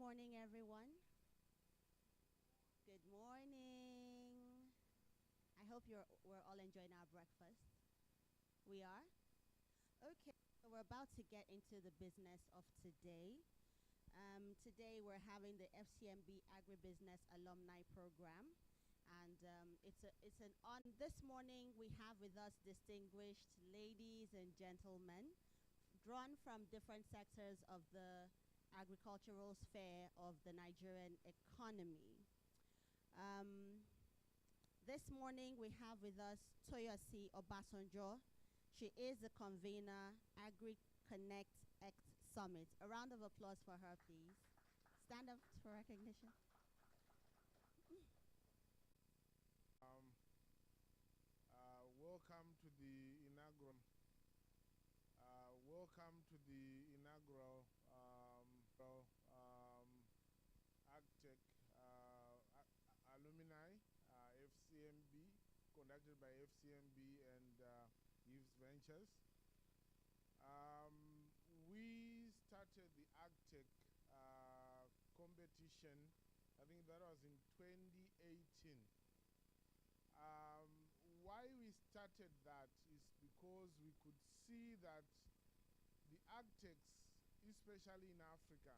morning, everyone. Good morning. I hope we're all enjoying our breakfast. We are? Okay, so we're about to get into the business of today. Today we're having the FCMB Agribusiness Alumni Program. And it's an on. This morning we have with us distinguished ladies and gentlemen drawn from different sectors of the agricultural sphere of the Nigerian economy. This morning we have with us Toyosi Obasanjo. She is the convener, AgriConnect X Summit. A round of applause for her, please. Stand up for recognition. Welcome to the inaugural. AgTech Alumni, FCMB, conducted by FCMB and Youth Ventures. We started the AgTech competition, I think that was in 2018. Why we started that is because we could see that the AgTechs, especially in Africa,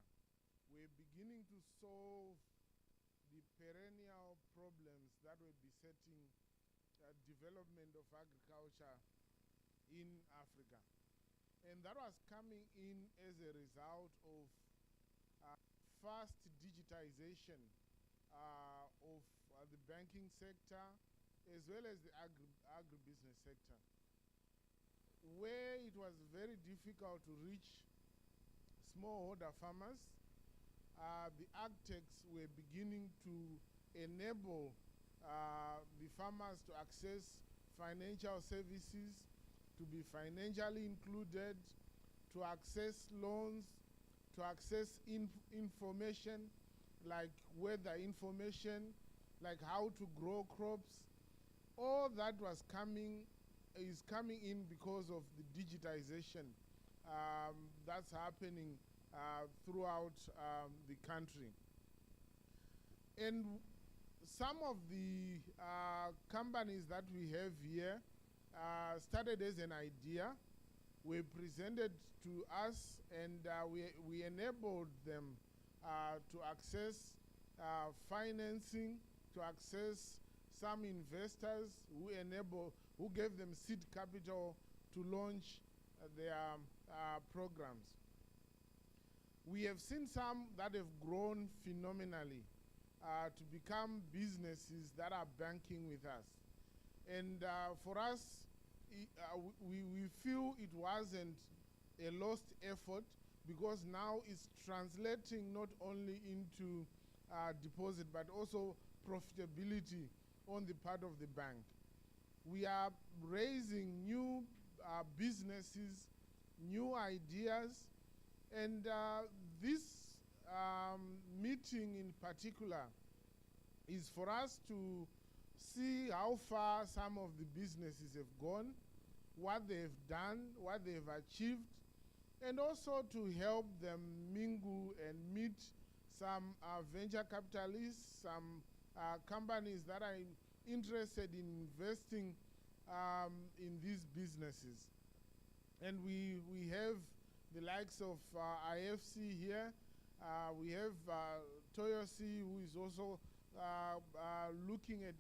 were beginning to solve the perennial problems that were besetting development of agriculture in Africa. And that was coming in as a result of fast digitization of the banking sector as well as the agribusiness sector, where it was very difficult to reach smallholder farmers. The AgTechs were beginning to enable the farmers to access financial services, to be financially included, to access loans, to access information like weather information, like how to grow crops. All that is coming in because of the digitization that's happening throughout the country. And some of the companies that we have here started as an idea, were presented to us, and we enabled them to access financing, to access some investors who gave them seed capital to launch their programs. We have seen some that have grown phenomenally to become businesses that are banking with us. And for us, we feel it wasn't a lost effort, because now it's translating not only into deposit but also profitability on the part of the bank. We are raising new businesses, new ideas, and this meeting in particular is for us to see how far some of the businesses have gone, what they've done, what they've achieved, and also to help them mingle and meet some venture capitalists, some companies that are interested in investing in these businesses. And we have the likes of IFC here. We have Toyosi, who is also looking at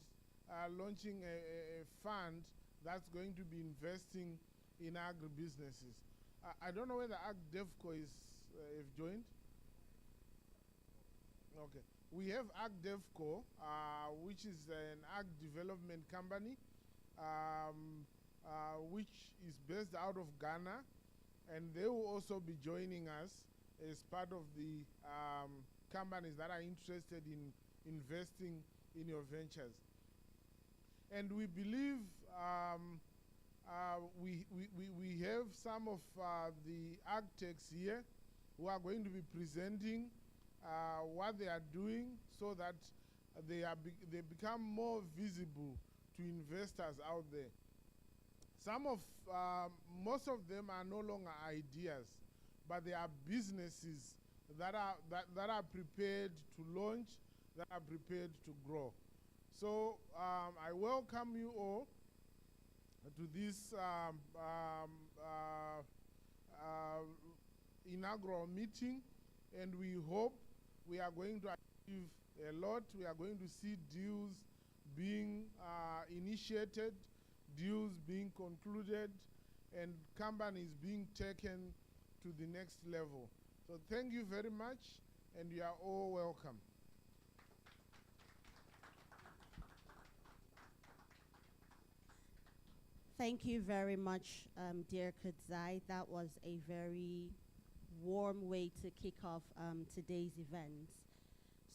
launching a fund that's going to be investing in agribusinesses. I don't know whether AgDevco have joined. Okay. We have AgDevco, which is an ag development company, which is based out of Ghana, and they will also be joining us as part of the companies that are interested in investing in your ventures. And we believe we have some of the AgTechs here who are going to be presenting what they are doing, so that they become more visible to investors out there. Most of them are no longer ideas, but they are businesses that are prepared to launch, that are prepared to grow. So I welcome you all to this inaugural meeting, and we hope we are going to achieve a lot. We are going to see deals being initiated, deals being concluded, and companies being taken to the next level. So thank you very much, and you are all welcome. Thank you very much, dear Kudzai. That was a very warm way to kick off today's event.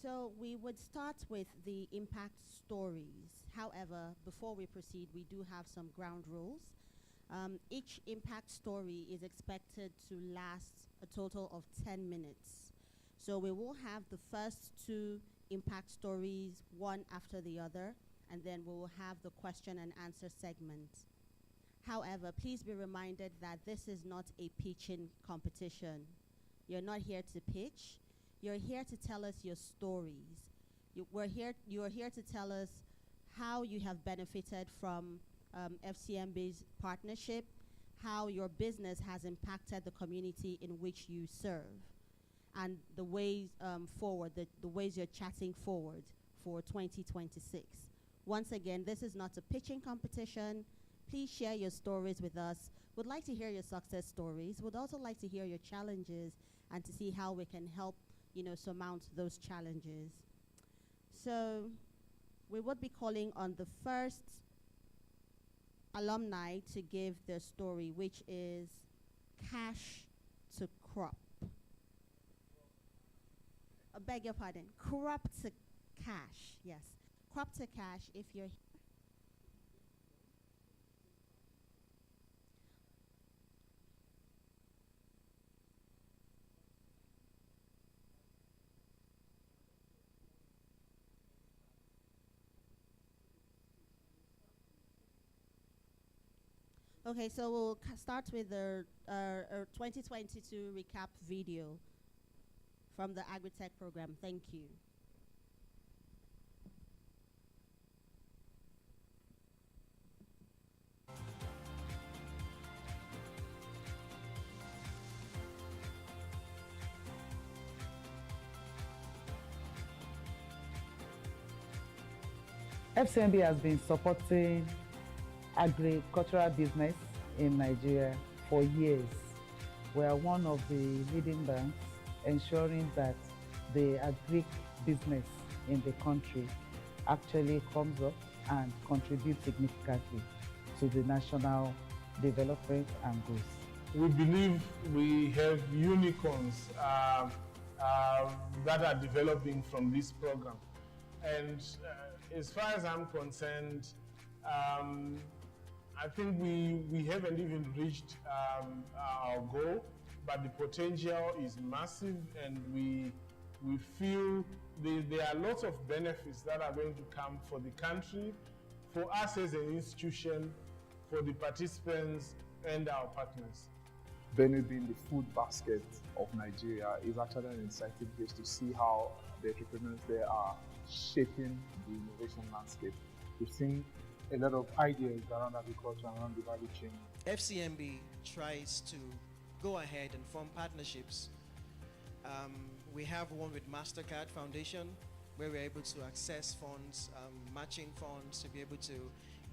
So we would start with the impact stories. However, before we proceed, we do have some ground rules. Each impact story is expected to last a total of 10 minutes. So we will have the first two impact stories, one after the other, and then we will have the question and answer segment. However, please be reminded that this is not a pitching competition. You're not here to pitch. You're here to tell us your stories. You are here to tell us how you have benefited from FCMB's partnership, how your business has impacted the community in which you serve, and the ways forward, the ways you're chatting forward for 2026. Once again, this is not a pitching competition. Please share your stories with us. We'd like to hear your success stories. We'd also like to hear your challenges and to see how we can help, surmount those challenges. So we would be calling on the first alumni to give their story, which is cash to crop. I beg your pardon, crop to cash, yes. Crop to cash, if you're here. Okay, so we'll start with the 2022 recap video from the AgriTech program. Thank you. FCMB has been supporting agricultural business in Nigeria for years. We are one of the leading banks ensuring that the agri business in the country actually comes up and contributes significantly to the national development and growth. We believe we have unicorns that are developing from this program. And as far as I'm concerned, I think we haven't even reached our goal, but the potential is massive, and we feel there are lots of benefits that are going to come for the country, for us as an institution, for the participants and our partners. Benue being the food basket of Nigeria is actually an exciting place to see how the entrepreneurs there are shaping the innovation landscape. We've seen a lot of ideas around agriculture and around the value chain. FCMB tries to go ahead and form partnerships. We have one with MasterCard Foundation, where we're able to access funds, matching funds, to be able to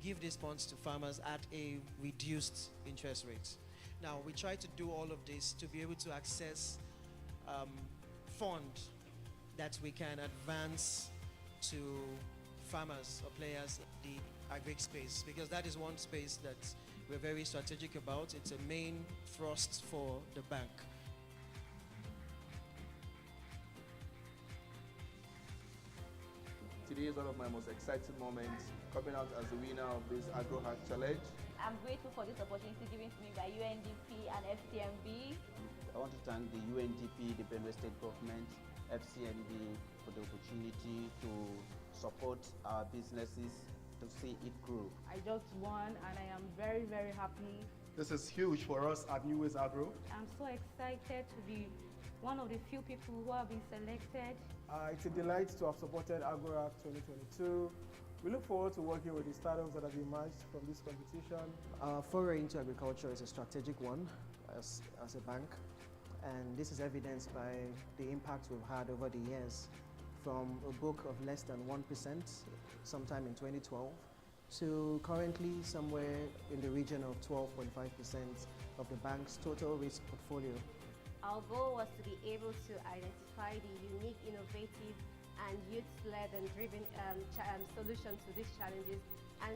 give these funds to farmers at a reduced interest rate. Now, we try to do all of this to be able to access funds that we can advance to farmers or players in the agri space, because that is one space that we're very strategic about. It's a main thrust for the bank. Today is one of my most exciting moments, coming out as the winner of this AgroHack Challenge. I'm grateful for this opportunity given to me by UNDP and FCMB. I want to thank the UNDP, the Benue State Government, FCMB for the opportunity to support our businesses to see it grow. I just won and I am very, very happy. This is huge for us at New Ways Agro. I'm so excited to be one of the few people who have been selected. It's a delight to have supported Agora 2022. We look forward to working with the startups that have emerged from this competition. Our foray into agriculture is a strategic one as a bank, and this is evidenced by the impact we've had over the years, from a book of less than 1% sometime in 2012 to currently somewhere in the region of 12.5% of the bank's total risk portfolio. Our goal was to be able to identify the unique, innovative, and youth-led and driven solutions to these challenges, and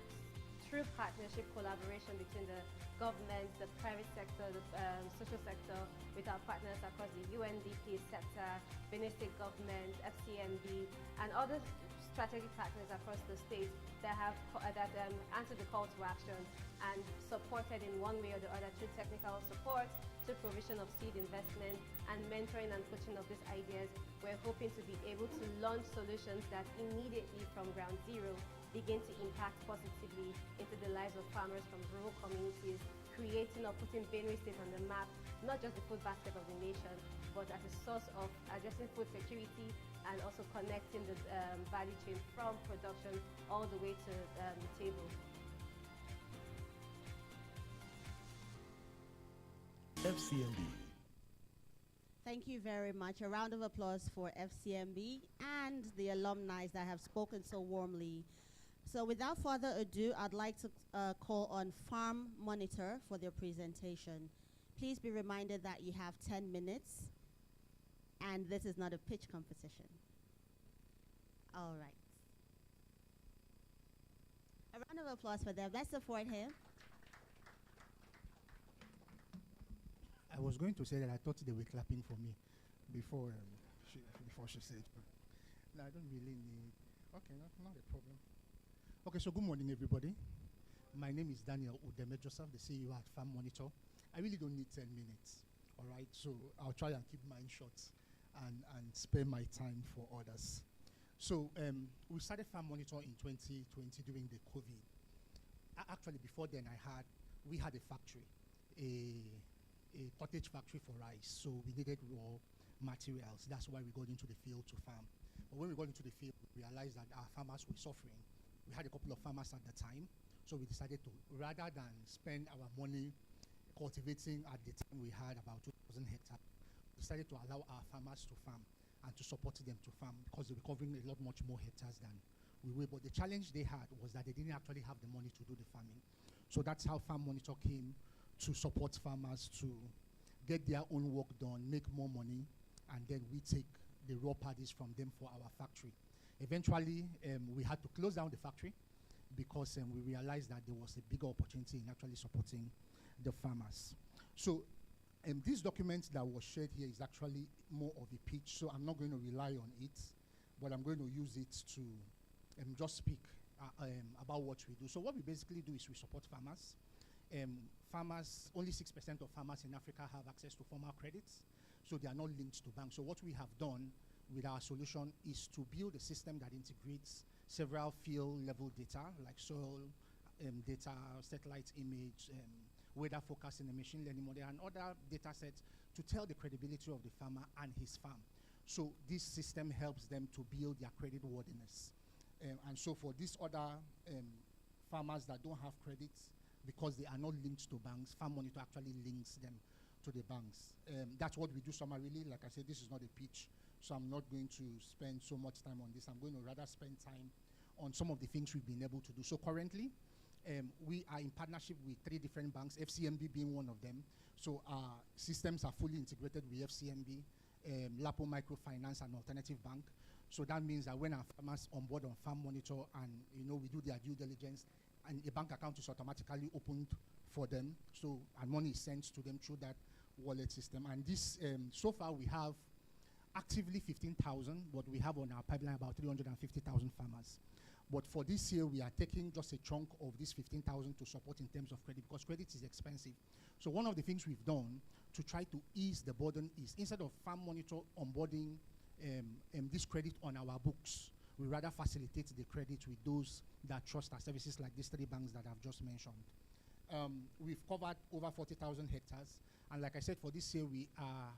through partnership collaboration between the government, the private sector, the social sector, with our partners across the UNDP sector, Benin State government, FCMB, and other strategic partners across the state that have answered the call to action and supported in one way or the other through technical support, through provision of seed investment and mentoring and coaching of these ideas. We're hoping to be able to launch solutions that immediately from ground zero begin to impact positively into the lives of farmers from rural communities, creating or putting Benue State on the map, not just the food basket of the nation, but as a source of addressing food security and also connecting the value chain from production all the way to the table. FCMB. Thank you very much. A round of applause for FCMB and the alumni that have spoken so warmly. So without further ado, I'd like to call on Farm Monitor for their presentation. Please be reminded that you have 10 minutes, and this is not a pitch competition. All right. A round of applause for them. Let's support him. I was going to say that I thought they were clapping for me before she said. No, I don't really need. Okay, not a problem. Okay, so good morning, everybody. My name is Daniel Udeme Joseph, the CEO at Farm Monitor. I really don't need 10 minutes, all right? So I'll try and keep mine short and spare my time for others. So we started Farm Monitor in 2020 during the COVID. Actually, before then, we had a factory, a cottage factory for rice. So we needed raw materials. That's why we got into the field to farm. But when we got into the field, we realized that our farmers were suffering. We had a couple of farmers at the time, so we decided to, rather than spend our money cultivating, at the time we had about 2,000 hectares, we decided to allow our farmers to farm and to support them to farm, because they were covering a lot much more hectares than we were. But the challenge they had was that they didn't actually have the money to do the farming. So that's how Farm Monitor came to support farmers to get their own work done, make more money, and then we take the raw paddies from them for our factory. Eventually, we had to close down the factory because we realized that there was a bigger opportunity in actually supporting the farmers. So this document that was shared here is actually more of a pitch, so I'm not going to rely on it, but I'm going to use it to just speak about what we do. So what we basically do is we support farmers. Farmers, only 6% of farmers in Africa have access to formal credits, so they are not linked to banks. So what we have done with our solution is to build a system that integrates several field level data like soil data, satellite image, weather forecasting, and machine learning model, and other data sets to tell the credibility of the farmer and his farm. So this system helps them to build their credit worthiness. And so for these other farmers that don't have credits, because they are not linked to banks, Farm Monitor actually links them to the banks. That's what we do summarily. Like I said, this is not a pitch, so I'm not going to spend so much time on this. I'm going to rather spend time on some of the things we've been able to do. So currently, we are in partnership with 3 different banks, FCMB being one of them. So our systems are fully integrated with FCMB, Lapo Microfinance, and Alternative Bank. So that means that when our farmers onboard on Farm Monitor and we do their due diligence, and a bank account is automatically opened for them, so and money is sent to them through that wallet system. And this, so far we have actively 15,000, but we have on our pipeline about 350,000 farmers. But for this year, we are taking just a chunk of this 15,000 to support in terms of credit, because credit is expensive. So one of the things we've done to try to ease the burden is, instead of Farm Monitor onboarding this credit on our books, we rather facilitate the credit with those that trust our services, like these 3 banks that I've just mentioned. We've covered over 40,000 hectares, and like I said, for this year we are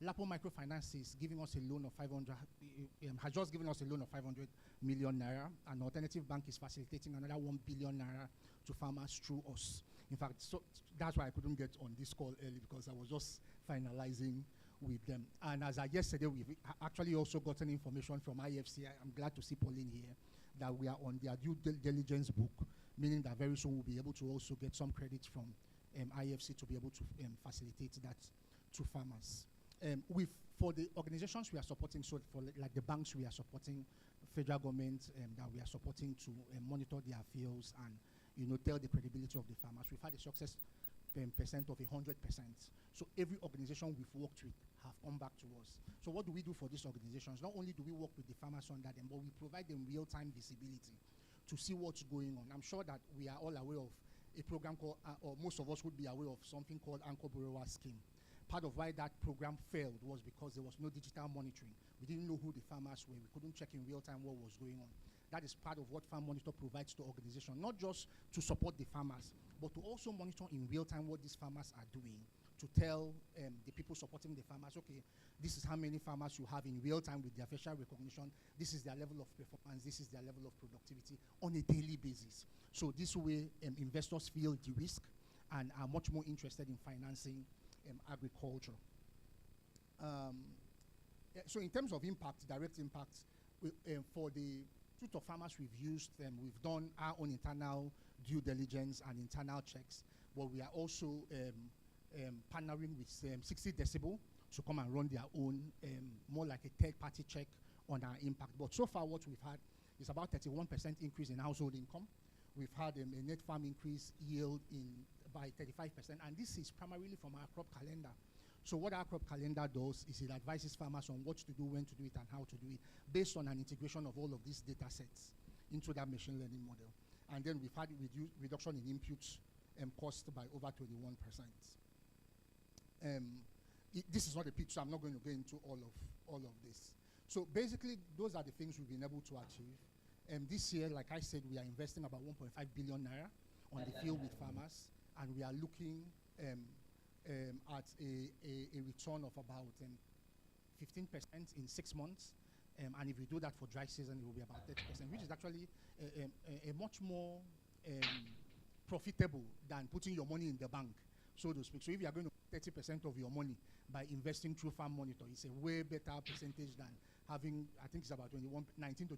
Lapo Microfinance is giving us a loan of 500, has just given us a loan of 500 million naira. An alternative bank is facilitating another 1 billion naira to farmers through us. In fact, so that's why I couldn't get on this call early, because I was just finalizing with them. And as of yesterday, we've actually also gotten information from IFC. I'm glad to see Pauline here, that we are on their due diligence book, meaning that very soon we'll be able to also get some credit from IFC to be able to facilitate that to farmers. For the organizations we are supporting, so for like the banks we are supporting, federal government that we are supporting to monitor their fields and tell the credibility of the farmers, we've had a success percent of 100%. So every organization we've worked with have come back to us. So what do we do for these organizations? Not only do we work with the farmers under them, but we provide them real-time visibility to see what's going on. I'm sure that we are all aware of a program called, or most of us would be aware of something called Anchor Borrower Scheme. Part of why that program failed was because there was no digital monitoring. We didn't know who the farmers were. We couldn't check in real time what was going on. That is part of what Farm Monitor provides to organizations, not just to support the farmers, but to also monitor in real time what these farmers are doing, to tell the people supporting the farmers, okay, this is how many farmers you have in real time with their facial recognition, this is their level of performance, this is their level of productivity on a daily basis. So this way, investors feel the risk and are much more interested in financing agriculture. So in terms of impact, direct impact, for the suite of farmers we've used, we've done our own internal due diligence and internal checks, but we are also partnering with 60 Decibel to come and run their own, more like a third-party check on our impact. But so far what we've had is about 31% increase in household income. We've had a net farm increase yield by 35%, and this is primarily from our crop calendar. So what our crop calendar does is it advises farmers on what to do, when to do it, and how to do it, based on an integration of all of these data sets into that machine learning model. And then we've had reduction in inputs cost by over 21%. This is not a pitch, so I'm not going to go into all of this. So basically, those are the things we've been able to achieve. This year, like I said, we are investing about 1.5 billion naira on the field with farmers, and we are looking at a return of about 15% in 6 months. And if we do that for dry season, it will be about 30%, which is actually a much more profitable than putting your money in the bank, so to speak. So if you are going to put 30% of your money by investing through Farm Monitor, it's a way better percentage than having, I think it's about 19 to 21%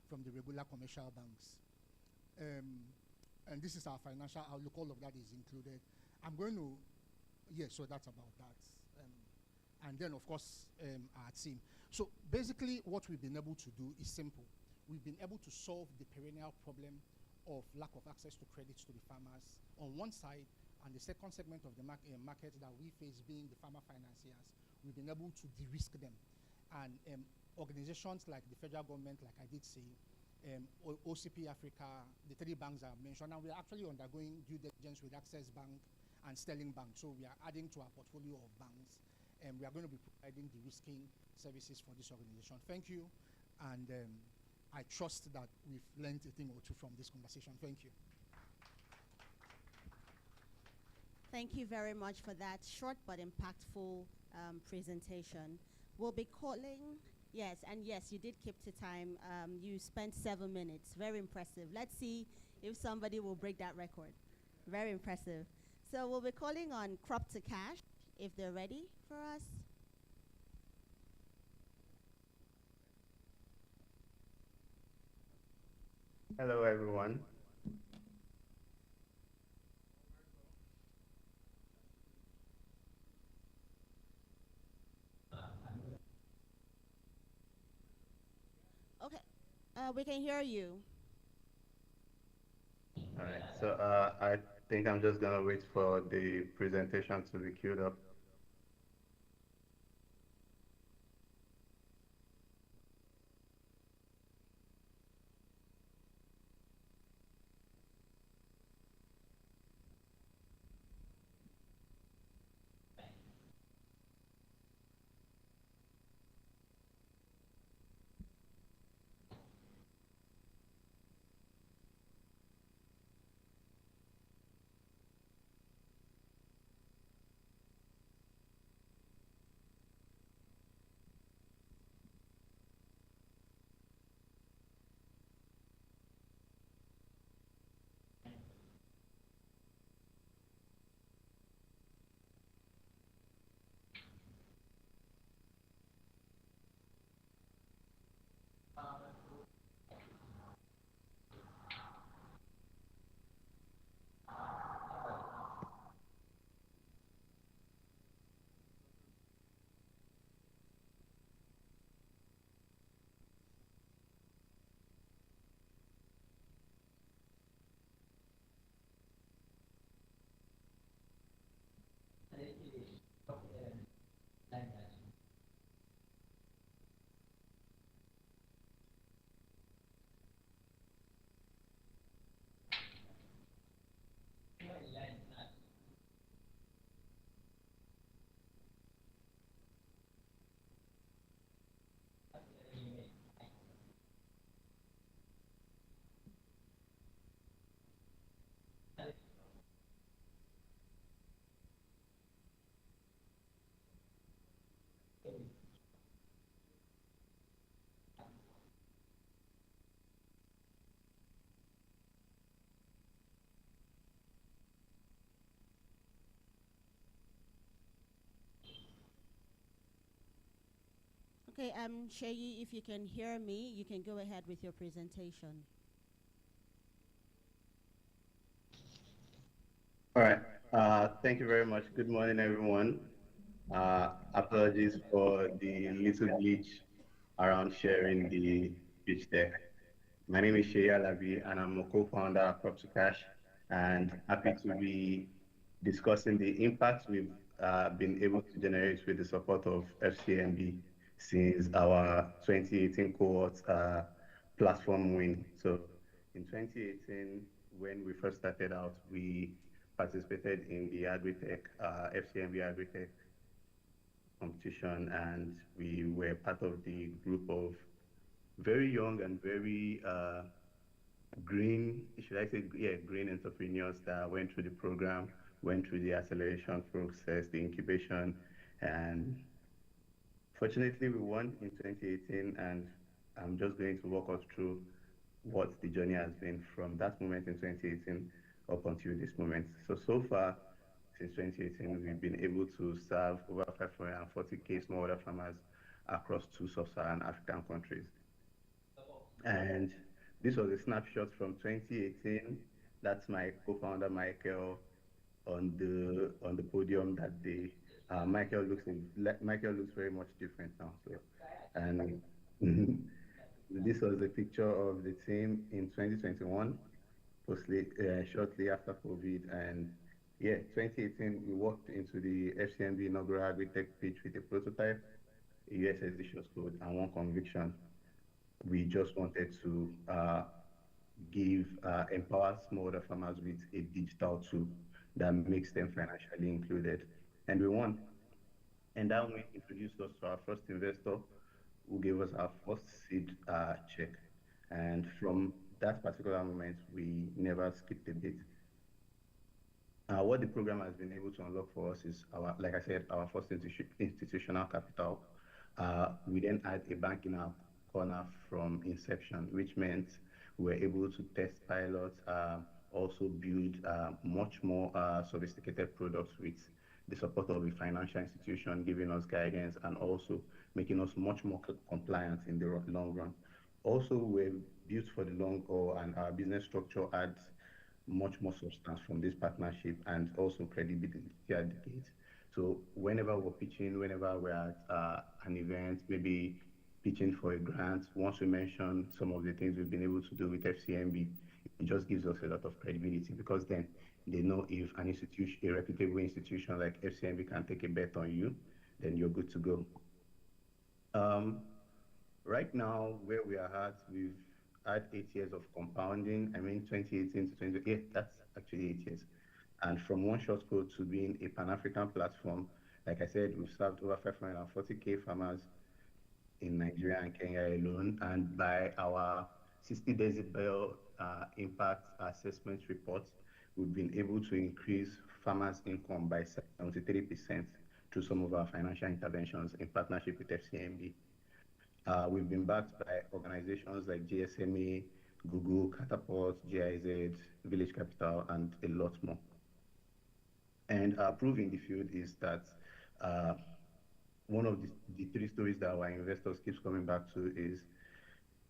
from the regular commercial banks. And this is our financial outlook. All of that is included. I'm going to, so that's about that. And then, of course, our team. So basically, what we've been able to do is simple. We've been able to solve the perennial problem of lack of access to credits to the farmers on one side, and the second segment of the market that we face being the farmer financiers, we've been able to de-risk them. And organizations like the federal government, like I did say, OCP Africa, the 3 banks I mentioned, and we're actually undergoing due diligence with Access Bank and Sterling Bank. So we are adding to our portfolio of banks, and we are going to be providing de-risking services for this organization. Thank you, and I trust that we've learned a thing or two from this conversation. Thank you. Thank you very much for that short but impactful presentation. We'll be calling, yes, you did keep to time. You spent 7 minutes. Very impressive. Let's see if somebody will break that record. Very impressive. So we'll be calling on Crop to Cash if they're ready for us. Hello, everyone. Okay, we can hear you. All right, so I think I'm just gonna wait for the presentation to be queued up. Okay, Sheyi, if you can hear me, you can go ahead with your presentation. All right. Thank you very much. Good morning, everyone. Apologies for the little glitch around sharing the pitch deck. My name is Shea Alabi, and I'm a co-founder of Crop to Cash, and happy to be discussing the impact we've been able to generate with the support of FCMB since our 2018 cohort platform win. So in 2018, when we first started out, we participated in the AgriTech, FCMB AgriTech competition, and we were part of the group of very young and very green, should I say, yeah, green entrepreneurs that went through the program, went through the acceleration process, the incubation, and fortunately we won in 2018, and I'm just going to walk us through what the journey has been from that moment in 2018 up until this moment. So far, since 2018, we've been able to serve over 540K smallholder farmers across 2 sub-Saharan African countries. And this was a snapshot from 2018. That's my co-founder Michael on the podium that day. Michael looks very much different now. So, and this was a picture of the team in 2021, shortly after COVID. And yeah, 2018 we walked into the FCMB inaugural AgriTech pitch with a prototype, a USSD short code, and one conviction. We just wanted to empower smallholder farmers with a digital tool that makes them financially included. And we won. And that win introduced us to our first investor who gave us our first seed check. And from that particular moment, we never skipped a beat. What the program has been able to unlock for us is like I said, our first institutional capital. We then had a bank in our corner from inception, which meant we were able to test pilots, also build much more sophisticated products with the support of a financial institution giving us guidance and also making us much more compliant in the long run. Also, we're built for the long haul, and our business structure adds much more substance from this partnership and also credibility at the gate. So whenever we're pitching, whenever we're at an event, maybe pitching for a grant, once we mention some of the things we've been able to do with FCMB, it just gives us a lot of credibility, because then they know if an institution, a reputable institution like FCMB can take a bet on you, then you're good to go. Right now, where we are at, we've had 8 years of compounding. I mean, 2018 to 2028, that's actually 8 years. And from one short code to being a Pan-African platform, like I said, we've served over 540K farmers in Nigeria and Kenya alone. And by our 60 decibel impact assessment report, we've been able to increase farmers' income by 73% through some of our financial interventions in partnership with FCMB. We've been backed by organizations like GSMA, Google, Catapult, GIZ, Village Capital, and a lot more. And our proof in the field is that one of the 3 stories that our investors keeps coming back to is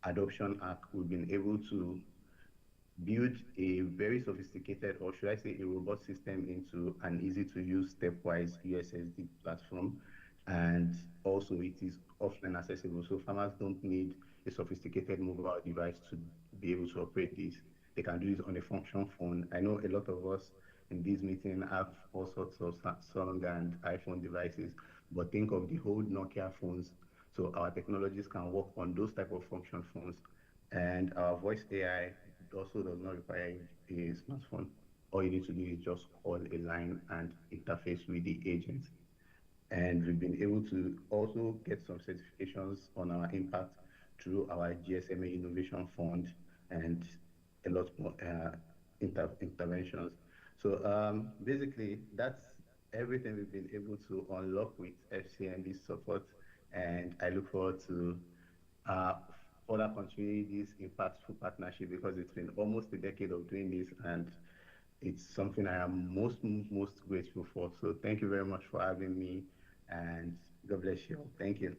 adoption arc. We've been able to build a very sophisticated, or should I say a robust system into an easy to use stepwise USSD platform. And also it is offline accessible. So farmers don't need a sophisticated mobile device to be able to operate this. They can do this on a function phone. I know a lot of us in this meeting have all sorts of Samsung and iPhone devices, but think of the whole Nokia phones. So our technologies can work on those type of function phones. And our voice AI also does not require a smartphone. All you need to do is just call a line and interface with the agent. And we've been able to also get some certifications on our impact through our GSMA Innovation Fund and a lot more interventions. So basically, that's everything we've been able to unlock with FCMB's support. And I look forward to further continuing this impactful partnership, because it's been almost a decade of doing this, and it's something I am most grateful for. So thank you very much for having me, and God bless you all. Thank you.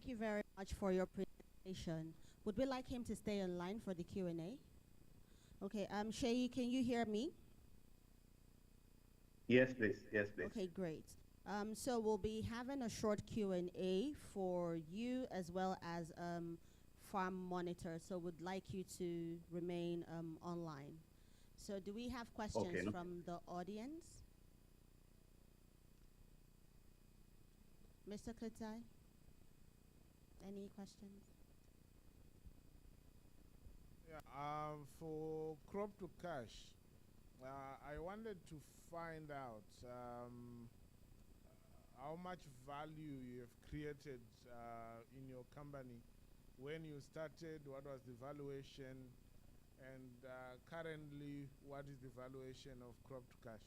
Thank you very much for your presentation. Would we like him to stay online for the Q&A? Okay, Shay, can you hear me? Yes, please. Yes, please. Okay, great. So we'll be having a short Q&A for you as well as Farm Monitor. So would like you to remain online. So do we have questions Okay, no. from the audience? Mr. Klitai, any questions? Yeah, for crop to cash, I wanted to find out how much value you have created in your company. When you started, what was the valuation? And currently, what is the valuation of crop to cash?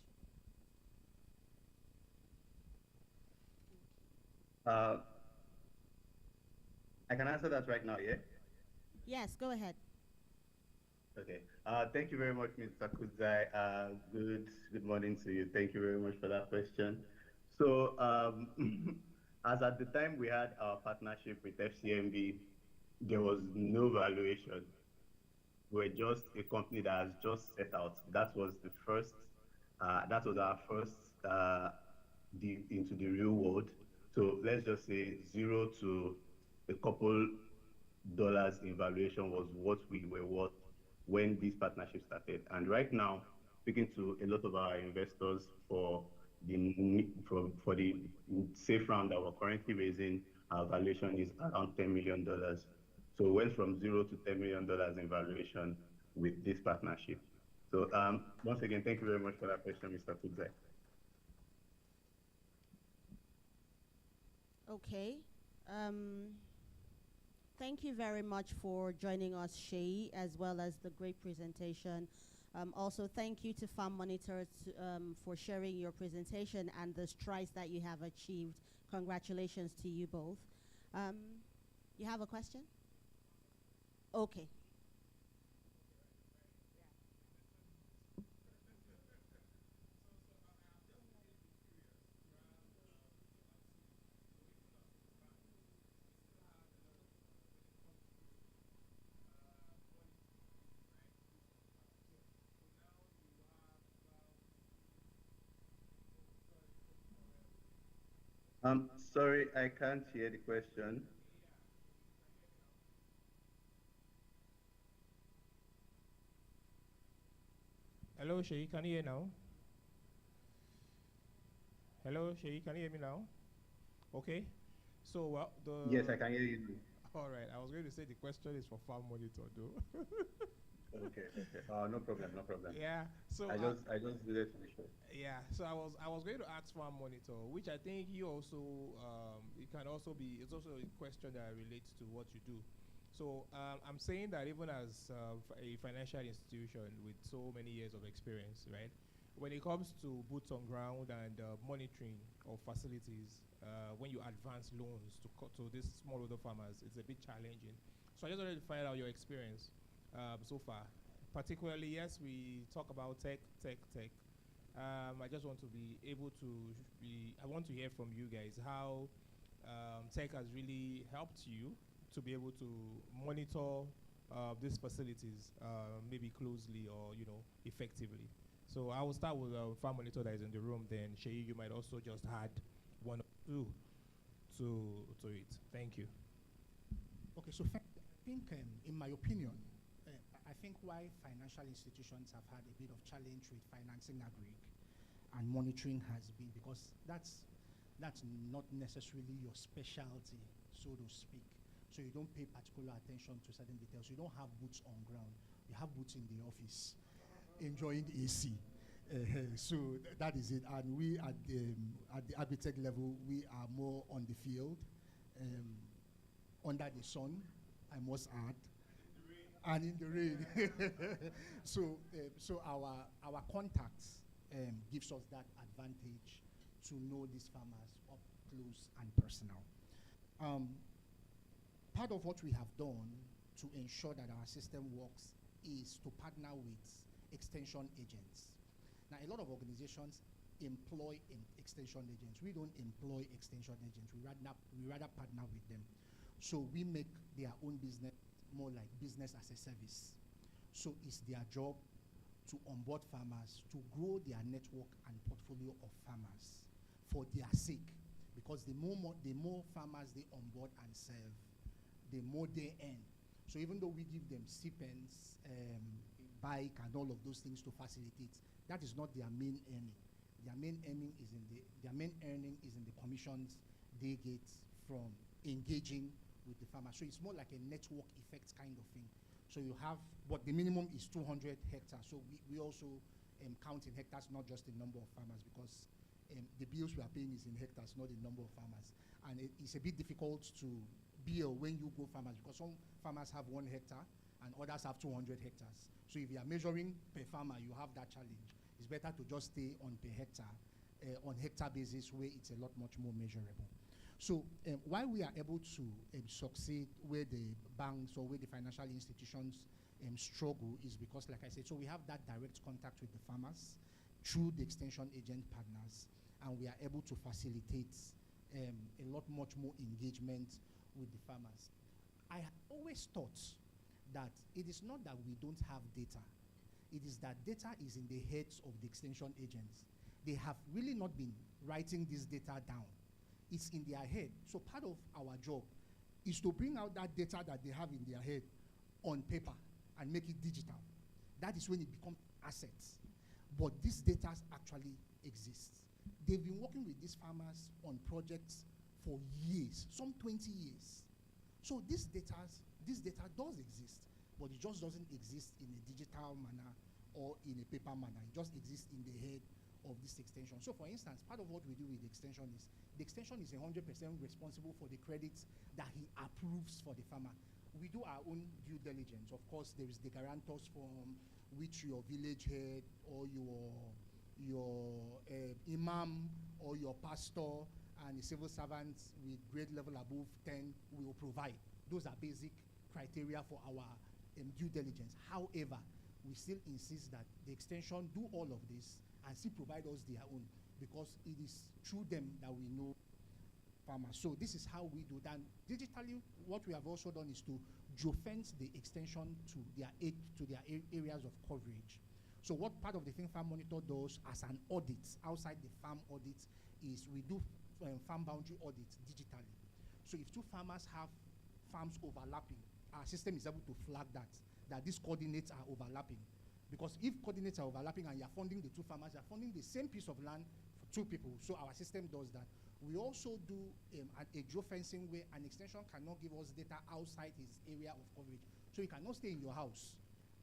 I can answer that right now, yeah? Yes, go ahead. Okay. Thank you very much, Mr. Kudzai. Good morning to you. Thank you very much for that question. So, as at the time we had our partnership with FCMB, there was no valuation. We're just a company that has just set out. That was the first. That was our first into the real world. So let's just say 0 to a couple dollars in valuation was what we were worth when this partnership started. And right now, speaking to a lot of our investors for the safe round that we're currently raising, our valuation is around $10 million. So we went from 0 to $10 million in valuation with this partnership. So once again, thank you very much for that question, Mr. Kudzai. Okay. Thank you very much for joining us, Shay, as well as the great presentation. Also, thank you to Farm Monitor for sharing your presentation and the strides that you have achieved. Congratulations to you both. You have a question? Okay. Sorry, I can't hear the question. Hello, Shay, can you hear now? Hello, Shay, can you hear me now? Okay. So, well, Yes, I can hear you. All right. I was going to say the question is for Farm Monitor, though. Okay. No problem, no problem. Yeah. So I just did it to be sure. Yeah. So I was going to ask Farm Monitor, which I think you also it's also a question that relates to what you do. So I'm saying that even as a financial institution with so many years of experience, right? When it comes to boots on ground and monitoring of facilities, when you advance loans to these smallholder farmers, it's a bit challenging. So I just wanted to find out your experience so far. Particularly, yes, we talk about tech. I just want to be able to I want to hear from you guys how tech has really helped you to be able to monitor these facilities maybe closely or, effectively. So I will start with Farm Monitor that is in the room. Then Shay, you might also just add one or two to it. Thank you. Okay, so I think, in my opinion, I think why financial institutions have had a bit of challenge with financing agri and monitoring has been because that's not necessarily your specialty, so to speak. So you don't pay particular attention to certain details. You don't have boots on ground. You have boots in the office, enjoying the AC. So that is it. And we at the AgriTech level, we are more on the field, under the sun, I must add, and in the rain. So our contacts gives us that advantage to know these farmers up close and personal. Part of what we have done to ensure that our system works is to partner with extension agents. Now, a lot of organizations employ extension agents. We don't employ extension agents. We rather partner with them. So we make their own business more like business as a service. So it's their job to onboard farmers, to grow their network and portfolio of farmers for their sake. Because the more farmers they onboard and serve, the more they earn. So even though we give them stipends, bike and all of those things to facilitate, that is not their main earning. Their main earning is in the commissions they get from engaging with the farmer. So it's more like a network effect kind of thing. So you have, but the minimum is 200 hectares. So we also count in hectares, not just the number of farmers, because the bills we are paying is in hectares, not the number of farmers. And it's a bit difficult to bill when you go farmers, because some farmers have 1 hectare and others have 200 hectares. So if you are measuring per farmer, you have that challenge. It's better to just stay on per hectare, on hectare basis, where it's a lot much more measurable. So why we are able to succeed where the banks or where the financial institutions struggle is because, like I said, so we have that direct contact with the farmers through the extension agent partners, and we are able to facilitate a lot much more engagement with the farmers. I have always thought that it is not that we don't have data. It is that data is in the heads of the extension agents. They have really not been writing this data down. It's in their head. So part of our job is to bring out that data that they have in their head on paper and make it digital. That is when it becomes assets. But this data actually exists. They've been working with these farmers on projects for years, some 20 years. So this data does exist, but it just doesn't exist in a digital manner or in a paper manner. It just exists in the head of this extension. So for instance, part of what we do with the extension is 100% responsible for the credits that he approves for the farmer. We do our own due diligence. Of course, there is the guarantors form, which your village head or your imam or your pastor and the civil servants with grade level above 10 will provide. Those are basic criteria for our due diligence. However, we still insist that the extension do all of this and still provide us their own, because it is through them that we know farmers. So this is how we do that. Digitally, what we have also done is to geofence the extension to their areas of coverage. So what part of the thing Farm Monitor does as an audit, outside the farm audit, is we do farm boundary audits digitally. So if two farmers have farms overlapping, our system is able to flag that these coordinates are overlapping. Because if coordinates are overlapping and you're funding the two farmers, you're funding the same piece of land for two people. So our system does that. We also do a geofencing where an extension cannot give us data outside his area of coverage. So you cannot stay in your house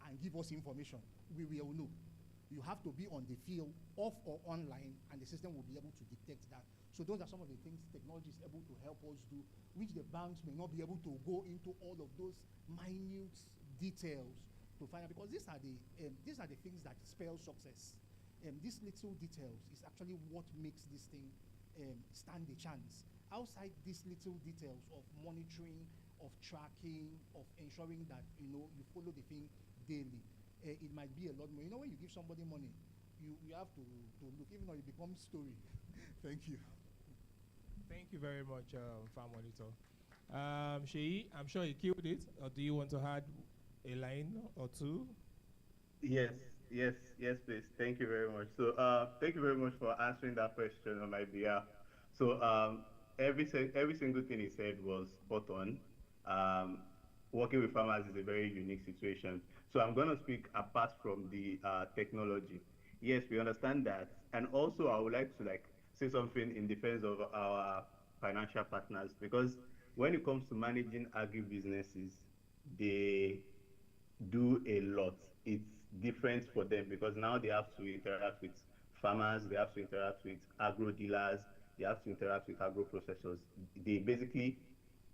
and give us information. We will know. You have to be on the field, off or online, and the system will be able to detect that. So those are some of the things technology is able to help us do, which the banks may not be able to go into all of those minute details to find out, because these are the things that spell success. These little details is actually what makes this thing stand a chance. Outside these little details of monitoring, of tracking, of ensuring that you follow the thing daily, it might be a lot more. When you give somebody money, you have to look, even though it becomes story. Thank you. Thank you very much, Farm Monitor. Sheyi, I'm sure you killed it. Or do you want to add a line or two? Yes, please. Thank you very much. So, thank you very much for answering that question on my behalf. So, every single thing he said was spot on. Working with farmers is a very unique situation. So, I'm going to speak apart from the technology. Yes, we understand that, and also I would like to say something in defense of our financial partners, because when it comes to managing agribusinesses, they do a lot. It's different for them because now they have to interact with farmers, they have to interact with agro dealers, they have to interact with agro processors. They basically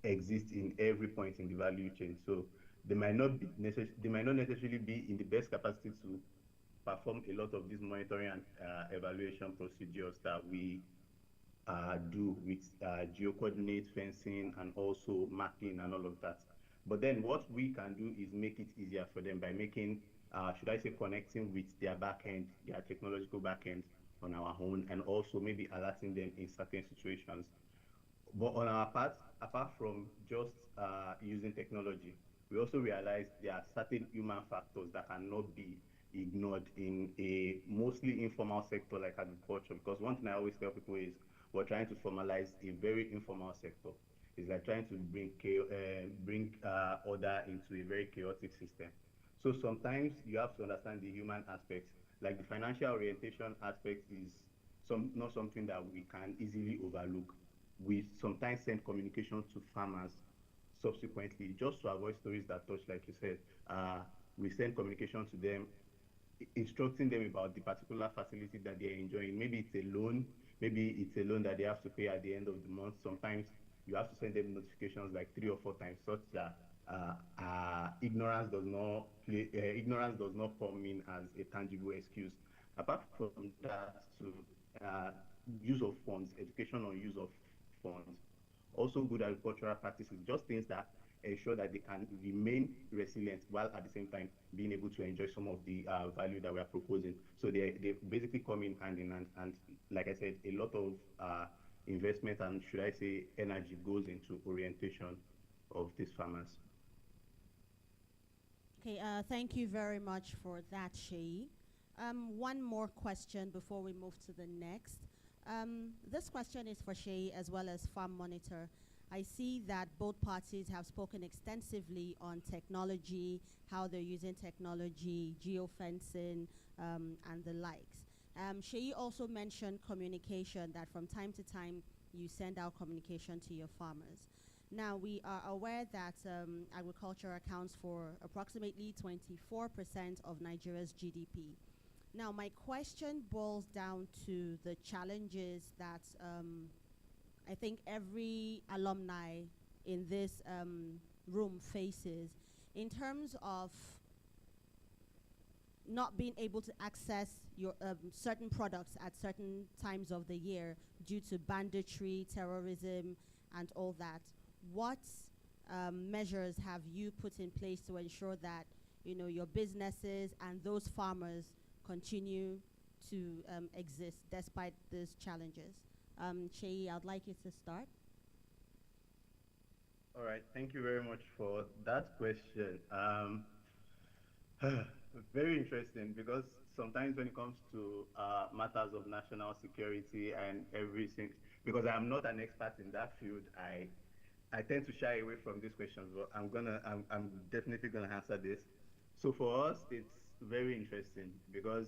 exist in every point in the value chain. So they might not necessarily be in the best capacity to perform a lot of these monitoring and evaluation procedures that we do with geo-coordinate fencing and also mapping and all of that. But then what we can do is make it easier for them by making, should I say, connecting with their backend, their technological backend on our own, and also maybe alerting them in certain situations. But on our part, apart from just using technology, we also realize there are certain human factors that cannot be ignored in a mostly informal sector like agriculture. Because one thing I always tell people is we're trying to formalize a very informal sector. It's like trying to bring order into a very chaotic system. So sometimes you have to understand the human aspects. Like the financial orientation aspect is not something that we can easily overlook. We sometimes send communication to farmers subsequently just to avoid stories that touch, like you said. We send communication to them instructing them about the particular facility that they're enjoying. Maybe it's a loan, maybe it's a loan that they have to pay at the end of the month. Sometimes you have to send them notifications like 3 or 4 times, such that ignorance does not come in as a tangible excuse. Apart from that, to uh, use of funds, education on use of funds, also good agricultural practices, just things that ensure that they can remain resilient while at the same time being able to enjoy some of the value that we are proposing. So they basically come in hand in hand. And like I said, a lot of investment and should I say energy goes into orientation of these farmers. Okay, thank you very much for that, Shay. One more question before we move to the next. This question is for Shay as well as Farm Monitor. I see that both parties have spoken extensively on technology, how they're using technology, geofencing, and the likes. Shay also mentioned communication, that from time to time you send out communication to your farmers. Now, we are aware that agriculture accounts for approximately 24% of Nigeria's GDP. Now, my question boils down to the challenges that I think every alumni in this room faces in terms of not being able to access your certain products at certain times of the year due to banditry, terrorism, and all that. What measures have you put in place to ensure that your businesses and those farmers continue to exist despite these challenges? Chei, I'd like you to start. All right, thank you very much for that question. Very interesting, because sometimes when it comes to matters of national security and everything, because I'm not an expert in that field, I tend to shy away from these questions, but I'm definitely gonna answer this. So for us, it's very interesting because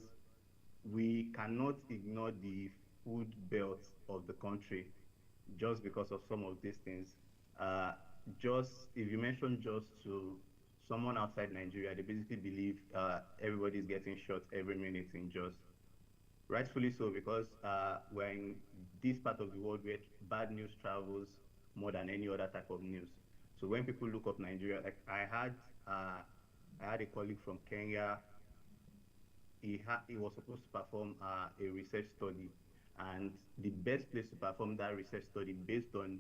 we cannot ignore the food belt of the country just because of some of these things. Uh, just if you mention just to someone outside Nigeria, they basically believe everybody is getting shot every minute in just. Rightfully so, because we're in this part of the world where bad news travels more than any other type of news. So when people look up Nigeria, like I had a colleague from Kenya. He was supposed to perform a research study, and the best place to perform that research study based on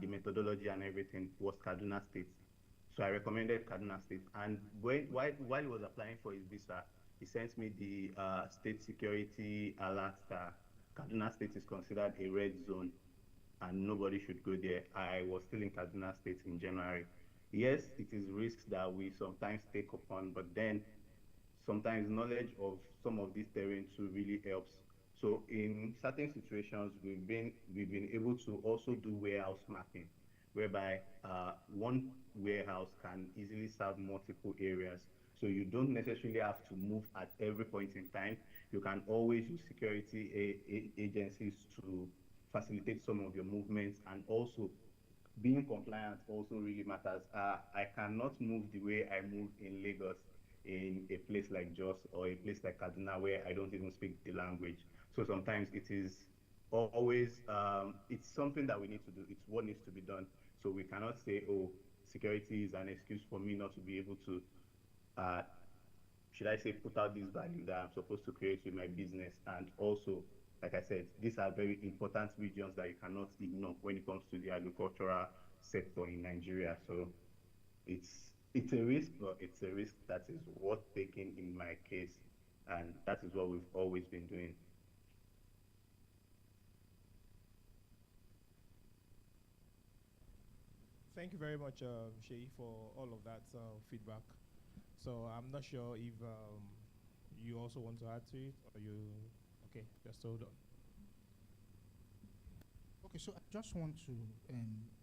the methodology and everything was Kaduna State. So I recommended Kaduna State, and while he was applying for his visa, he sent me the state security alert that Kaduna State is considered a red zone and nobody should go there. I was still in Kaduna State in January. Yes, it is risks that we sometimes take upon, but then sometimes knowledge of some of these terrains too really helps. So in certain situations, we've been able to also do warehouse mapping, whereby one warehouse can easily serve multiple areas. So you don't necessarily have to move at every point in time. You can always use security agencies to facilitate some of your movements, and also being compliant also really matters. I cannot move the way I move in Lagos in a place like Jos or a place like Kaduna where I don't even speak the language. So sometimes it is always it's something that we need to do. It's what needs to be done. So we cannot say, oh, security is an excuse for me not to be able to uh, should I say, put out this value that I'm supposed to create with my business. And also, like I said, these are very important regions that you cannot ignore when it comes to the agricultural sector in Nigeria. So it's a risk, but it's a risk that is worth taking in my case. And that is what we've always been doing. thank you very much, Shei, for all of that feedback. So I'm not sure if you also want to add to it, or you, okay, just hold on. Okay, so I just want to,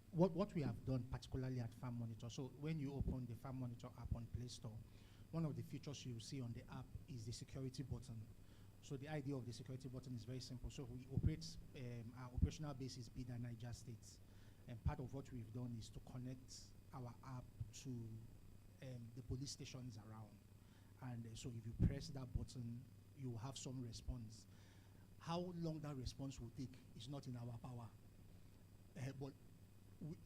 what we have done particularly at Farm Monitor, so when you open the Farm Monitor app on Play Store, one of the features you see on the app is the security button. So the idea of the security button is very simple. So we operate, our operational base is Bida, Niger State. And part of what we've done is to connect our app to the police stations around. And so if you press that button, you will have some response. How long that response will take is not in our power. But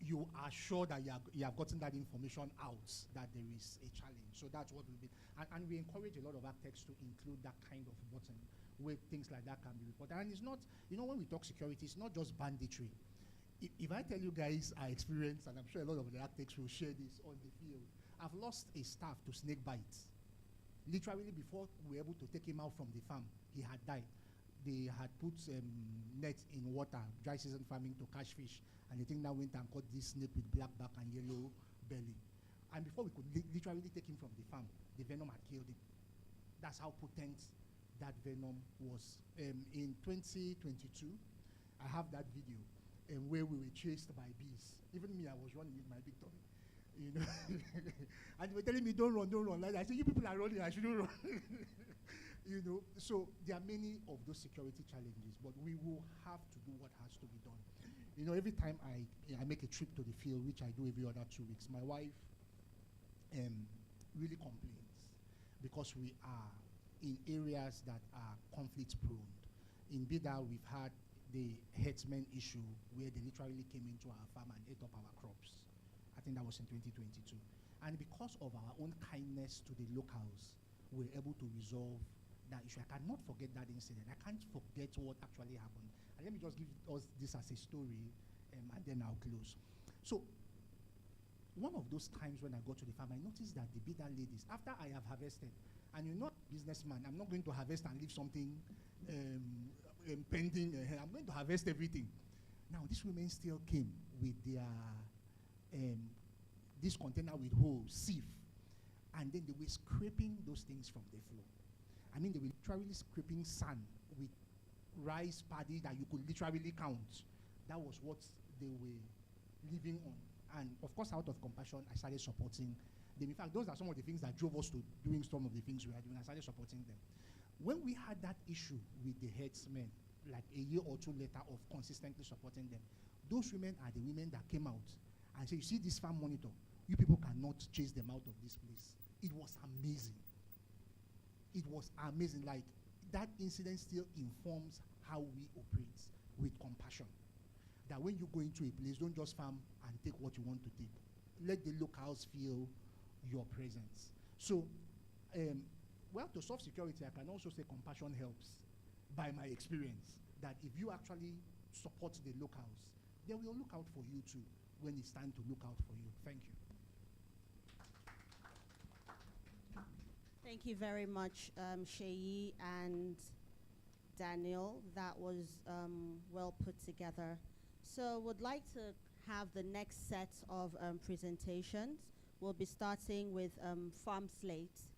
you are sure that you have gotten that information out, that there is a challenge. So that's what we'll be. And we encourage a lot of architects to include that kind of button where things like that can be reported. And it's not, when we talk security, it's not just banditry. If I tell you guys our experience, and I'm sure a lot of the architects will share this on the field, I've lost a staff to snake bites. Literally, before we were able to take him out from the farm, he had died. They had put nets in water, dry season farming, to catch fish, and the thing now went and caught this snake with black back and yellow belly. And before we could literally take him from the farm, the venom had killed him. That's how potent that venom was. In 2022, I have that video where we were chased by bees. Even me, I was running with my big tummy. And they were telling me, don't run, don't run. Like I said, you people are running, I shouldn't run. So there are many of those security challenges, but we will have to do what has to be done. Every time I make a trip to the field, which I do every other 2 weeks, my wife really complains because we are in areas that are conflict prone. In Bida, we've had the herdsmen issue where they literally came into our farm and ate up our crops. I think that was in 2022. And because of our own kindness to the locals, we're able to resolve that issue. I cannot forget that incident. I can't forget what actually happened. And let me just give us this as a story, and then I'll close. So, one of those times when I got to the farm, I noticed that the Bida ladies, after I have harvested, and you're not a businessman, I'm not going to harvest and leave something pending. I'm going to harvest everything. Now, these women still came with their this container with holes, sieve, and then they were scraping those things from the floor. I mean, they were literally scraping sand with rice paddy that you could literally count. That was what they were living on. And of course, out of compassion, I started supporting them. In fact, those are some of the things that drove us to doing some of the things we are doing. I started supporting them. When we had that issue with the herdsmen, like a year or two later of consistently supporting them, those women are the women that came out and said, you see this farm monitor, you people cannot chase them out of this place. It was amazing. It was amazing. Like, that incident still informs how we operate with compassion. That when you go into a place, don't just farm and take what you want to take. Let the locals feel your presence. So, well, to solve security, I can also say compassion helps by my experience. That if you actually support the locals, they will look out for you too when it's time to look out for you. Thank you. Thank you very much, Sheyi and Daniel. That was well put together. So would like to have the next set of presentations. We'll be starting with Farm Slate.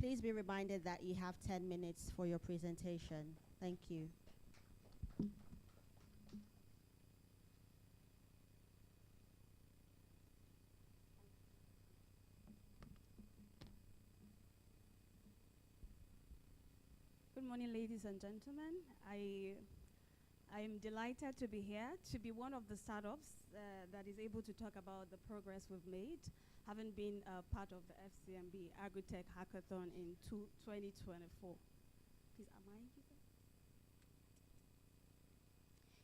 Please be reminded that you have 10 minutes for your presentation. Thank you. Good morning, ladies and gentlemen. I am delighted to be here, to be one of the startups that is able to talk about the progress we've made, having been part of the FCMB AgriTech Hackathon in 2024. Please, am I here?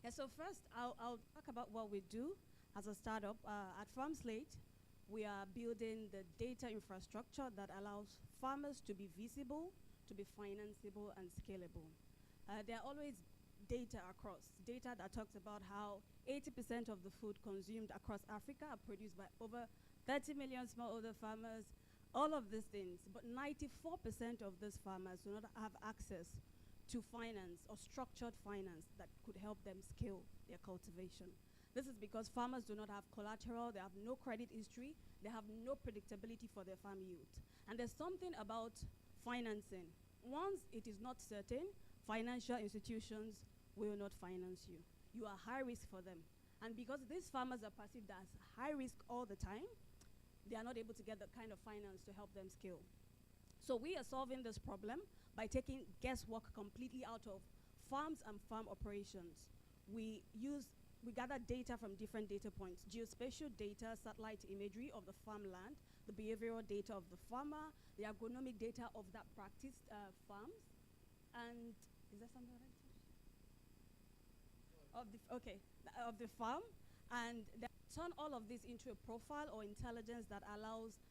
Yeah, so first, I'll talk about what we do as a startup. At FarmSlate, we are building the data infrastructure that allows farmers to be visible, to be financeable and scalable. There are always data that talks about how 80% of the food consumed across Africa are produced by over 30 million smallholder farmers, all of these things, but 94% of those farmers do not have access to finance or structured finance that could help them scale their cultivation. This is because farmers do not have collateral, they have no credit history, they have no predictability for their farm yield. And there's something about financing. Once it is not certain, financial institutions will not finance you. You are high risk for them. And because these farmers are perceived as high risk all the time, they are not able to get the kind of finance to help them scale. So we are solving this problem by taking guesswork completely out of farms and farm operations. We gather data from different data points: geospatial data, satellite imagery of the farmland, the behavioral data of the farmer, the agronomic data of that practiced farms, and is there something like of the farm, and then turn all of this into a profile or intelligence that allows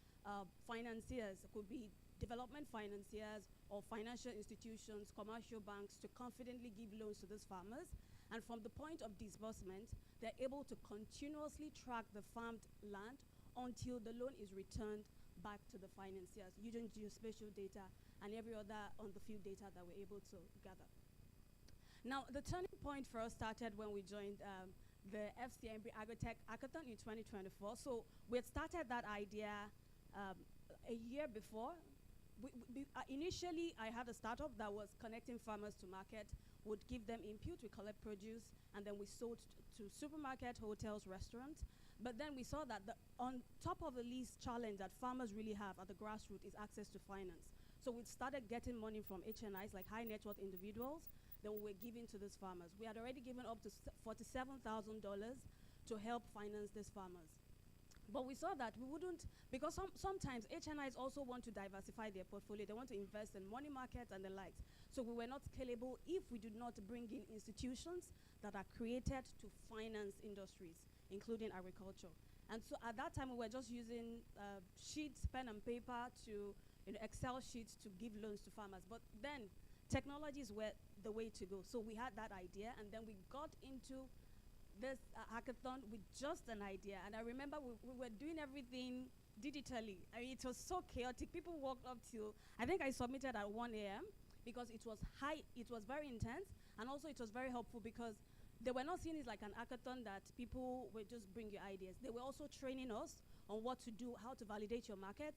financiers, could be development financiers or financial institutions, commercial banks, to confidently give loans to these farmers. And from the point of disbursement, they're able to continuously track the farmed land until the loan is returned back to the financiers using geospatial data and every other on-the-field data that we're able to gather. Now, the turning point for us started when we joined the FCMB AgriTech Hackathon in 2024. So we had started that idea a year before. Initially, I had a startup that was connecting farmers to market, would give them input, we collect produce, and then we sold to supermarket, hotels, restaurants. But then we saw that on top of the least challenge that farmers really have at the grassroots is access to finance. So we started getting money from HNIs, like high net worth individuals, that we were giving to these farmers. We had already given up to $47,000 to help finance these farmers. But we saw that we wouldn't, because sometimes HNIs also want to diversify their portfolio. They want to invest in money markets and the likes. So we were not scalable if we did not bring in institutions that are created to finance industries, including agriculture. And so at that time, we were just using sheets, pen and paper, to Excel sheets to give loans to farmers. But then technologies were the way to go. So we had that idea, and then we got into this hackathon with just an idea. And I remember we were doing everything digitally. I mean, it was so chaotic. People walked up till, I think I submitted at 1 a.m. because it was very intense, and also it was very helpful because they were not seeing it like an hackathon that people would just bring your ideas. They were also training us on what to do, how to validate your market,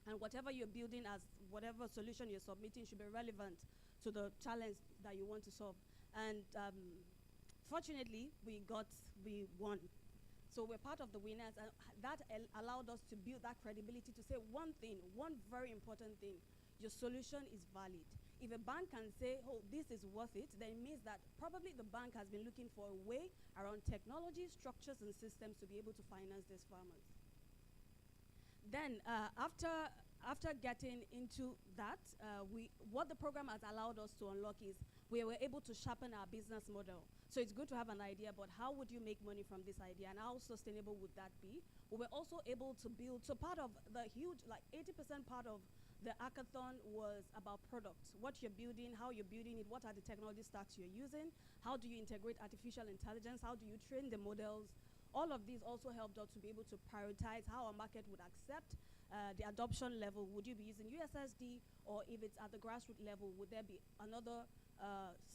and whatever you're building as whatever solution you're submitting should be relevant to the challenge that you want to solve. And fortunately, we won. So we're part of the winners, and that allowed us to build that credibility to say one very important thing: your solution is valid. If a bank can say, oh, this is worth it, then it means that probably the bank has been looking for a way around technology, structures, and systems to be able to finance these farmers. Then after getting into that, what the program has allowed us to unlock is we were able to sharpen our business model. So it's good to have an idea, but how would you make money from this idea, and how sustainable would that be? We were also able to build, so part of the huge, like 80% part of the hackathon was about products, what you're building, how you're building it, what are the technology stacks you're using, how do you integrate artificial intelligence, how do you train the models. All of these also helped us to be able to prioritize how our market would accept the adoption level. Would you be using USSD, or if it's at the grassroots level, would there be another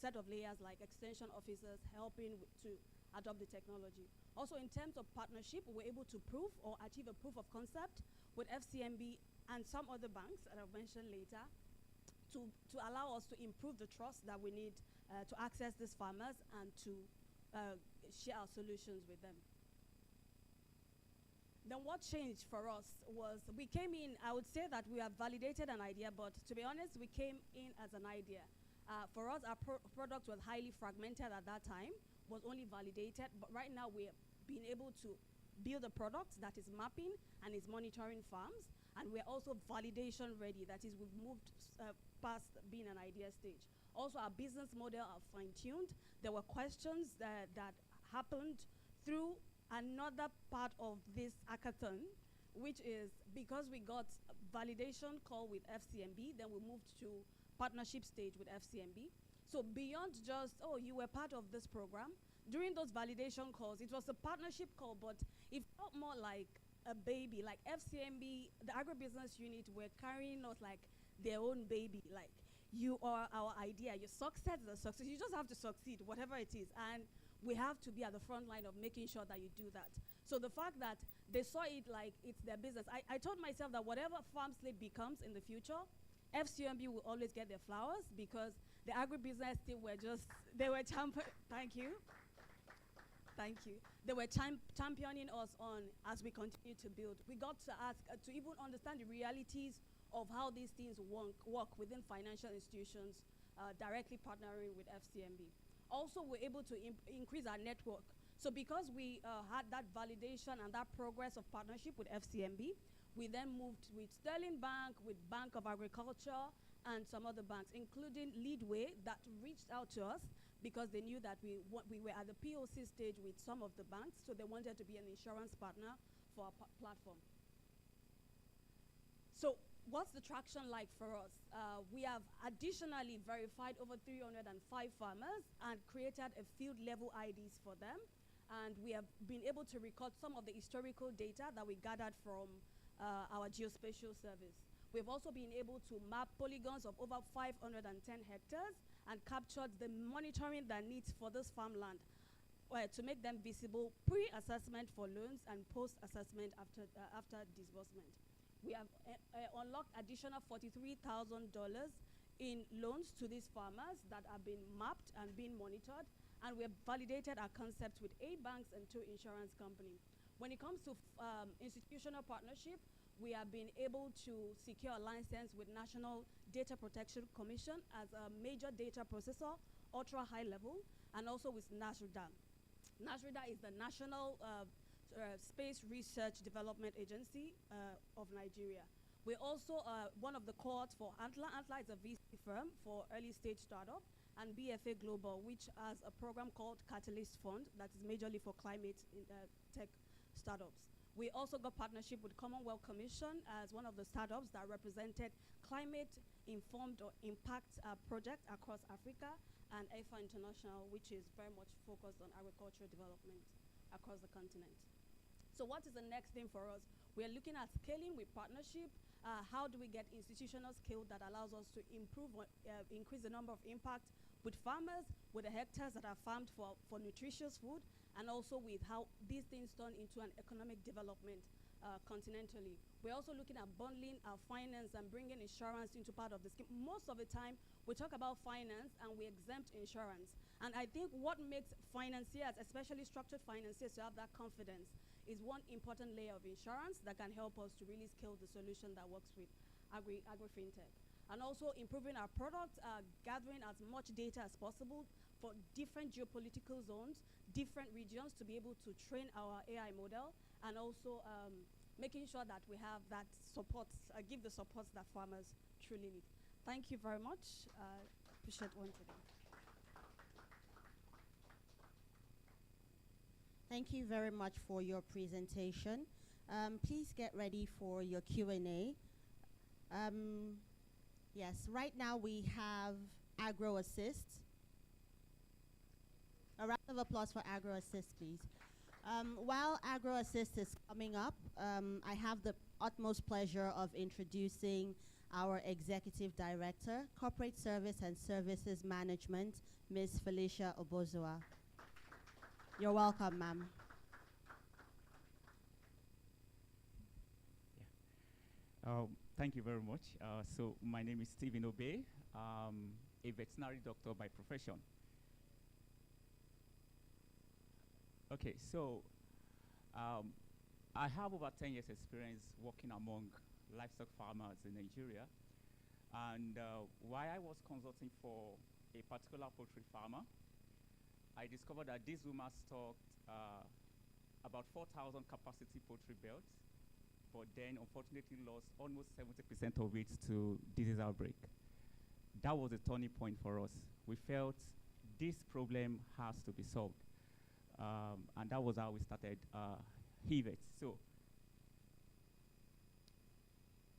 set of layers like extension officers helping to adopt the technology? Also, in terms of partnership, we were able to prove or achieve a proof of concept with FCMB and some other banks that I'll mention later to allow us to improve the trust that we need to access these farmers and to share our solutions with them. Then what changed for us was we came in, I would say that we have validated an idea, but to be honest, we came in as an idea. For us, our product was highly fragmented at that time, was only validated, but right now we're being able to build a product that is mapping and is monitoring farms, and we're also validation ready. That is, we've moved past being an idea stage. Also, our business model are fine-tuned. There were questions that happened through another part of this hackathon, which is because we got a validation call with FCMB, then we moved to partnership stage with FCMB. So beyond just, oh, you were part of this program, during those validation calls, it was a partnership call, but it felt more like a baby. Like FCMB, the agribusiness unit, were carrying us like their own baby. Like, you are our idea. Your success is a success. You just have to succeed, whatever it is. And we have to be at the front line of making sure that you do that. So the fact that they saw it like it's their business, I told myself that whatever Farm Slate becomes in the future, FCMB will always get their flowers, because the agribusiness team were just, they were thank you. Thank you. They were championing us on as we continue to build. We got to ask, to even understand the realities of how these things work within financial institutions, directly partnering with FCMB. Also, we're able to increase our network. So because we had that validation and that progress of partnership with FCMB, we then moved with Sterling Bank, with Bank of Agriculture, and some other banks, including Leadway, that reached out to us because they knew that we were at the POC stage with some of the banks, so they wanted to be an insurance partner for our platform. So what's the traction like for us? We have additionally verified over 305 farmers and created a field level IDs for them. And we have been able to record some of the historical data that we gathered from our geospatial service. We've also been able to map polygons of over 510 hectares and captured the monitoring that needs for this farmland to make them visible pre-assessment for loans and post-assessment after disbursement. We have unlocked additional $43,000 in loans to these farmers that are being mapped and being monitored, and we have validated our concept with 8 banks and 2 insurance companies. When it comes to institutional partnership, we have been able to secure a license with National Data Protection Commission as a major data processor, ultra high level, and also with NASRIDA. NASRIDA is the National Space Research Development Agency of Nigeria. We're also one of the cohorts for Antler. Antler is a VC firm for early stage startup, and BFA Global, which has a program called Catalyst Fund that is majorly for climate tech startups. We also got partnership with Commonwealth Commission as one of the startups that represented climate-informed or impact projects across Africa, and EFA International, which is very much focused on agricultural development across the continent. So what is the next thing for us? We are looking at scaling with partnership. How do we get institutional scale that allows us to increase the number of impact with farmers, with the hectares that are farmed for nutritious food, and also with how these things turn into an economic development continentally. We're also looking at bundling our finance and bringing insurance into part of the scheme. Most of the time, we talk about finance and we exempt insurance. And I think what makes financiers, especially structured financiers, to have that confidence is one important layer of insurance that can help us to really scale the solution that works with agri-fintech. And also improving our product, gathering as much data as possible for different geopolitical zones, different regions, to be able to train our AI model, and also making sure that we have that support, give the support that farmers truly need. Thank you very much. Appreciate once again. Thank you very much for your presentation. Please get ready for your Q&A. Yes, right now we have AgroAssist. A round of applause for AgroAssist, please. While AgroAssist is coming up, I have the utmost pleasure of introducing our Executive Director, Corporate Service and Services Management, Ms. Felicia Obozoa. You're welcome, ma'am. Thank you very much. So my name is Stephen Obey, a veterinary doctor by profession. Okay, so I have over 10 years experience working among livestock farmers in Nigeria. And while I was consulting for a particular poultry farmer, I discovered that this woman stocked about 4,000 capacity poultry belts, but then unfortunately lost almost 70% of it to disease outbreak. That was a turning point for us. We felt this problem has to be solved. And that was how we started HEVET. So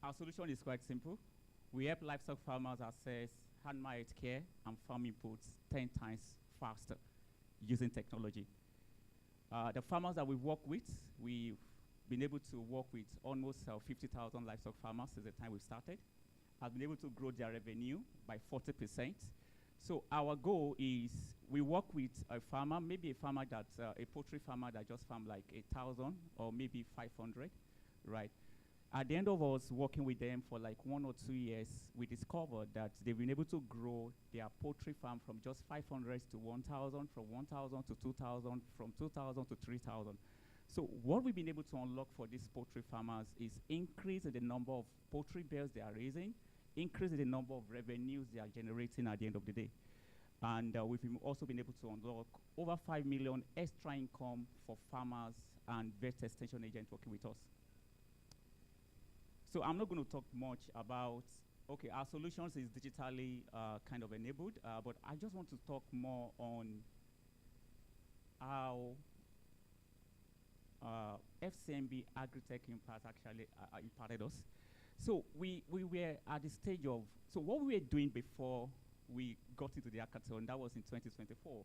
our solution is quite simple. We help livestock farmers access animal health care and farm inputs 10 times faster using technology. The farmers that we work with, we've been able to work with almost 50,000 livestock farmers since the time we started. Have been able to grow their revenue by 40%. So our goal is we work with a farmer, maybe a farmer that's a poultry farmer that just farmed like 1,000 or maybe 500, right? At the end of us working with them for like 1 or 2 years, we discovered that they've been able to grow their poultry farm from just 500 to 1,000, from 1,000 to 2,000, from 2,000 to 3,000. So what we've been able to unlock for these poultry farmers is increase in the number of poultry birds they are raising, increase in the number of revenues they are generating at the end of the day. And we've also been able to unlock over 5 million extra income for farmers and vet extension agents working with us. So I'm not going to talk much about, okay, our solutions is digitally kind of enabled, but I just want to talk more on how FCMB AgriTech actually imparted us. So we were at the stage of, so what we were doing before we got into the hackathon, that was in 2024,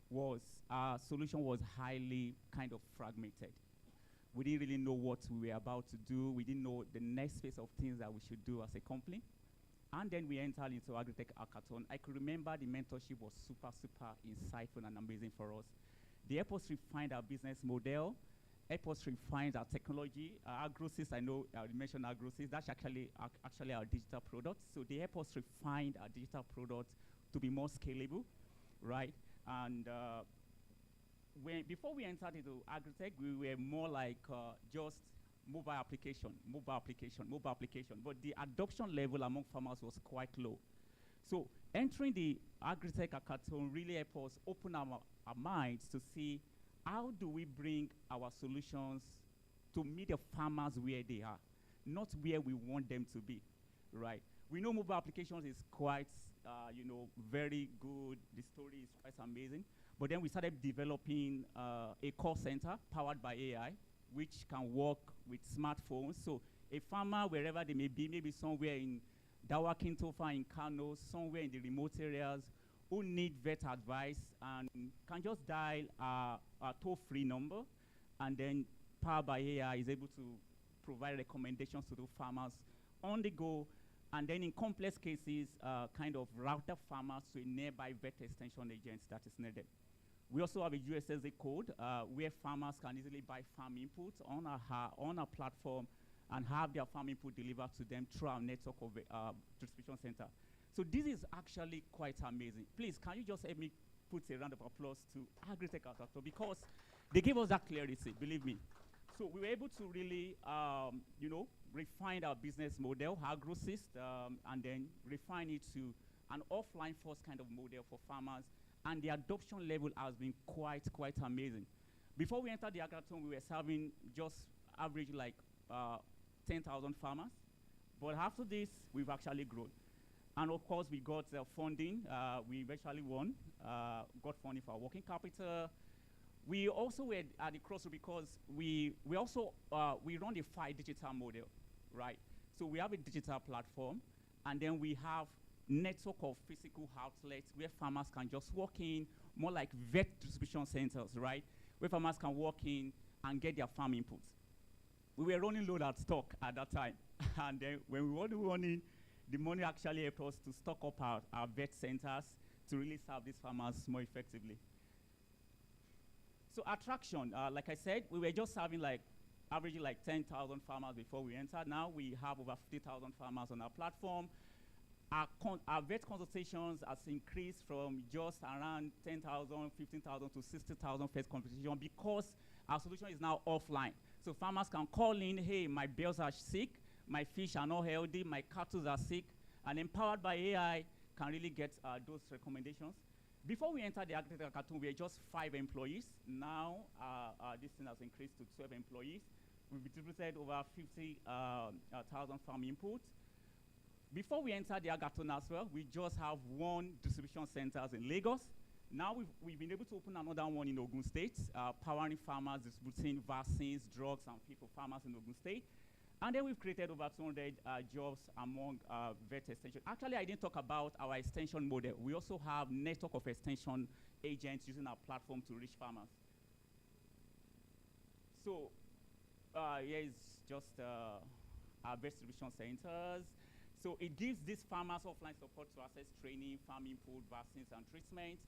was our solution was highly kind of fragmented. We didn't really know what we were about to do. We didn't know the next phase of things that we should do as a company. And then we entered into AgriTech Hackathon. I could remember the mentorship was super, super insightful and amazing for us. They helped us refine our business model, help us refine our technology. AgroSys, I know you mentioned AgroSys, that's actually our digital product. So they help us refine our digital product to be more scalable, right? And before we entered into AgriTech, we were more like just mobile application. But the adoption level among farmers was quite low. So entering the AgriTech hackathon really helped us open our minds to see how do we bring our solutions to meet the farmers where they are, not where we want them to be, right? We know mobile applications is quite, very good. The story is quite amazing. But then we started developing a call center powered by AI, which can work with smartphones. So a farmer, wherever they may be, maybe somewhere in Dawakintofa in Kano, somewhere in the remote areas, who need vet advice and can just dial a toll-free number, and then powered by AI is able to provide recommendations to the farmers on the go, and then in complex cases, kind of route the farmers to a nearby vet extension agent that is needed. We also have a USSD code where farmers can easily buy farm inputs on our platform and have their farm input delivered to them through our network of distribution center. So this is actually quite amazing. Please, can you just help me put a round of applause to AgriTech Hackathon, because they gave us that clarity, believe me. So we were able to really, refine our business model, AgroSys, and then refine it to an offline first kind of model for farmers. And the adoption level has been quite amazing. Before we entered the hackathon, we were serving just average like 10,000 farmers. But after this, we've actually grown. And of course, we got funding. We eventually won, got funding for our working capital. We also were at the crossroad because we run a 5 digital model, right? So we have a digital platform, and then we have network of physical outlets where farmers can just walk in, more like vet distribution centers, right? Where farmers can walk in and get their farm inputs. We were running low at stock at that time. And then when we were running, the money actually helped us to stock up our vet centers to really serve these farmers more effectively. So attraction, like I said, we were just serving like, averaging like 10,000 farmers before we entered. Now we have over 50,000 farmers on our platform. Our vet consultations has increased from just around 10,000, 15,000 to 60,000 vet consultations because our solution is now offline. So farmers can call in, hey, my birds are sick, my fish are not healthy, my cattle are sick, and empowered by AI can really get those recommendations. Before we entered the AgriTech hackathon, we were just 5 employees. Now this thing has increased to 12 employees. We've distributed over 50,000 farm inputs. Before we entered the hackathon as well, we just have 1 distribution centers in Lagos. Now we've been able to open another one in Ogun State, powering farmers, distributing vaccines, drugs, and feed for farmers in Ogun State. And then we've created over 200 jobs among vet extension. Actually, I didn't talk about our extension model. We also have network of extension agents using our platform to reach farmers. So here is just our vet distribution centers. So it gives these farmers offline support to access training, farming, food, vaccines, and treatment.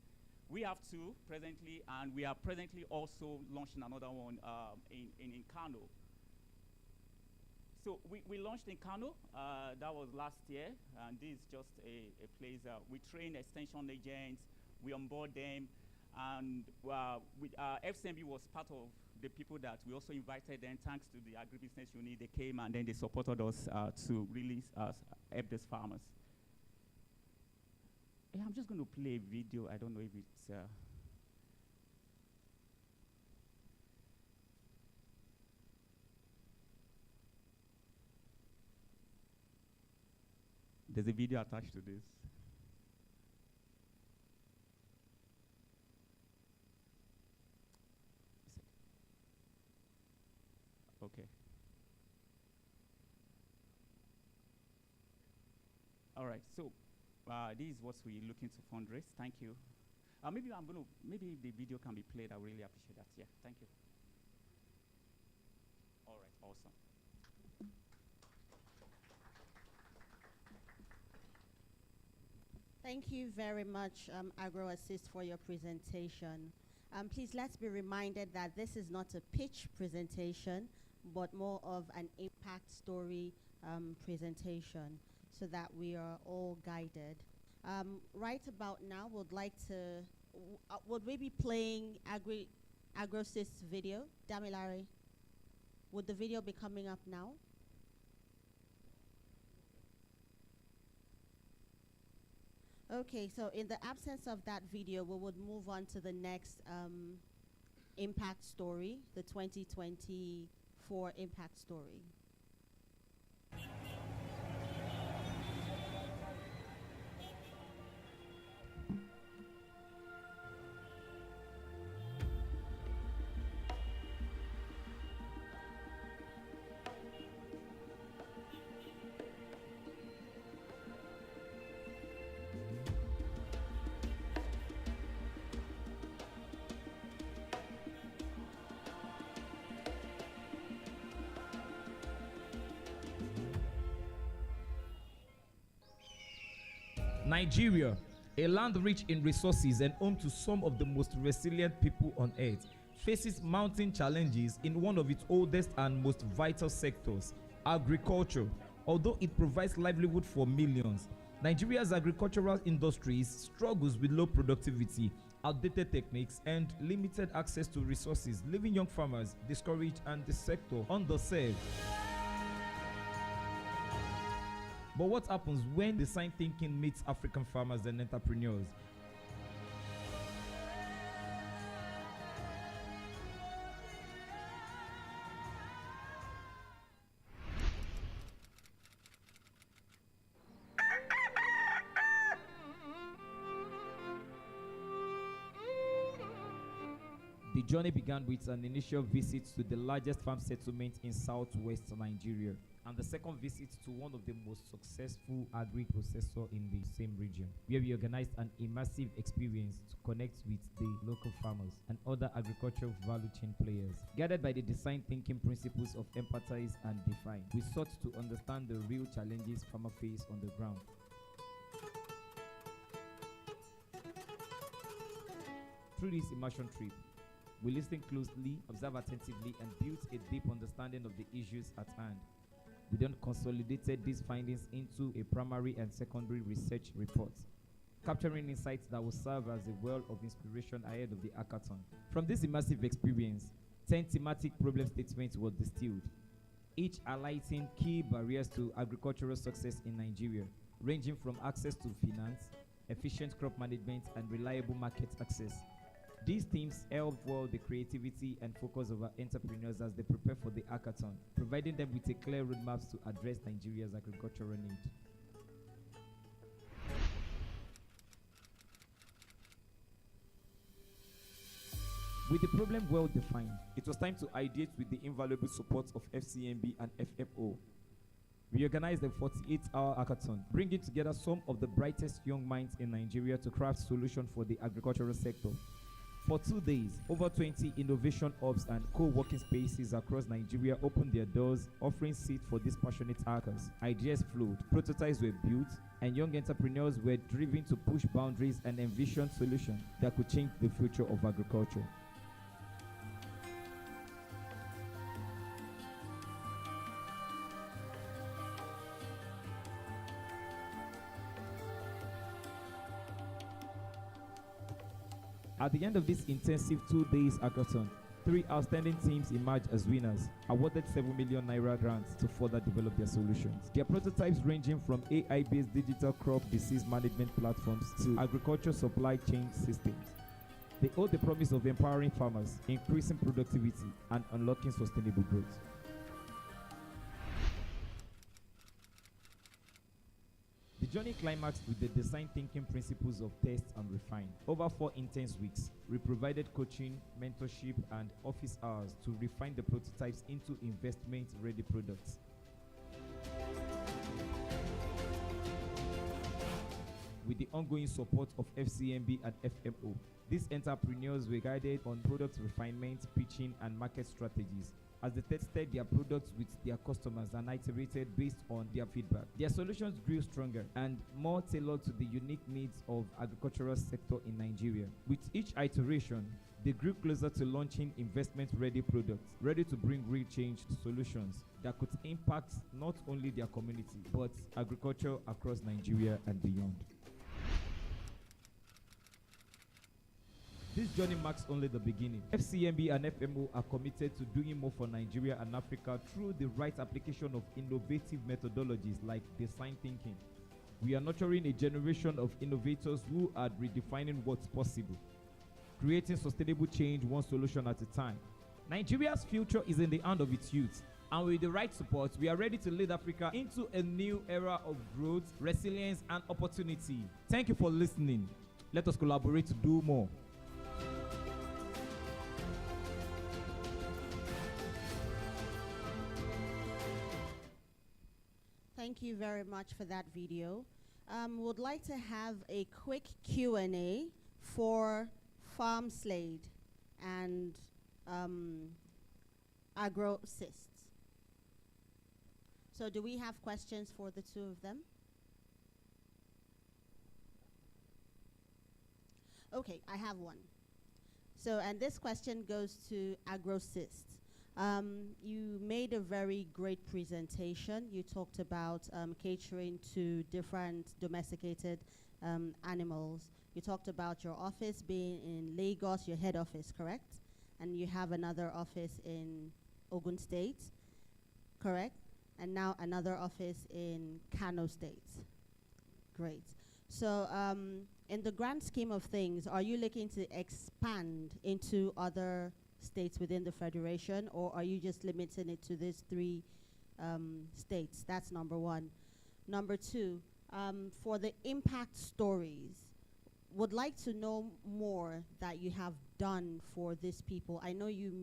We have two presently, and we are presently also launching another one in Kano. So we launched in Kano, that was last year, and this is just a place we train extension agents, we onboard them, and FCMB was part of the people that we also invited them, thanks to the agribusiness unit. They came and then they supported us to really help these farmers. Yeah, I'm just going to play a video. I don't know if it's... There's a video attached to this. Okay. All right, so this is what we're looking to fundraise. Thank you. Maybe the video can be played. I really appreciate that. Yeah, thank you. All right, awesome. Thank you very much, AgroAssist, for your presentation. Please, let's be reminded that this is not a pitch presentation, but more of an impact story presentation, so that we are all guided. Right about now, would we be playing AgroAssist's video? Damilare, would the video be coming up now? Okay, so in the absence of that video, we would move on to the next impact story, the 2024 impact story. Nigeria, a land rich in resources and home to some of the most resilient people on earth, faces mounting challenges in one of its oldest and most vital sectors, agriculture. Although it provides livelihood for millions, Nigeria's agricultural industries struggles with low productivity, outdated techniques, and limited access to resources, leaving young farmers discouraged and the sector underserved. But what happens when design thinking meets African farmers and entrepreneurs? The journey began with an initial visit to the largest farm settlement in southwest Nigeria, and the second visit to one of the most successful agri-processor in the same region, where we organized an immersive experience to connect with the local farmers and other agricultural value chain players. Guided by the design thinking principles of empathize and define, we sought to understand the real challenges farmers face on the ground. Through this immersion trip, we listened closely, observed attentively, and built a deep understanding of the issues at hand. We then consolidated these findings into a primary and secondary research report, capturing insights that will serve as a well of inspiration ahead of the hackathon. From this immersive experience, 10 thematic problem statements were distilled, each highlighting key barriers to agricultural success in Nigeria, ranging from access to finance, efficient crop management, and reliable market access. These themes help fuel the creativity and focus of our entrepreneurs as they prepare for the hackathon, providing them with a clear roadmap to address Nigeria's agricultural need. With the problem well defined, it was time to ideate with the invaluable support of FCMB and FFO. We organized a 48-hour hackathon, bringing together some of the brightest young minds in Nigeria to craft solutions for the agricultural sector. For 2 days, over 20 innovation hubs and co-working spaces across Nigeria opened their doors, offering seats for these passionate hackers. Ideas flowed, prototypes were built, and young entrepreneurs were driven to push boundaries and envision solutions that could change the future of agriculture. At the end of this intensive 2 days hackathon, 3 outstanding teams emerged as winners, awarded 7 million naira grants to further develop their solutions. Their prototypes ranging from AI-based digital crop disease management platforms to agriculture supply chain systems. They hold the promise of empowering farmers, increasing productivity, and unlocking sustainable growth. The journey climaxed with the design thinking principles of test and refine. Over 4 intense weeks, we provided coaching, mentorship, and office hours to refine the prototypes into investment-ready products. With the ongoing support of FCMB and FMO, these entrepreneurs were guided on product refinement, pitching, and market strategies, as they tested their products with their customers and iterated based on their feedback. Their solutions grew stronger and more tailored to the unique needs of agricultural sector in Nigeria. With each iteration, they grew closer to launching investment-ready products, ready to bring real change solutions that could impact not only their community, but agriculture across Nigeria and beyond. This journey marks only the beginning. FCMB and FMO are committed to doing more for Nigeria and Africa through the right application of innovative methodologies like design thinking. We are nurturing a generation of innovators who are redefining what's possible, creating sustainable change one solution at a time. Nigeria's future is in the hand of its youth, and with the right support, we are ready to lead Africa into a new era of growth, resilience, and opportunity. Thank you for listening. Let us collaborate to do more. Thank you very much for that video. Would like to have a quick Q&A for FarmSlade and AgroSist. So do we have questions for the two of them? Okay, I have one. So, and this question goes to AgroSist. You made a very great presentation. You talked about catering to different domesticated animals. You talked about your office being in Lagos, your head office, correct? And you have another office in Ogun State, correct? And now another office in Kano State. Great. So in the grand scheme of things, are you looking to expand into other states within the federation, or are you just limiting it to these 3 states? That's number one. Number two, for the impact stories, would like to know more that you have done for these people. I know you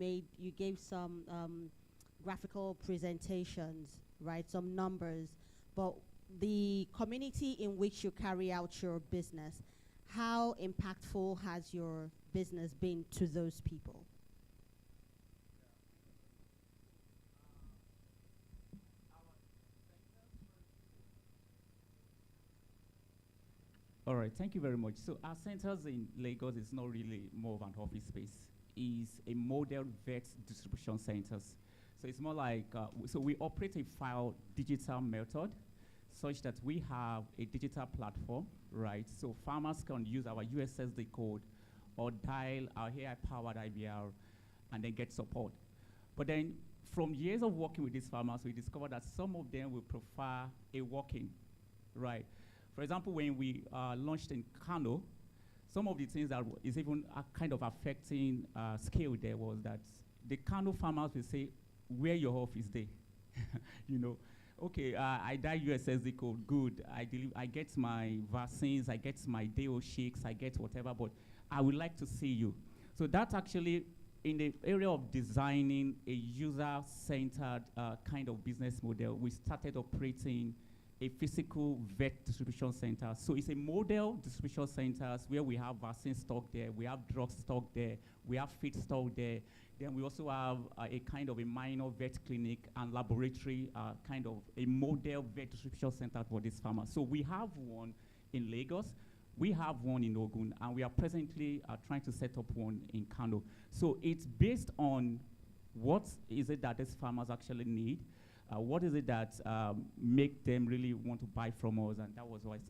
gave some graphical presentations, right? Some numbers, but the community in which you carry out your business, how impactful has your business been to those people? All right, thank you very much. So our centers in Lagos is not really more of an office space. It's a model vet distribution centers. So it's more like, so we operate a file digital method such that we have a digital platform, right? So farmers can use our USSD code or dial our AI-powered IBR and then get support. But then from years of working with these farmers, we discovered that some of them will prefer a walk-in, right? For example, when we launched in Kano, some of the things that is even kind of affecting scale there was that the Kano farmers will say, where your office there? You know, okay, I dial USSD code, good. I get my vaccines, I get my DO shakes, I get whatever, but I would like to see you. So that's actually in the area of designing a user-centered kind of business model. We started operating a physical vet distribution center. So it's a model distribution centers where we have vaccine stock there, we have drug stock there, we have feed stock there. Then we also have a kind of a minor vet clinic and laboratory, kind of a model vet distribution center for this farmer. So we have one in Lagos, we have one in Ogun, and we are presently trying to set up one in Kano. So it's based on what is it that these farmers actually need, what is it that make them really want to buy from us, and that was what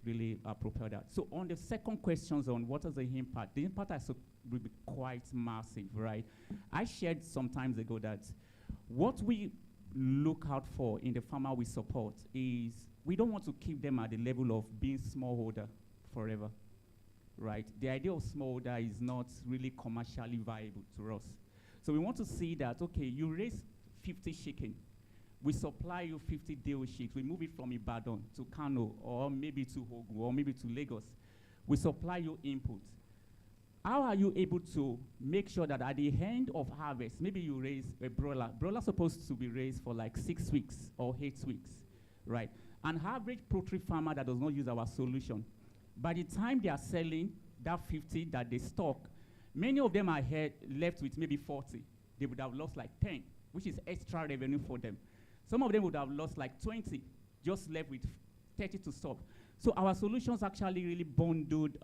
really propelled that. So on the second questions on what is the impact has to be quite massive, right? I shared some times ago that what we look out for in the farmer we support is we don't want to keep them at the level of being smallholder forever, right? The idea of smallholder is not really commercially viable to us. So we want to see that, okay, you raise 50 chicken, we supply you 50 deal chicks, we move it from Ibadan to Kano, or maybe to Ogun, or maybe to Lagos. We supply you input. How are you able to make sure that at the end of harvest, maybe you raise a broiler. Broiler supposed to be raised for like 6 weeks or 8 weeks, right? An average poultry farmer that does not use our solution, by the time they are selling that 50 that they stock, many of them are left with maybe 40. They would have lost like 10, which is extra revenue for them. Some of them would have lost like 20, just left with 30 to stock. So our solutions actually really bundled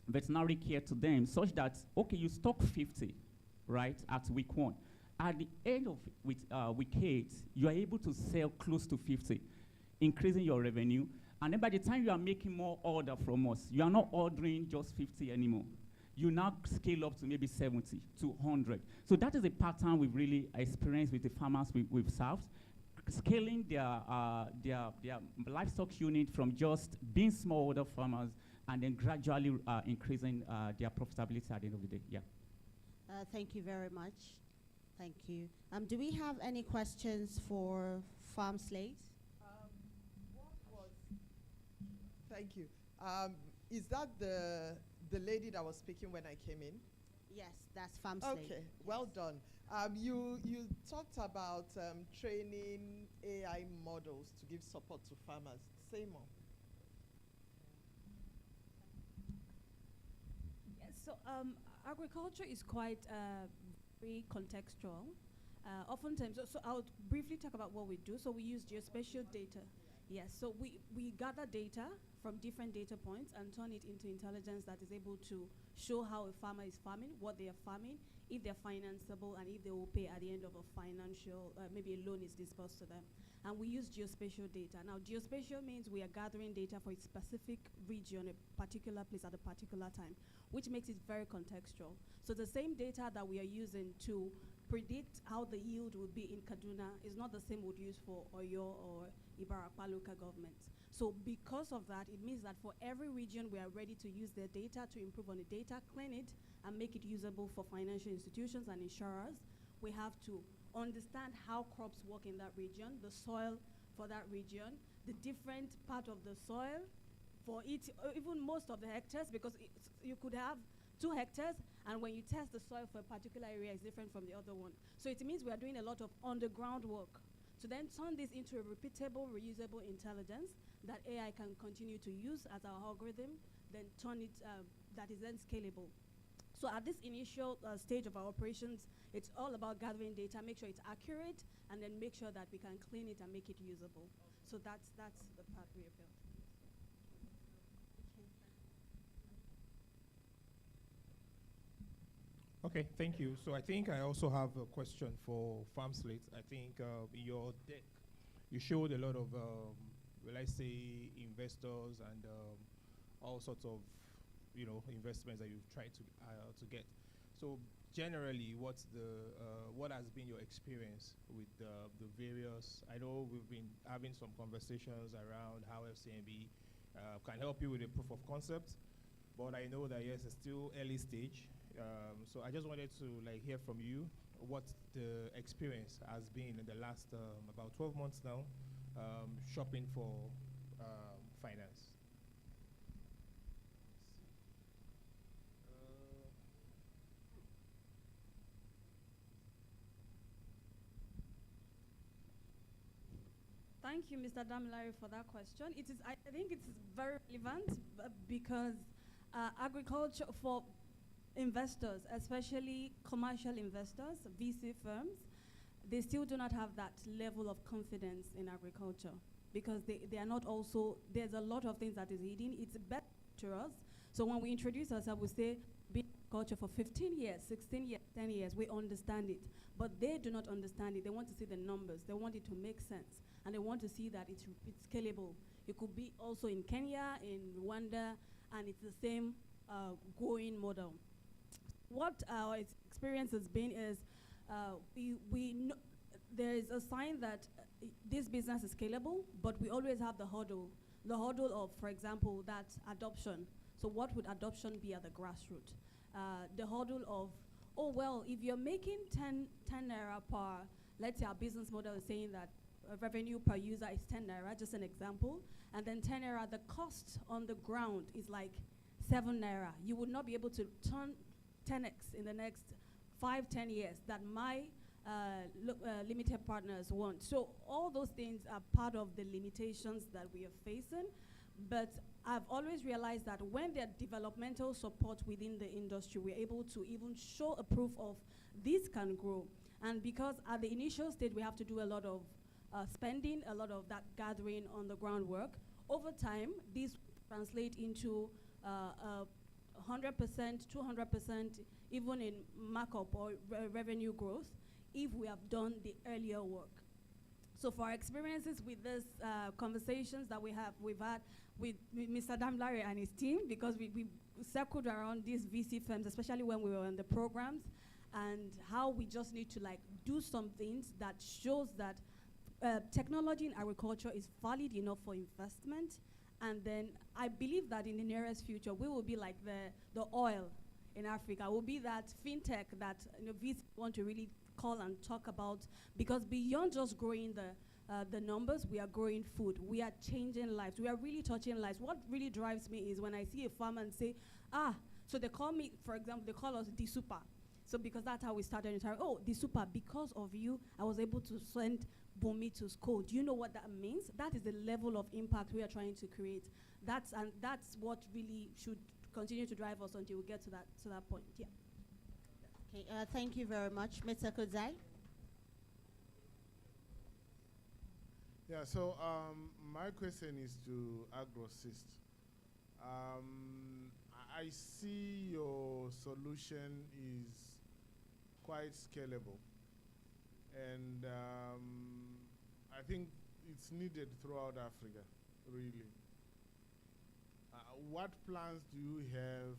veterinary care to them such that, okay, you stock 50, right, at week 1. At the end of week 8, you are able to sell close to 50, increasing your revenue. And then by the time you are making more order from us, you are not ordering just 50 anymore. You now scale up to maybe 70 to 100. So that is a pattern we've really experienced with the farmers we've served, scaling their livestock unit from just being smallholder farmers and then gradually increasing their profitability at the end of the day. Yeah. Thank you very much. Thank you. Do we have any questions for Farm Slate? Thank you. Is that the lady that was speaking when I came in? Yes, that's Farm Slate. Okay, well done. You talked about training AI models to give support to farmers. Say more. Yes, so agriculture is quite very contextual. Oftentimes, so I'll briefly talk about what we do. So we use geospatial data. Yes, so we gather data from different data points and turn it into intelligence that is able to show how a farmer is farming, what they are farming, if they're financeable, and if they will pay at the end of a financial, maybe a loan is disbursed to them. And we use geospatial data. Now, geospatial means we are gathering data for a specific region, a particular place at a particular time, which makes it very contextual. So the same data that we are using to predict how the yield would be in Kaduna is not the same we'd use for Oyo or Ibarapa local governments. So because of that, it means that for every region, we are ready to use their data to improve on the data, clean it, and make it usable for financial institutions and insurers. We have to understand how crops work in that region, the soil for that region, the different part of the soil for it, even most of the hectares, because you could have 2 hectares, and when you test the soil for a particular area, it's different from the other one. So it means we are doing a lot of underground work to then turn this into a repeatable, reusable intelligence that AI can continue to use as our algorithm, then turn it, that is then scalable. So at this initial stage of our operations, it's all about gathering data, make sure it's accurate, and then make sure that we can clean it and make it usable. So that's the part we have built. Okay, thank you. So I think I also have a question for Farm Slate. I think in your deck, you showed a lot of, let's say, investors and all sorts of, investments that you've tried to get. So generally, what has been your experience with the various? I know we've been having some conversations around how FCMB can help you with a proof of concept, but I know that yes, it's still early stage. So I just wanted to hear from you what the experience has been in the last about 12 months now, shopping for finance. Thank you, Mr. Damilare, for that question. I think it's very relevant because agriculture for investors, especially commercial investors, VC firms, they still do not have that level of confidence in agriculture because they are not also, there's a lot of things that is hidden. It's better to us. So when we introduce ourselves, we say, been in agriculture for 15 years, 16 years, 10 years, we understand it. But they do not understand it. They want to see the numbers. They want it to make sense. And they want to see that it's scalable. It could be also in Kenya, in Rwanda, and it's the same growing model. What our experience has been is we know there is a sign that this business is scalable, but we always have the hurdle of, for example, that adoption. So what would adoption be at the grassroots? The hurdle of, oh, well, if you're making 10 naira per, let's say our business model is saying that revenue per user is 10 naira, just an example, and then 10 naira, the cost on the ground is like 7 naira. You would not be able to turn 10x in the next 5-10 years that my limited partners want. So all those things are part of the limitations that we are facing. But I've always realized that when there's developmental support within the industry, we're able to even show a proof of this can grow. And because at the initial stage, we have to do a lot of spending, a lot of that gathering on the groundwork. Over time, this translate into 100%, 200%, even in markup or revenue growth, if we have done the earlier work. So for our experiences with this conversations that we've had with Mr. Damilare and his team, because we circled around these VC firms, especially when we were in the programs, and how we just need to like do some things that shows that technology in agriculture is valid enough for investment. And then I believe that in the nearest future, we will be like the oil in Africa. We'll be that fintech that VC want to really call and talk about, because beyond just growing the numbers, we are growing food. We are changing lives. We are really touching lives. What really drives me is when I see a farmer and say, so they call me, for example, they call us the super. So because that's how we started. Oh, the super, because of you, I was able to send Bumi to school. Do you know what that means? That is the level of impact we are trying to create. That's what really should continue to drive us until we get to that point. Yeah. Okay, thank you very much. Mr. Kudzai? Yeah, so my question is to AgroSist. I see your solution is quite scalable, and I think it's needed throughout Africa, really. What plans do you have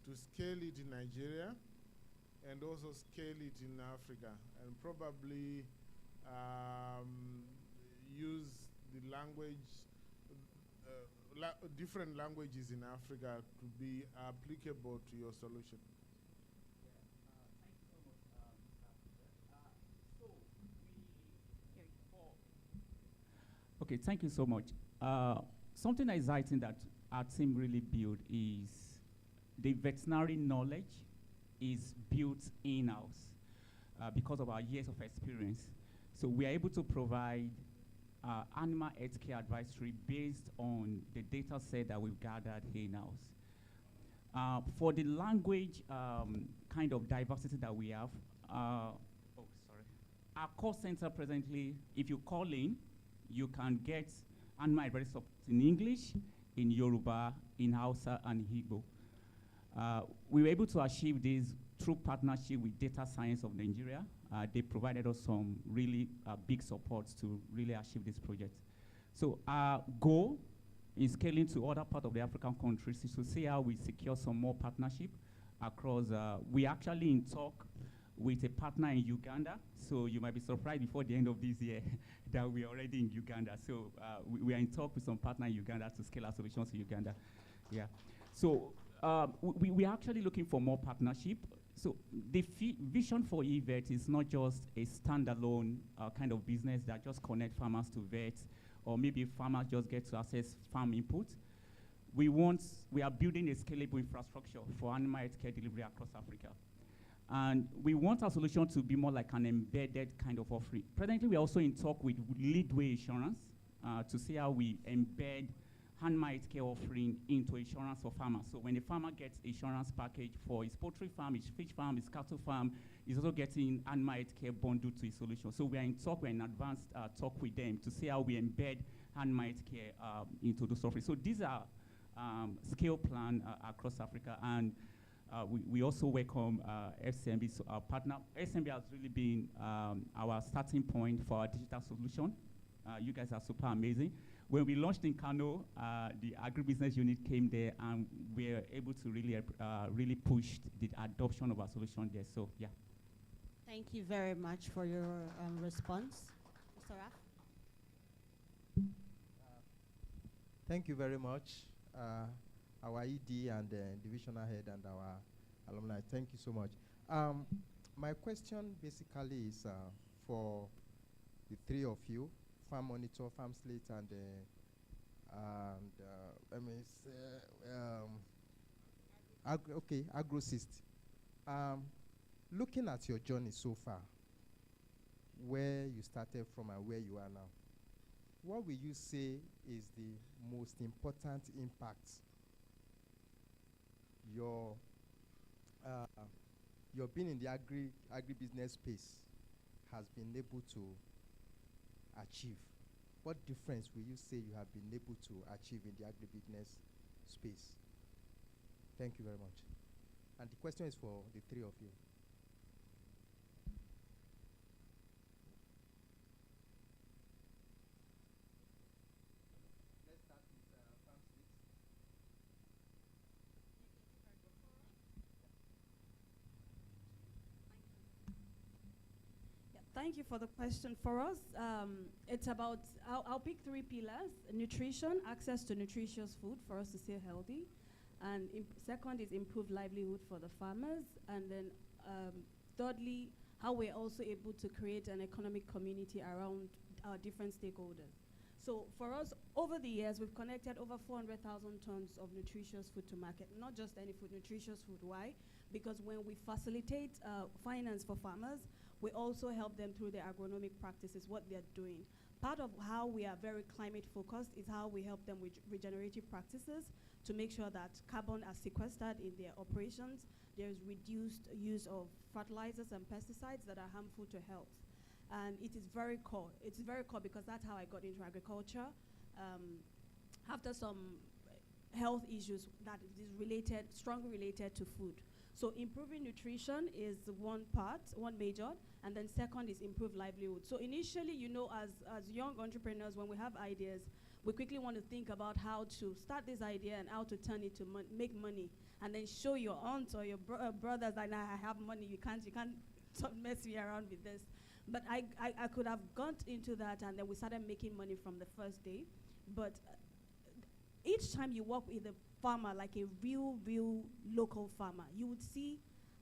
to scale it in Nigeria and also scale it in Africa, and probably use the language, different languages in Africa to be applicable to your solution? Okay, thank you so much. Something exciting that our team really built is the veterinary knowledge is built in-house because of our years of experience. So we are able to provide animal healthcare advisory based on the data set that we've gathered in-house. For the language kind of diversity that we have, our call center presently, if you call in, you can get animal advisory support in English, in Yoruba, in Hausa, and Igbo. We were able to achieve this through partnership with Data Science of Nigeria. They provided us some really big support to really achieve this project. So our goal in scaling to other parts of the African countries is to see how we secure some more partnership across. We actually in talk with a partner in Uganda. So you might be surprised before the end of this year that we're already in Uganda. So we are in talk with some partner in Uganda to scale our solutions to Uganda. Yeah. So we are actually looking for more partnership. So the vision for eVet is not just a standalone kind of business that just connect farmers to vets, or maybe farmers just get to access farm input. We are building a scalable infrastructure for animal healthcare delivery across Africa. And we want our solution to be more like an embedded kind of offering. Presently, we're also in talk with Leadway Insurance to see how we embed hand-made care offering into insurance for farmers. So when the farmer gets insurance package for his poultry farm, his fish farm, his cattle farm, he's also getting hand-made care bundled to his solution. So we're in advanced talk with them to see how we embed hand-made care into those offerings. So these are scale plan across Africa, and we also welcome FCMB, so our partner. FCMB has really been our starting point for our digital solution. You guys are super amazing. When we launched in Kano, the agribusiness unit came there, and we were able to really push the adoption of our solution there. So yeah. Thank you very much for your response. Mr. Raf? Thank you very much, our ED and divisional head and our alumni. Thank you so much. My question basically is for the three of you, Farm Monitor, Farm Slate, and AgroSist. Looking at your journey so far, where you started from and where you are now, what will you say is the most important impact your being in the agribusiness space has been able to achieve? What difference will you say you have been able to achieve in the agribusiness space? Thank you very much. And the question is for the three of you. Thank you for the question. For us, it's about, I'll pick three pillars: nutrition, access to nutritious food for us to stay healthy, and second is improved livelihood for the farmers, and then thirdly, how we're also able to create an economic community around our different stakeholders. So for us, over the years, we've connected over 400,000 tons of nutritious food to market. Not just any food, nutritious food. Why? Because when we facilitate finance for farmers, we also help them through their agronomic practices, what they're doing. Part of how we are very climate focused is how we help them with regenerative practices to make sure that carbon are sequestered in their operations. There's reduced use of fertilizers and pesticides that are harmful to health. And it is very core. It's very core because that's how I got into agriculture. After some health issues that is related, strongly related to food. So improving nutrition is one part, one major, and then second is improved livelihood. So initially, you know, as young entrepreneurs, when we have ideas, we quickly want to think about how to start this idea and how to turn it to make money, and then show your aunts or your brothers that I have money. You can't mess me around with this. But I could have gone into that, and then we started making money from the first day. But each time you work with a farmer, like a real local farmer, you would see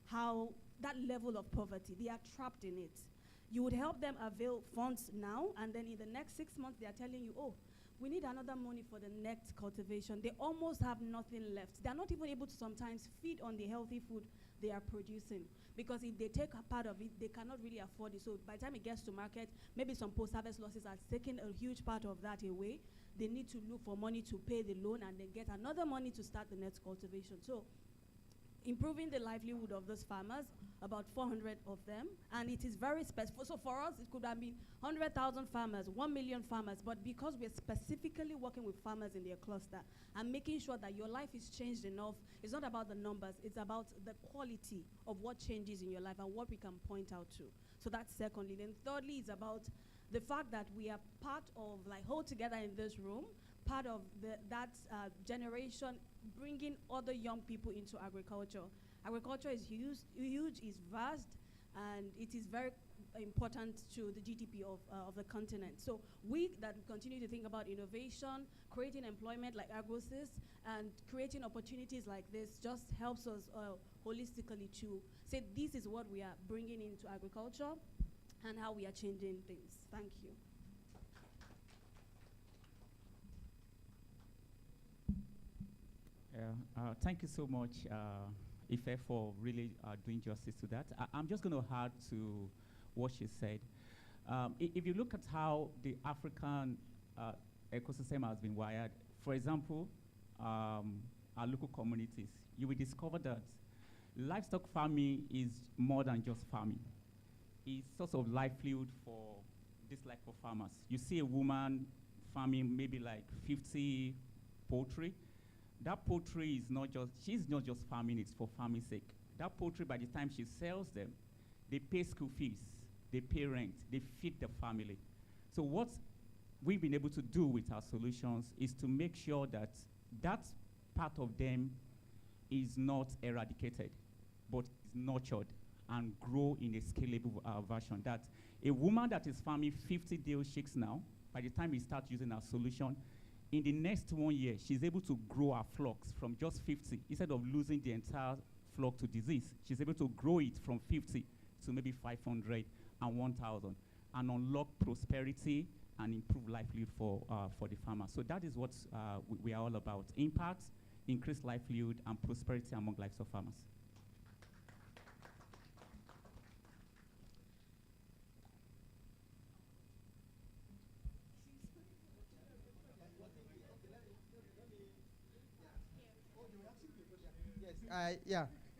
how that level of poverty, they are trapped in it. You would help them avail funds now, and then in the next 6 months, they are telling you, oh, we need another money for the next cultivation. They almost have nothing left. They're not even able to sometimes feed on the healthy food they are producing, because if they take a part of it, they cannot really afford it. So by the time it gets to market, maybe some post-harvest losses are taking a huge part of that away. They need to look for money to pay the loan and then get another money to start the next cultivation. So improving the livelihood of those farmers, about 400 of them, and it is very specific. So for us, it could have been 100,000 farmers, 1 million farmers, but because we're specifically working with farmers in their cluster and making sure that your life is changed enough, it's not about the numbers, it's about the quality of what changes in your life and what we can point out to. So that's secondly. Then thirdly, it's about the fact that we are part of, like, hold together in this room, part of that generation bringing other young people into agriculture. Agriculture is huge, is vast, and it is very important to the GDP of the continent. So we that continue to think about innovation, creating employment like AgroSys, and creating opportunities like this just helps us holistically to say this is what we are bringing into agriculture and how we are changing things. Thank you. Thank you so much, Ife, for really doing justice to that. I'm just going to add to what she said. If you look at how the African ecosystem has been wired. For example, our local communities, you will discover that livestock farming is more than just farming. It's source of livelihood for this type of farmers. You see a woman farming maybe like 50 poultry. That poultry is not just, she's not just farming it for farming's sake. That poultry, by the time she sells them, they pay school fees, they pay rent, they feed the family. So what we've been able to do with our solutions is to make sure that that part of them is not eradicated, but is nurtured and grow in a scalable version. That a woman that is farming 50 dill chicks now, by the time we start using our solution, in the next 1 year, she's able to grow her flocks from just 50. Instead of losing the entire flock to disease, she's able to grow it from 50 to maybe 500 and 1,000 and unlock prosperity and improve livelihood for the farmer. So that is what we are all about. Impact, increased livelihood, and prosperity among livestock farmers.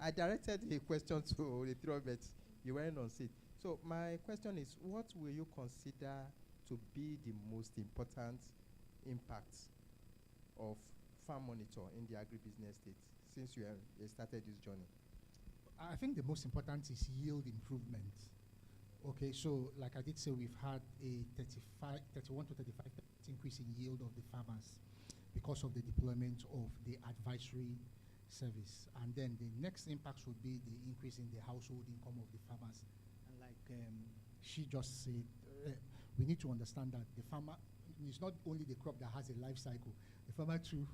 I directed a question to the three of it. You weren't on seat. So my question is, what will you consider to be the most important impacts of Farm Monitor in the agribusiness state since you started this journey? I think the most important is yield improvement. Okay, so like I did say, we've had a 31 to 35% increase in yield of the farmers because of the deployment of the advisory service. And then the next impacts would be the increase in the household income of the farmers. And like she just said, we need to understand that the farmer is not only the crop that has a life cycle, the farmer too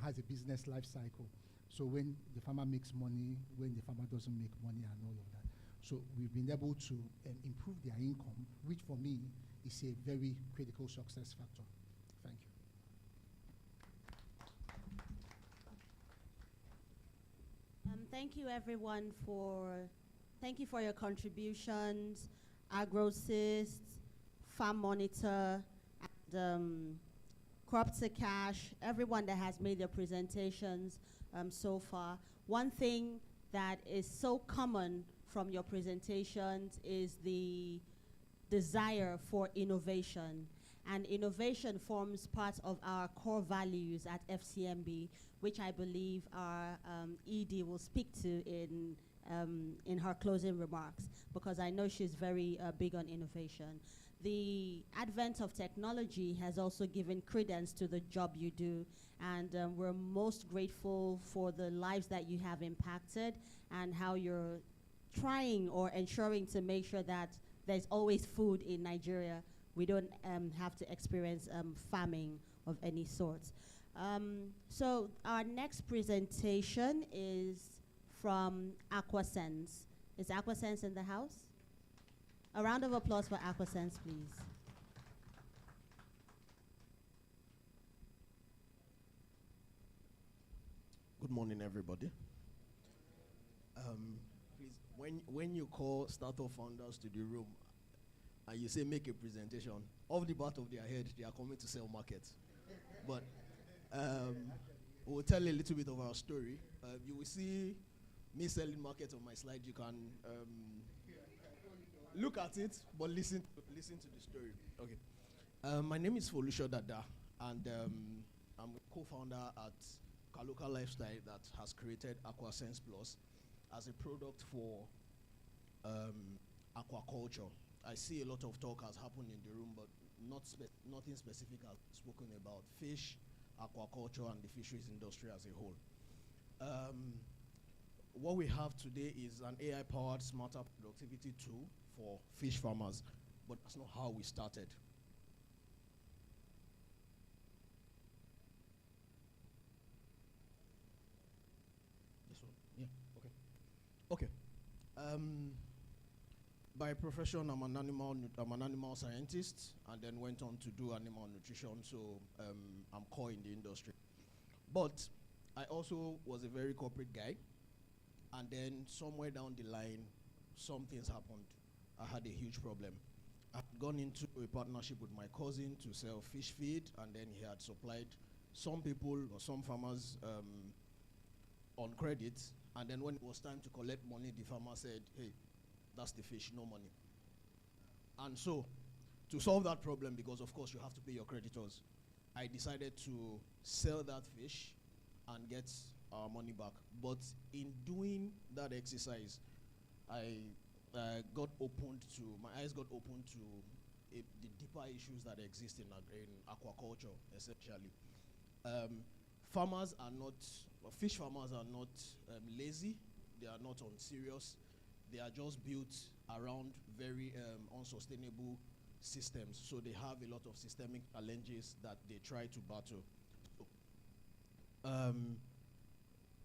has a business life cycle. So when the farmer makes money, when the farmer doesn't make money and all of that. So we've been able to improve their income, which for me is a very critical success factor. Thank you. Thank you everyone thank you for your contributions, AgroSys, Farm Monitor, and Crop to Cash, everyone that has made their presentations so far. One thing that is so common from your presentations is the desire for innovation. And innovation forms part of our core values at FCMB, which I believe our ED will speak to in her closing remarks, because I know she's very big on innovation. The advent of technology has also given credence to the job you do, and we're most grateful for the lives that you have impacted and how you're trying or ensuring to make sure that there's always food in Nigeria. We don't have to experience famine of any sort. So our next presentation is from AquaSense. Is AquaSense in the house? A round of applause for AquaSense, please. Good morning, everybody. Please, when you call startup founders to the room and you say make a presentation, off the bat of their head, they are coming to sell markets. But we'll tell a little bit of our story. You will see me selling markets on my slide. You can look at it, but listen to the story. Okay. My name is Folusho Dada, and I'm a co-founder at Kaloka Lifestyle that has created AquaSense Plus as a product for aquaculture. I see a lot of talk has happened in the room, but nothing specific has spoken about fish, aquaculture, and the fisheries industry as a whole. What we have today is an AI-powered smarter productivity tool for fish farmers, but that's not how we started. This one? Yeah, okay. Okay. By profession, I'm an animal scientist, and then went on to do animal nutrition, so I'm core in the industry. But I also was a very corporate guy, and then somewhere down the line, some things happened. I had a huge problem. I've gone into a partnership with my cousin to sell fish feed, and then he had supplied some people or some farmers on credit, and then when it was time to collect money, the farmer said, hey, that's the fish, no money. And so, to solve that problem, because of course you have to pay your creditors, I decided to sell that fish and get our money back. But in doing that exercise, my eyes got opened to the deeper issues that exist in aquaculture, essentially. Fish farmers are not lazy, they are not unserious, they are just built around very unsustainable systems. So they have a lot of systemic challenges that they try to battle.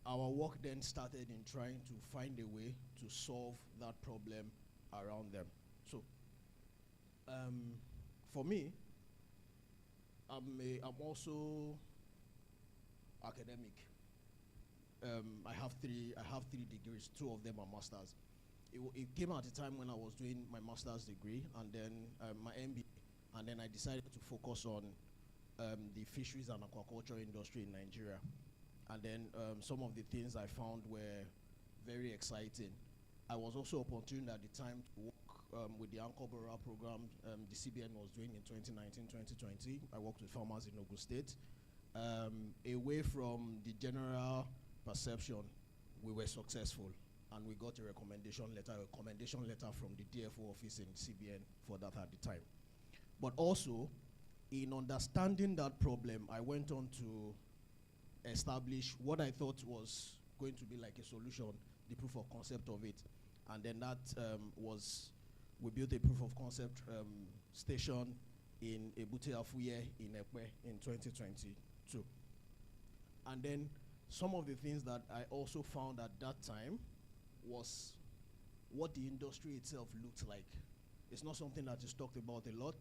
Our work then started in trying to find a way to solve that problem around them. So, for me, I'm also academic. I have three degrees. 2 of them are masters. It came at a time when I was doing my master's degree and then my MBA, and then I decided to focus on the fisheries and aquaculture industry in Nigeria. And then some of the things I found were very exciting. I was also opportune at the time to work with the Incubation program the CBN was doing in 2019-2020. I worked with farmers in Ogun State. Away from the general perception, we were successful, and we got a recommendation letter from the DFO office in CBN for that at the time. But also, in understanding that problem, I went on to establish what I thought was going to be like a solution, the proof of concept of it. And then that we built a proof of concept station in Ebute Afuye in Ekpe in 2022. And then some of the things that I also found at that time was what the industry itself looked like. It's not something that is talked about a lot.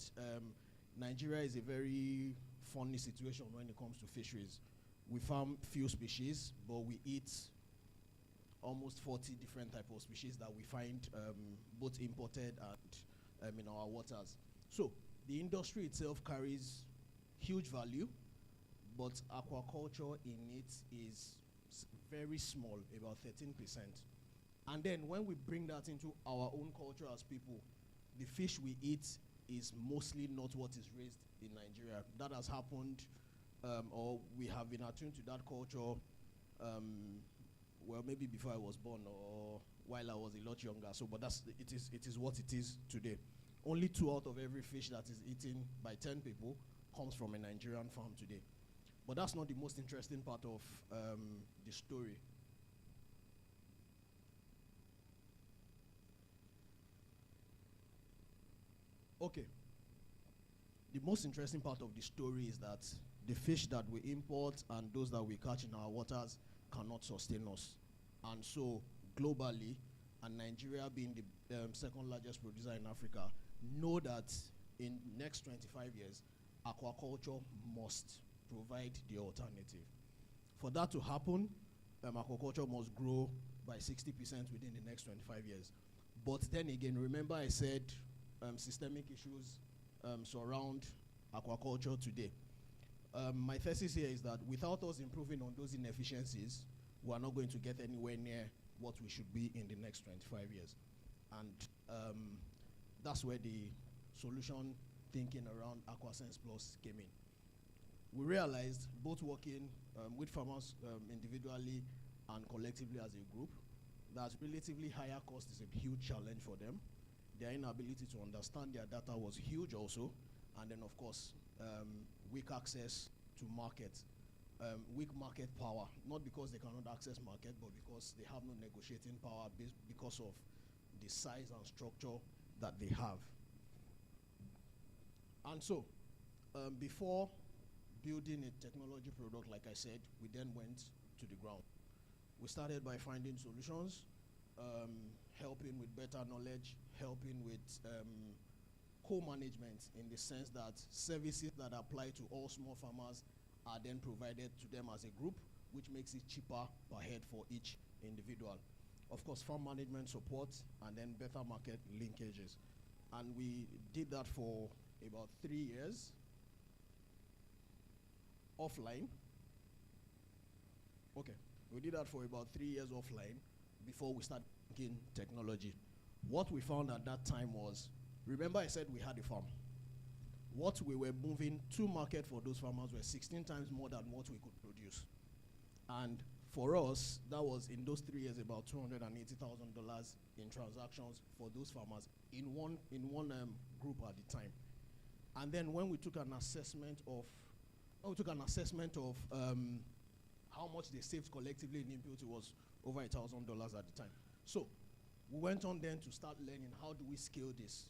Nigeria is a very funny situation when it comes to fisheries. We farm few species, but we eat almost 40 different types of species that we find both imported and in our waters. So the industry itself carries huge value, but aquaculture in it is very small, about 13%. And then when we bring that into our own culture as people, the fish we eat is mostly not what is raised in Nigeria. That has happened, or we have been attuned to that culture, well, maybe before I was born or while I was a lot younger. So, but it is what it is today. Only 2 out of every fish that is eaten by 10 people comes from a Nigerian farm today. But that's not the most interesting part of the story. Okay. The most interesting part of the story is that the fish that we import and those that we catch in our waters cannot sustain us. And so globally, and Nigeria being the second largest producer in Africa, know that in next 25 years, aquaculture must provide the alternative. For that to happen, aquaculture must grow by 60% within the next 25 years. But then again, remember I said systemic issues surround aquaculture today. My thesis here is that without us improving on those inefficiencies, we are not going to get anywhere near what we should be in the next 25 years. And that's where the solution thinking around AquaSense Plus came in. We realized, both working with farmers individually and collectively as a group, that relatively higher cost is a huge challenge for them. Their inability to understand their data was huge also. And then, of course, weak access to market, weak market power, not because they cannot access market, but because they have no negotiating power because of the size and structure that they have. And so, before building a technology product, like I said, we then went to the ground. We started by finding solutions, helping with better knowledge, helping with co-management in the sense that services that apply to all small farmers are then provided to them as a group, which makes it cheaper per head for each individual. Of course, farm management support and then better market linkages. and we did that for about 3 years offline. Okay, we did that for about 3 years offline before we started thinking technology. What we found at that time was, remember I said we had a farm. What we were moving to market for those farmers were 16 times more than what we could produce. And for us, that was in those 3 years about $280,000 in transactions for those farmers in one group at the time. And then when we took an assessment of, how much they saved collectively in input, it was over $1,000 at the time. So we went on then to start learning, how do we scale this?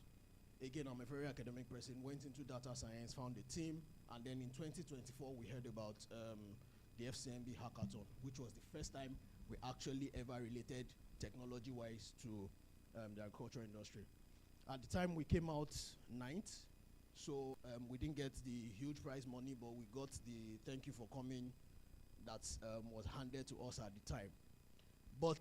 Again, I'm a very academic person, went into data science, found a team, and then in 2024 we heard about the FCMB hackathon, which was the first time we actually ever related technology-wise to the agriculture industry. At the time we came out 9th, so we didn't get the huge prize money, but we got the thank you for coming that was handed to us at the time. But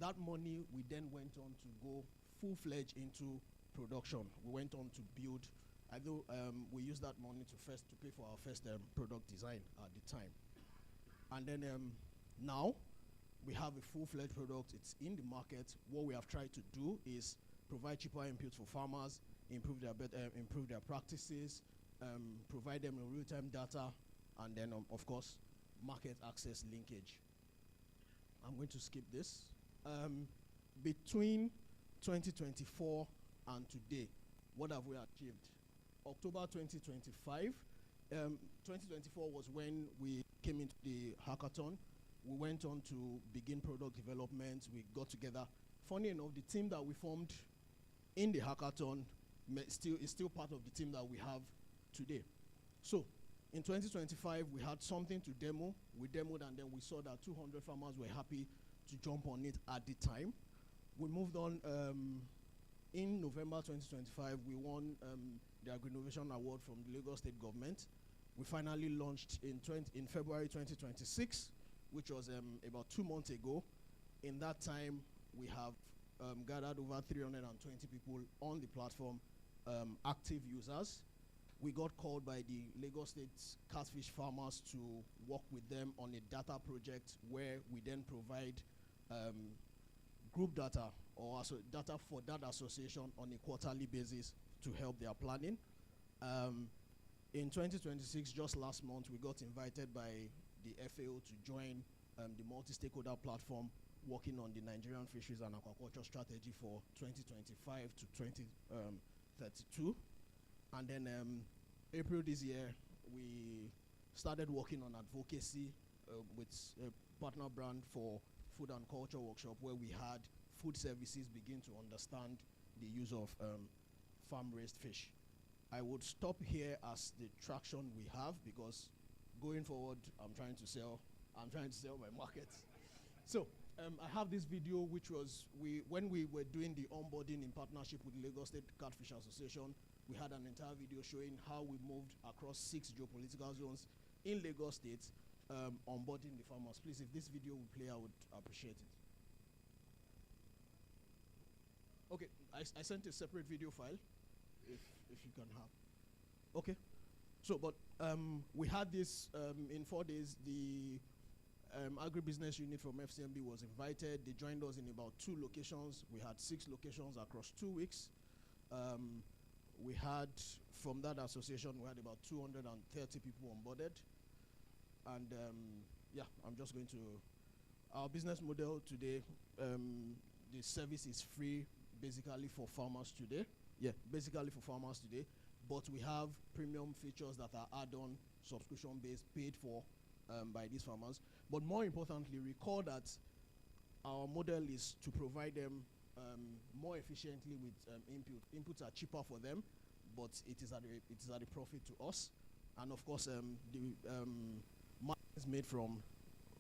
that money, we then went on to go full-fledged into production. We went on to build, although we used that money to pay for our first product design at the time. And then now we have a full-fledged product. It's in the market. What we have tried to do is provide cheaper inputs for farmers, improve their practices, provide them with real-time data, and then of course market access linkage. I'm going to skip this. Between 2024 and today, what have we achieved? October 2025, 2024 was when we came into the hackathon. We went on to begin product development. We got together. Funny enough, the team that we formed in the hackathon is still part of the team that we have today. So in 2025, we had something to demo. We demoed, and then we saw that 200 farmers were happy to jump on it at the time. We moved on. In November 2025, we won the Agri-Innovation Award from the Lagos State government. We finally launched in February 2026, which was about 2 months ago. In that time, we have gathered over 320 people on the platform, active users. We got called by the Lagos State catfish farmers to work with them on a data project where we then provide group data or data for that association on a quarterly basis to help their planning. In 2026, just last month, we got invited by the FAO to join the multi-stakeholder platform working on the Nigerian fisheries and aquaculture strategy for 2025 to 2032. And then April this year, we started working on advocacy with a partner brand for food and culture workshop, where we had food services begin to understand the use of farm-raised fish. I would stop here as the traction we have, because going forward, I'm trying to sell my market. So I have this video, which was when we were doing the onboarding in partnership with the Lagos State Catfish Association. We had an entire video showing how we moved across 6 geopolitical zones in Lagos State, onboarding the farmers. Please, if this video will play, I would appreciate it. Okay, I sent a separate video file, if you can have. Okay, so but we had this in 4 days. The agribusiness unit from FCMB was invited. They joined us in about 2 locations. We had 6 locations across 2 weeks. We had, from that association, we had about 230 people onboarded. And yeah, I'm just going to, our business model today, the service is free basically for farmers today. Yeah, basically for farmers today. But we have premium features that are add-on, subscription-based, paid for by these farmers. But more importantly, recall that our model is to provide them more efficiently with input. Inputs are cheaper for them, but it is at a profit to us. And of course, the margins made from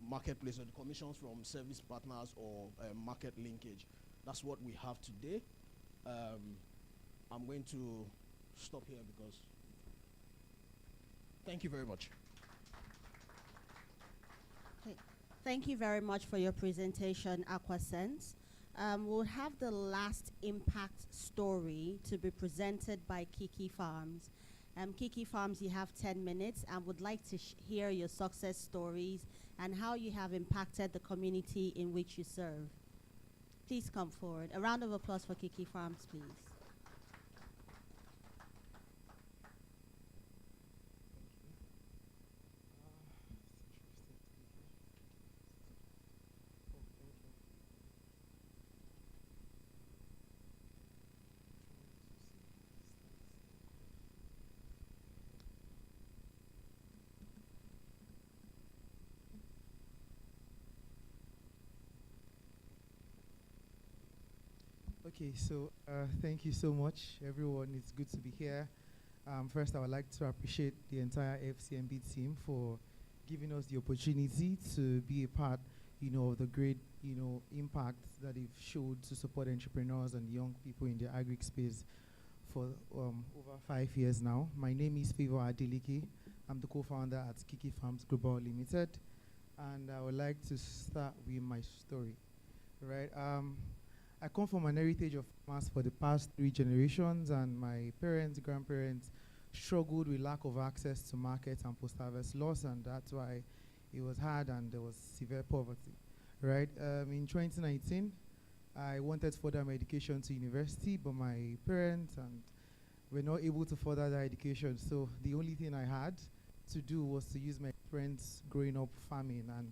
marketplace, or the commissions from service partners or market linkage. That's what we have today. I'm going to stop here because thank you very much. Okay. Thank you very much for your presentation, AquaSense. We'll have the last impact story to be presented by Kiki Farms. Kiki Farms, you have 10 minutes and would like to hear your success stories and how you have impacted the community in which you serve. Please come forward. A round of applause for Kiki Farms, please. Okay, so thank you so much, everyone. It's good to be here. First, I would like to appreciate the entire FCMB team for giving us the opportunity to be a part, of the great, impact that they've showed to support entrepreneurs and young people in the agri space for over 5 years now. My name is Favor Adeleke. I'm the co-founder at Kiki Farms Global Limited, and I would like to start with my story. Right. I come from an heritage of farmers for the past 3 generations, and my parents, grandparents struggled with lack of access to markets and post-harvest loss, and that's why it was hard and there was severe poverty. Right. In 2019, I wanted further my education to university, but my parents were not able to further that education. So the only thing I had to do was to use my experience growing up farming, and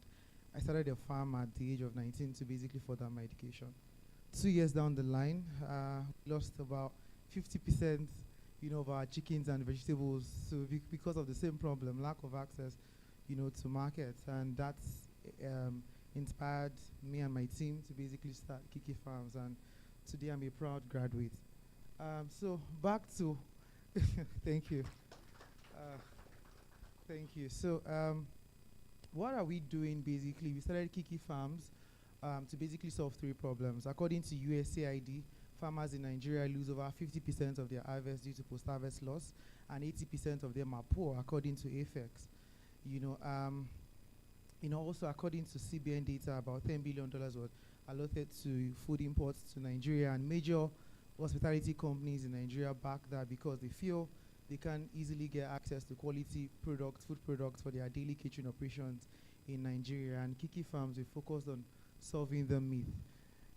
I started a farm at the age of 19 to basically further my education. 2 years down the line, we lost about 50%, of our chickens and vegetables, so because of the same problem, lack of access, to markets, and that's inspired me and my team to basically start Kiki Farms, and today I'm a proud graduate. So back to, thank you. Thank you. So what are we doing basically? We started Kiki Farms to basically solve 3 problems. According to USAID, farmers in Nigeria lose over 50% of their harvest due to post-harvest loss, and 80% of them are poor, according to AFEX. Also according to CBN data, about $10 billion was allotted to food imports to Nigeria, and major hospitality companies in Nigeria back that because they feel they can easily get access to quality products, food products for their daily kitchen operations in Nigeria. And Kiki Farms, we focused on solving the myth.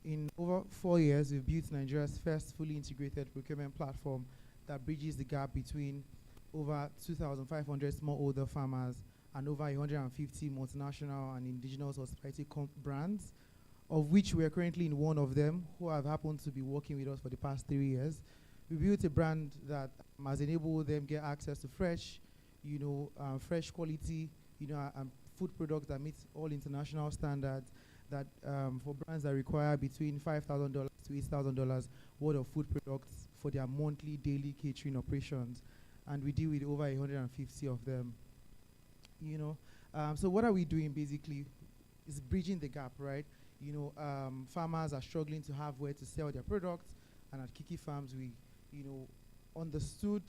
In over 4 years, we've built Nigeria's first fully integrated procurement platform that bridges the gap between over 2,500 smallholder farmers and over 150 multinational and indigenous hospitality brands, of which we are currently in one of them, who have happened to be working with us for the past 3 years. We built a brand that has enabled them get access to fresh, fresh quality, food products that meet all international standards, that for brands that require between $5,000 to $8,000 worth of food products for their monthly, daily catering operations. And we deal with over 150 of them. So what are we doing basically is bridging the gap, right? Farmers are struggling to have where to sell their products, and at Kiki Farms we, understood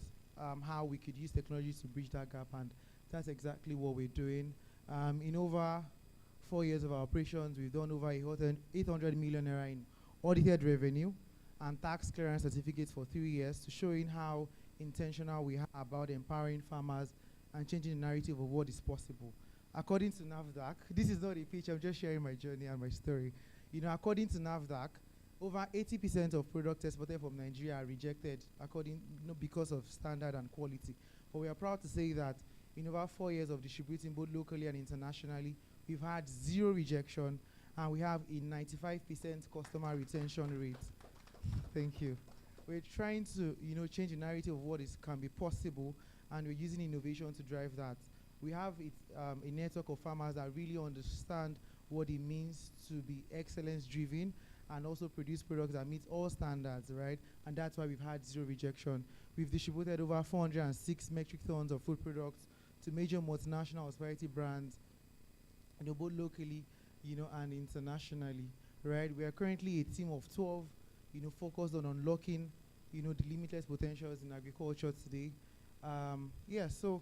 how we could use technology to bridge that gap, and that's exactly what we're doing. In over 4 years of our operations, we've done over 800 million naira in audited revenue and tax clearance certificates for 3 years, to showing how intentional we are about empowering farmers and changing the narrative of what is possible. According to NAFDAC, this is not a pitch, I'm just sharing my journey and my story. According to NAFDAC, over 80% of products exported from Nigeria are rejected because of standard and quality. But we are proud to say that in over 4 years of distributing both locally and internationally, we've had 0 rejection, and we have a 95% customer retention rate. Thank you. We're trying to, change the narrative of what can be possible, and we're using innovation to drive that. We have a network of farmers that really understand what it means to be excellence-driven and also produce products that meet all standards, right? And that's why we've had 0 rejection. We've distributed over 406 metric tons of food products to major multinational hospitality brands, both locally, and internationally, right? We are currently a team of 12, focused on unlocking, the limitless potentials in agriculture today. So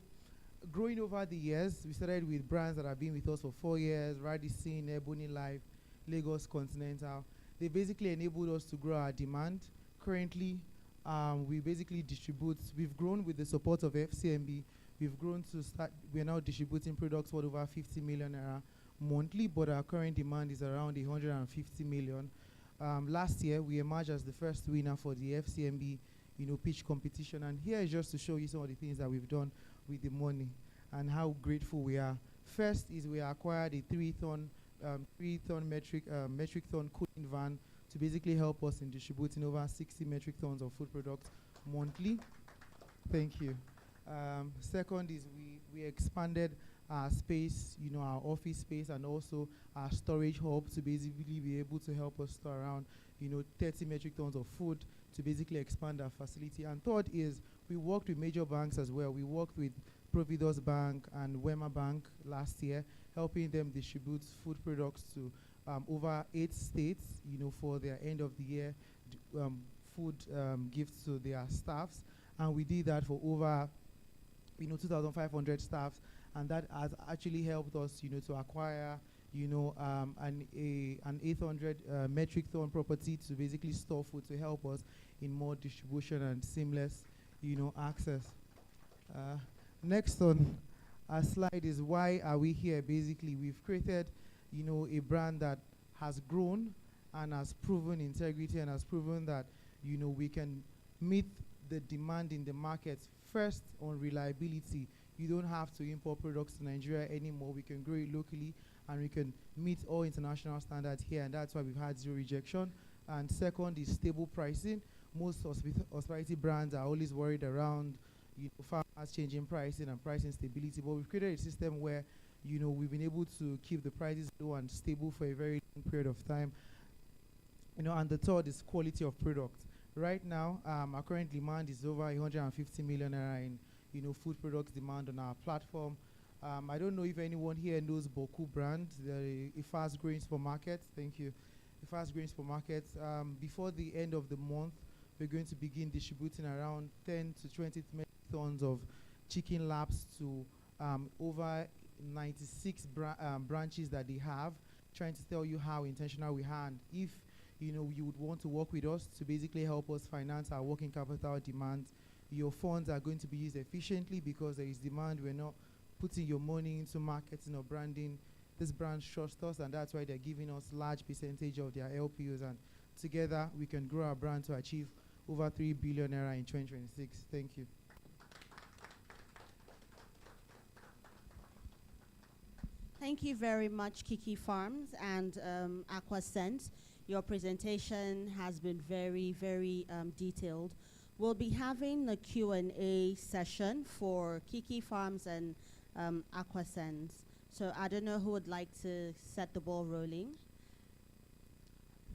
growing over the years, we started with brands that have been with us for 4 years: Radisson, Ebony Life, Lagos Continental. They basically enabled us to grow our demand, currently, we basically distribute. We've grown with the support of FCMB. We've grown to start. We're now distributing products worth over 50 million naira monthly, but our current demand is around 150 million. Last year, we emerged as the first winner for the FCMB, pitch competition. And here is just to show you some of the things that we've done with the money and how grateful we are. First is we acquired a 3-ton metric ton cooling van to basically help us in distributing over 60 metric tons of food products monthly. Thank you. Second is we expanded our space, our office space, and also our storage hub to basically be able to help us store around, 30 metric tons of food to basically expand our facility. And third is we worked with major banks as well. We worked with Providus Bank and Wema Bank last year, helping them distribute food products to over 8 states, for their end of the year food gifts to their staffs. And we did that for over 2,500 staffs, and that has actually helped us, to acquire, an 800 metric ton property to basically store food to help us in more distribution and seamless, access. Next on our slide is why are we here? Basically, we've created, a brand that has grown and has proven integrity and has proven that, we can meet the demand in the market. First, on reliability, you don't have to import products to Nigeria anymore. We can grow it locally, and we can meet all international standards here, and that's why we've had 0 rejection. And second is stable pricing. Most hospitality brands are always worried around, farmers changing pricing and pricing stability, but we've created a system where, we've been able to keep the prices low and stable for a very long period of time. And the third is quality of product. Right now, our current demand is over 150 million naira in, food products demand on our platform. I don't know if anyone here knows Boku brand. They're a fast-growing supermarket. Thank you. A fast-growing supermarket. Before the end of the month, we're going to begin distributing around 10 to 20 metric tons of chicken laps to over 96 branches that they have, trying to tell you how intentional we are. And if you would want to work with us to basically help us finance our working capital demands, your funds are going to be used efficiently because there is demand. We're not putting your money into marketing or branding. This brand trusts us, and that's why they're giving us large percentage of their LPOs. And together, we can grow our brand to achieve over 3 billion naira in 2026. Thank you. Thank you very much, Kiki Farms and Aquasense. Your presentation has been very, very detailed. We'll be having a Q&A session for Kiki Farms and Aquasense. So I don't know who would like to set the ball rolling.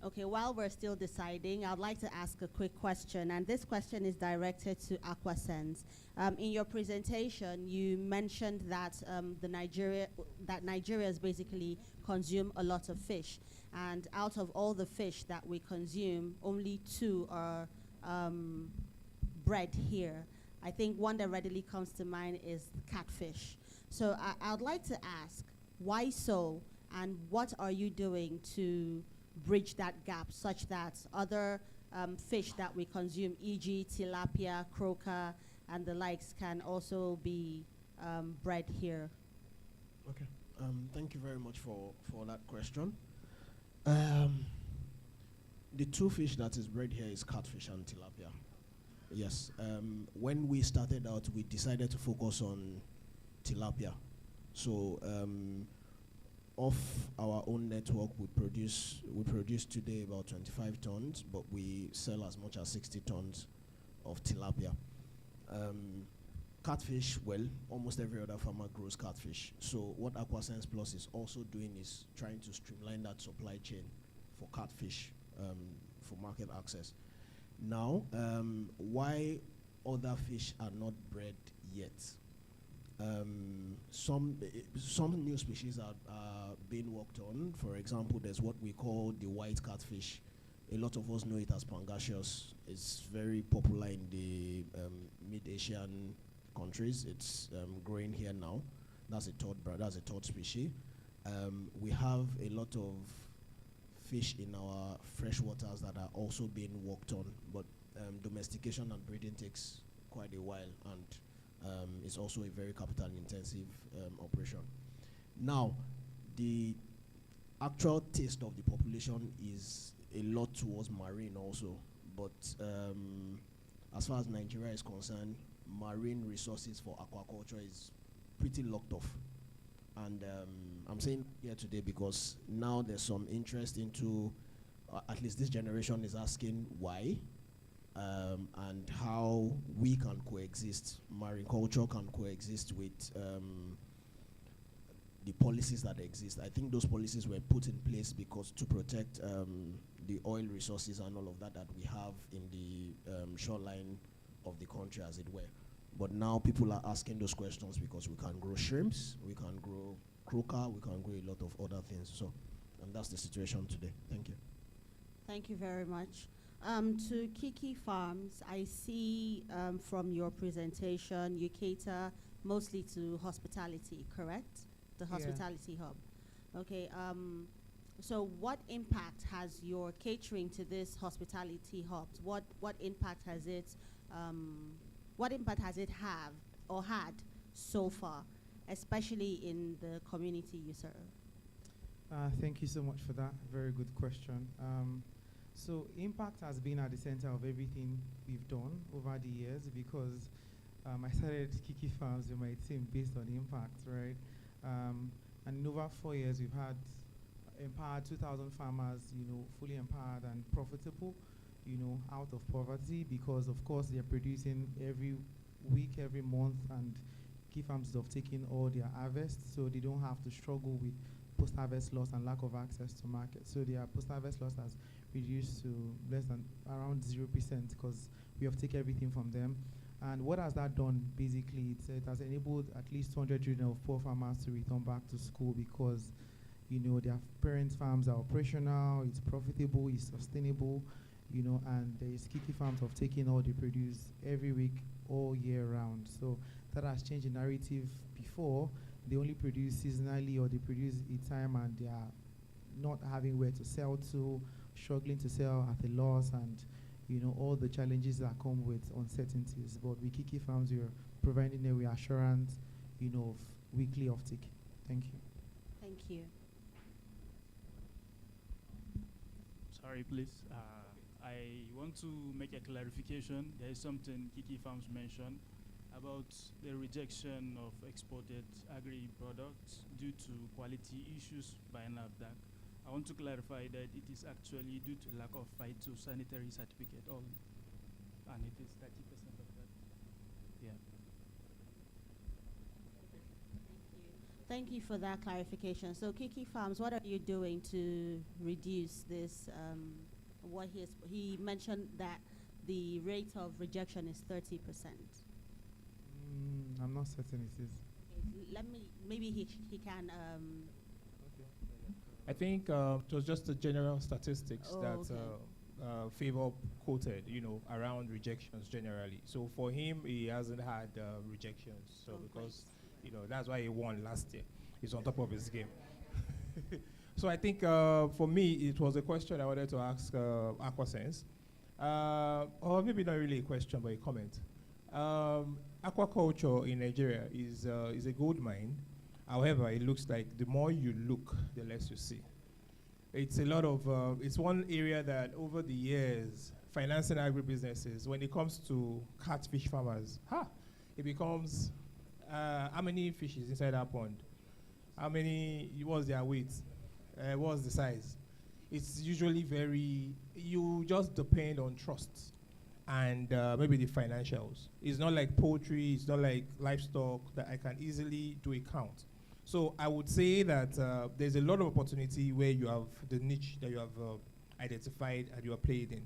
Okay, while we're still deciding, I'd like to ask a quick question, and this question is directed to Aquasense. In your presentation, you mentioned that Nigerians basically consume a lot of fish, and out of all the fish that we consume, only 2 are bred here. I think one that readily comes to mind is catfish. So I'd like to ask, why so, and what are you doing to bridge that gap such that other fish that we consume, e.g. tilapia, croaker, and the likes, can also be bred here? Okay, thank you very much for that question. The 2 fish that is bred here is catfish and tilapia. Yes, when we started out, we decided to focus on tilapia. So off our own network, we produce today about 25 tons, but we sell as much as 60 tons of tilapia. Catfish, well, almost every other farmer grows catfish. So what Aquasense Plus is also doing is trying to streamline that supply chain for catfish for market access. Now, why other fish are not bred yet? Some new species are being worked on. For example, there's what we call the white catfish. A lot of us know it as pangasius. It's very popular in the mid-Asian countries. It's growing here now. That's a third species. We have a lot of fish in our fresh waters that are also being worked on, but domestication and breeding takes quite a while, and it's also a very capital-intensive operation. Now, the actual taste of the population is a lot towards marine also, but as far as Nigeria is concerned, marine resources for aquaculture is pretty locked off. And I'm saying here today because now there's some interest into, at least this generation is asking why, and how we can coexist, marine culture can coexist with the policies that exist. I think those policies were put in place because to protect the oil resources and all of that we have in the shoreline of the country, as it were. But now people are asking those questions because we can grow shrimps, we can grow croaker, we can grow a lot of other things. So, and that's the situation today. Thank you. Thank you very much. To Kiki Farms, I see from your presentation you cater mostly to hospitality, correct? The hospitality hub. Okay. So what impact has your catering to this hospitality hubs? What impact has it have or had so far, especially in the community you serve? Thank you so much for that. Very good question. So impact has been at the center of everything we've done over the years because I started Kiki Farms with my team based on impact, right? And in over 4 years, we've had empowered 2,000 farmers, fully empowered and profitable, out of poverty because, of course, they're producing every week, every month, and Kiki Farms have taken all their harvest, so they don't have to struggle with post-harvest loss and lack of access to market. So their post-harvest loss has reduced to less than around 0% because we have taken everything from them. And what has that done? Basically, it has enabled at least 200 children of poor farmers to return back to school because, their parents' farms are operational, it's profitable, it's sustainable, and there is Kiki Farms of taking all the produce every week, all year round. So that has changed the narrative. Before, they only produce seasonally or they produce in time and they are not having where to sell to, struggling to sell at a loss, and all the challenges that come with uncertainties. But with Kiki Farms, we are providing a reassurance, of weekly offtake. Thank you. Thank you. Sorry, please. I want to make a clarification. There is something Kiki Farms mentioned about the rejection of exported agri products due to quality issues by NAFDAC. I want to clarify that it is actually due to lack of phytosanitary certificate only, and it is 30% of that. Yeah. Thank you for that clarification. So Kiki Farms, what are you doing to reduce this? He mentioned that the rate of rejection is 30%. I'm not certain it is. Okay, maybe he can. I think it was just the general statistics that Favor quoted, around rejections generally. So for him, he hasn't had rejections. So because, that's why he won last year. He's on top of his game. So I think for me, it was a question I wanted to ask Aquasense. Or maybe not really a question, but a comment. Aquaculture in Nigeria is a gold mine. However, it looks like the more you look, the less you see. It's a lot of, it's one area that over the years, financing agribusinesses, when it comes to catfish farmers, it becomes, how many fishes inside that pond? How many, what's their weight? What's the size? It's usually you just depend on trust and maybe the financials. It's not like poultry, it's not like livestock that I can easily do a count. So I would say that there's a lot of opportunity where you have the niche that you have identified and you are played in.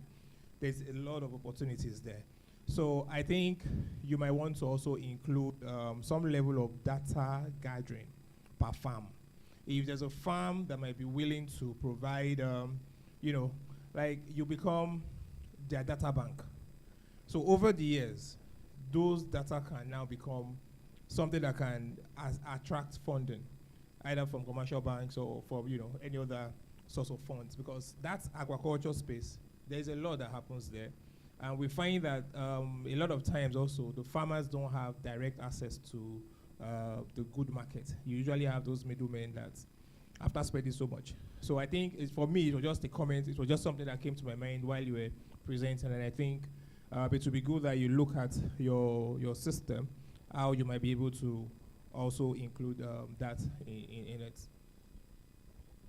There's a lot of opportunities there. So I think you might want to also include some level of data gathering per farm. If there's a farm that might be willing to provide, like you become their data bank. So over the years, those data can now become something that can attract funding, either from commercial banks or from any other source of funds, because that's aquaculture space. There's a lot that happens there, And we find that a lot of times also the farmers don't have direct access to the good market. You usually have those middlemen that, after spending so much. So I think for me, it was just a comment. It was just something that came to my mind while you were presenting. And I think it would be good that you look at your system, how you might be able to also include that in it.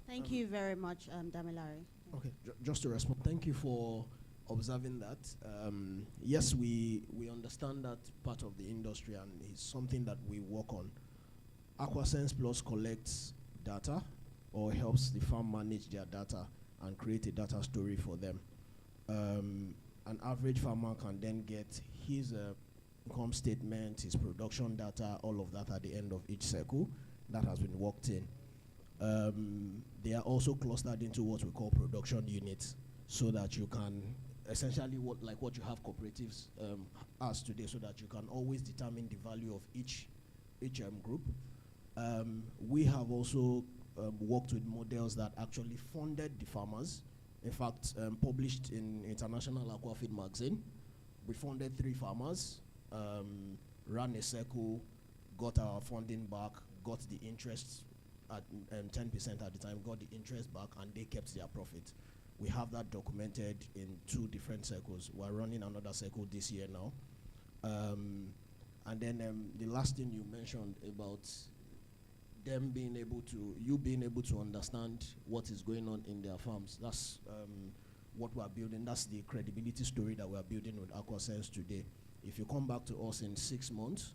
Thank you very much, Damilare. Okay, just to respond, thank you for observing that. Yes, we understand that part of the industry, and it's something that we work on. AquaSense Plus collects data or helps the farm manage their data and create a data story for them. An average farmer can then get his income statement, his production data, all of that at the end of each cycle that has been worked in. They are also clustered into what we call production units, so that you can essentially what you have cooperatives as today, so that you can always determine the value of each group. We have also worked with models that actually funded the farmers. In fact, published in International Aquafeed magazine. We funded 3 farmers, ran a circle, got our funding back, got the interest at 10% at the time, got the interest back, and they kept their profit. We have that documented in 2 different circles. We're running another circle this year now. And then the last thing you mentioned about them being able to understand what is going on in their farms. That's what we're building. That's the credibility story that we're building with AquaSense today. If you come back to us in 6 months,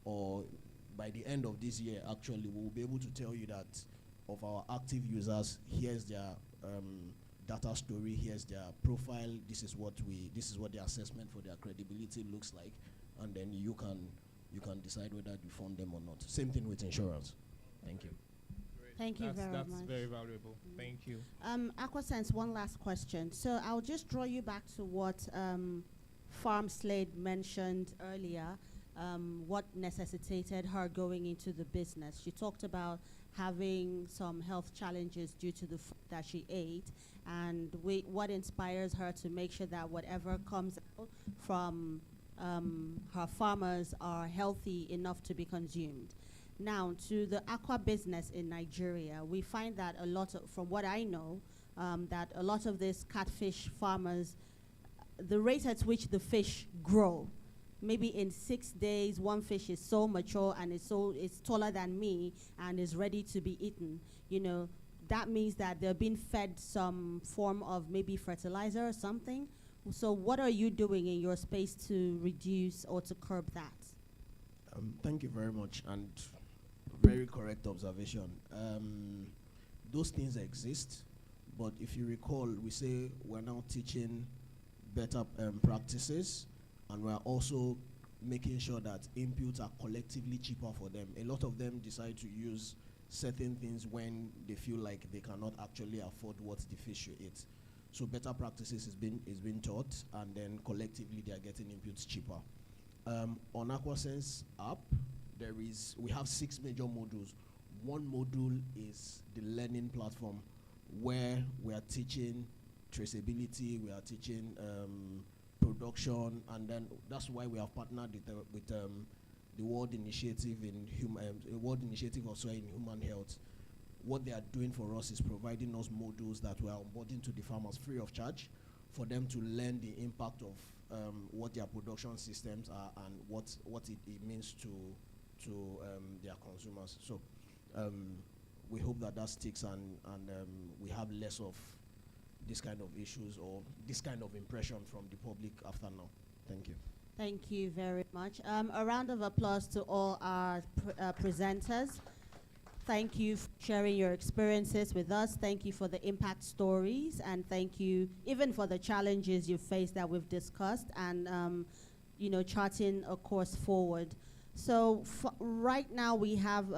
or by the end of this year, actually, we'll be able to tell you that of our active users, here's their data story, here's their profile, this is what the assessment for their credibility looks like, and then you can decide whether you fund them or not. Same thing with insurance. Thank you. Thank you very much. That's very valuable. Thank you. AquaSense, one last question. So I'll just draw you back to what Farm Slade mentioned earlier, what necessitated her going into the business. She talked about having some health challenges due to the food that she ate, and what inspires her to make sure that whatever comes out from her farmers are healthy enough to be consumed. Now, to the aqua business in Nigeria, we find that a lot of, from what I know, that a lot of these catfish farmers, the rate at which the fish grow, maybe in 6 days, one fish is so mature and it's taller than me and is ready to be eaten. You know, that means that they're being fed some form of maybe fertilizer or something. So what are you doing in your space to reduce or to curb that? Thank you very much, and very correct observation. Those things exist, but if you recall, we say we're now teaching better practices, and we're also making sure that inputs are collectively cheaper for them. A lot of them decide to use certain things when they feel like they cannot actually afford what the fish should eat. So better practices is being taught, and then collectively they are getting inputs cheaper. On AquaSense app, we have 6 major modules. One module is the learning platform, where we are teaching traceability, we are teaching production, and then that's why we have partnered with the World Initiative World Initiative also in Human Health. What they are doing for us is providing us modules that we are onboarding to the farmers free of charge, for them to learn the impact of what their production systems are and what it means to their consumers. So we hope that sticks, and we have less of this kind of issues or this kind of impression from the public after now. Thank you. Thank you very much. A round of applause to all our presenters. Thank you for sharing your experiences with us. Thank you for the impact stories, and thank you even for the challenges you faced that we've discussed, and charting a course forward. So right now we have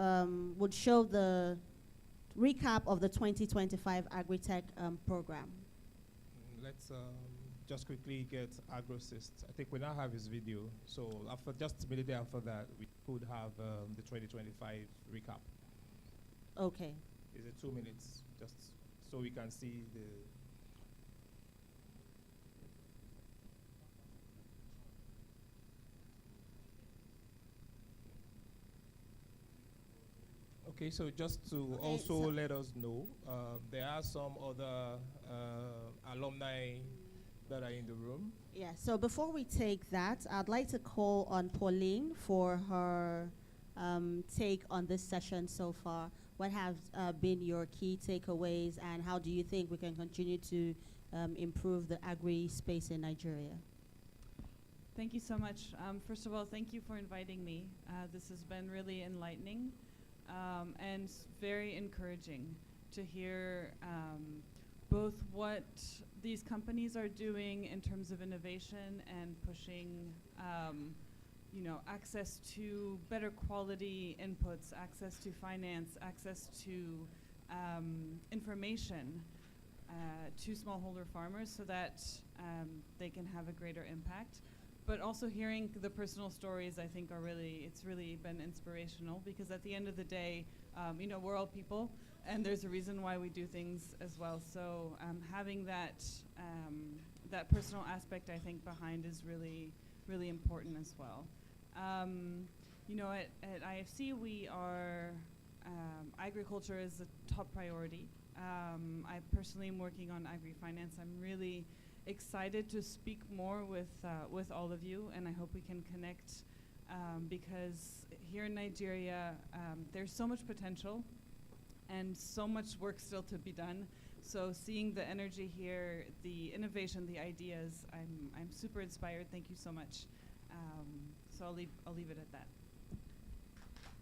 would show the recap of the 2025 AgriTech program. Let's just quickly get AgroSyst. I think we now have his video. So just immediately after that, we could have the 2025 recap. Okay. Is it 2 minutes? Just so we can see the... Okay, so just to also let us know, there are some other alumni that are in the room. Yeah, so before we take that, I'd like to call on Pauline for her take on this session so far. What have been your key takeaways, and how do you think we can continue to improve the agri space in Nigeria? Thank you so much. First of all, thank you for inviting me. This has been really enlightening and very encouraging to hear both what these companies are doing in terms of innovation and pushing access to better quality inputs, access to finance, access to information to smallholder farmers so that they can have a greater impact. But also hearing the personal stories, I think it's really been inspirational, because at the end of the day, we're all people, and there's a reason why we do things as well. So having that personal aspect, I think, behind is really, really important as well. At IFC, we are, agriculture is a top priority. I personally am working on agri-finance. I'm really excited to speak more with all of you, and I hope we can connect because here in Nigeria, there's so much potential and so much work still to be done. So seeing the energy here, the innovation, the ideas, I'm super inspired. Thank you so much. So I'll leave it at that.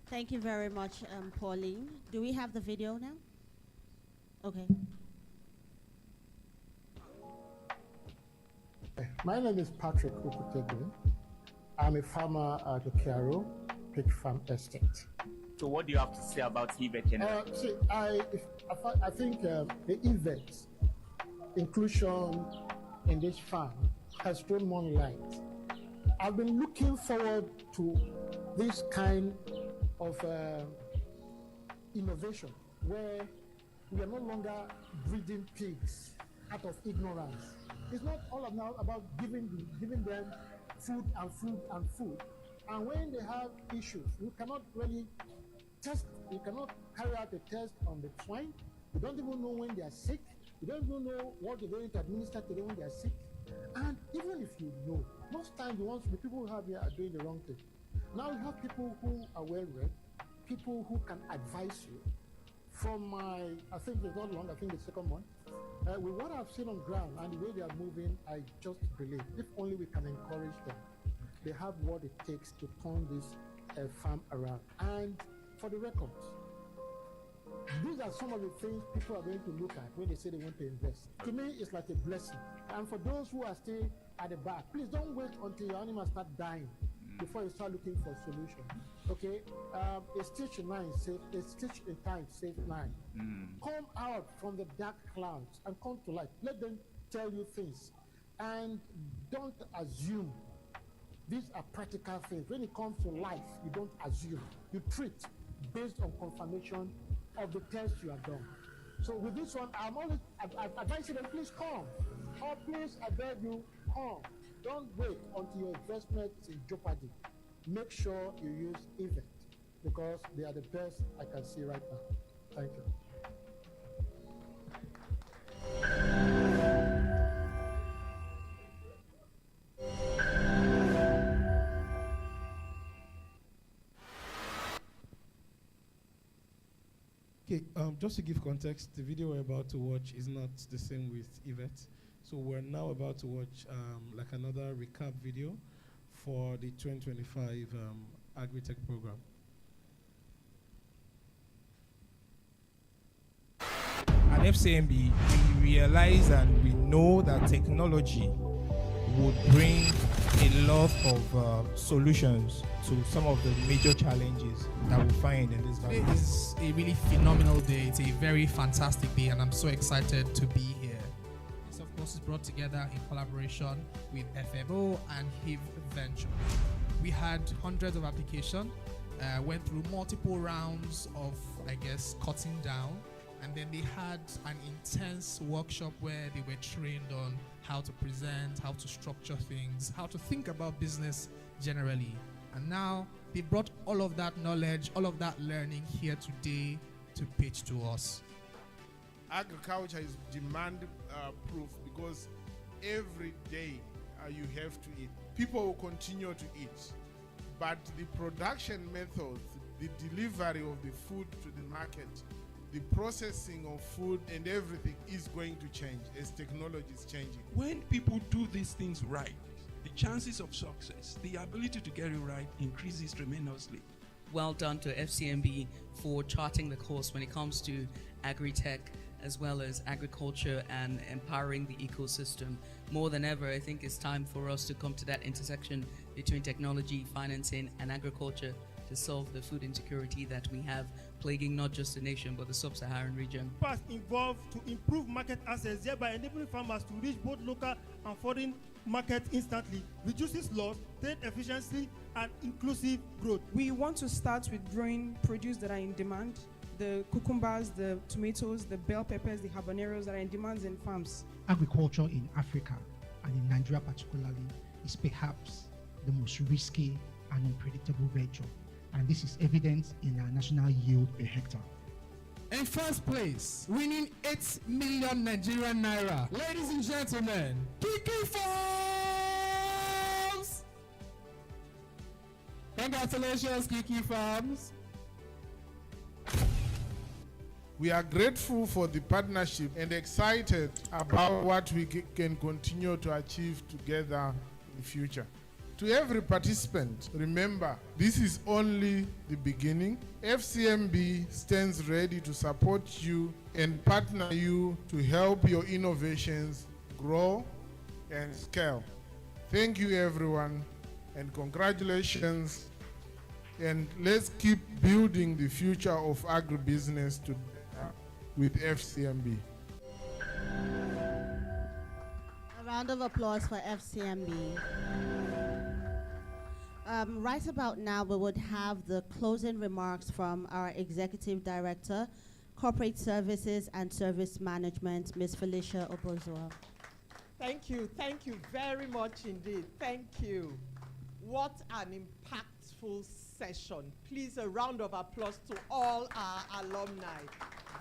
Thank you very much, Pauline. Do we have the video now? Okay. My name is Patrick Ukutegbe. I'm a farmer at the Kiaro Pig Farm Estate. So what do you have to say about EVET? See, I think the EVET inclusion in this farm has thrown more light. I've been looking forward to this kind of innovation where we are no longer breeding pigs out of ignorance. It's not all now about giving them food and food and food. And when they have issues, you cannot really test, you cannot carry out a test on the swine. You don't even know when they are sick. You don't even know what you're going to administer to them when they are sick. And even if you know, most times the people who have here are doing the wrong thing. Now you have people who are well read, people who can advise you. From I think it's not long, I think the second one. With what I've seen on ground and the way they are moving, I just believe if only we can encourage them, they have what it takes to turn this farm around. And for the records, these are some of the things people are going to look at when they say they want to invest. To me, it's like a blessing. And for those who are still at the back, please don't wait until your animals start dying before you start looking for a solution. Okay, a stitch in time saves 9. Come out from the dark clouds and come to light. Let them tell you things, and don't assume. These are practical things. When it comes to life, you don't assume. You treat based on confirmation of the tests you have done. So with this one, I'm always advising them, please come. Or please, I beg you, come. Don't wait until your investment is in jeopardy. Make sure you use EVET because they are the best I can see right now. Thank you. Okay, just to give context, the video we're about to watch is not the same with EVET. So we're now about to watch like another recap video for the 2025 AgriTech program. At FCMB, we realize and we know that technology would bring a lot of solutions to some of the major challenges that we find in this Today value. is a really phenomenal day. It's a very fantastic day, and I'm so excited to be here. This, of course, is brought together in collaboration with FMO and HIV Venture. We had hundreds of applications, went through multiple rounds of, cutting down, and then they had an intense workshop where they were trained on how to present, how to structure things, how to think about business generally. And now they brought all of that knowledge, all of that learning here today to pitch to us. Agriculture is demand proof because every day you have to eat. People will continue to eat, but the production methods, the delivery of the food to the market, the processing of food and everything is going to change as technology is changing. When people do these things right, the chances of success, the ability to get it right increases tremendously. Well done to FCMB for charting the course when it comes to AgriTech as well as agriculture and empowering the ecosystem. More than ever, I think it's time for us to come to that intersection between technology, financing, and agriculture to solve the food insecurity that we have plaguing not just the nation but the sub-Saharan region. Past involved to improve market access, thereby enabling farmers to reach both local and foreign markets instantly, reduces loss, trade efficiency, and inclusive growth. We want to start with growing produce that are in demand, the cucumbers, the tomatoes, the bell peppers, the habaneros that are in demand in farms. Agriculture in Africa, and in Nigeria particularly, is perhaps the most risky and unpredictable venture. And this is evident in our national yield per hectare. In first place, winning 8 million Nigerian naira. Ladies and gentlemen, Kiki Farms! Congratulations, Kiki Farms. We are grateful for the partnership and excited about what we can continue to achieve together in the future. To every participant, remember, this is only the beginning. FCMB stands ready to support you and partner you to help your innovations grow and scale. Thank you, everyone, and congratulations. And let's keep building the future of agribusiness together with FCMB. A round of applause for FCMB. Right about now, we would have the closing remarks from our Executive Director, Corporate Services and Service Management, Ms. Felicia Obozoa. Thank you very much indeed. Thank you. What an impactful session. Please, a round of applause to all our alumni.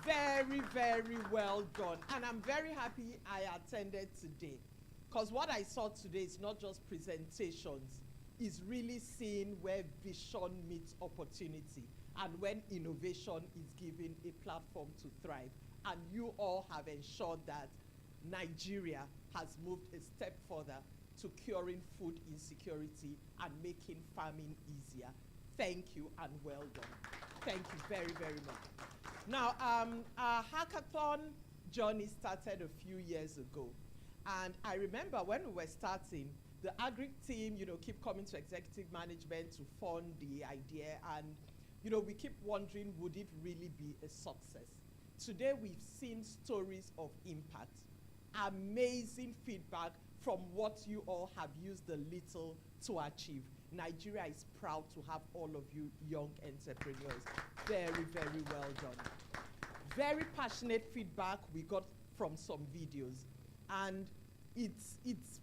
Very, very well done. And I'm very happy I attended today, because what I saw today is not just presentations, is really seeing where vision meets opportunity and when innovation is given a platform to thrive. And you all have ensured that Nigeria has moved a step further to curing food insecurity and making farming easier. Thank you and well done. Thank you very, very much. Now, our hackathon journey started a few years ago. And I remember when we were starting, the agri team, keep coming to executive management to fund the idea. And, we keep wondering, would it really be a success? Today, we've seen stories of impact, amazing feedback from what you all have used the little to achieve. Nigeria is proud to have all of you young entrepreneurs. Very, very well done. Very passionate feedback we got from some videos. And it's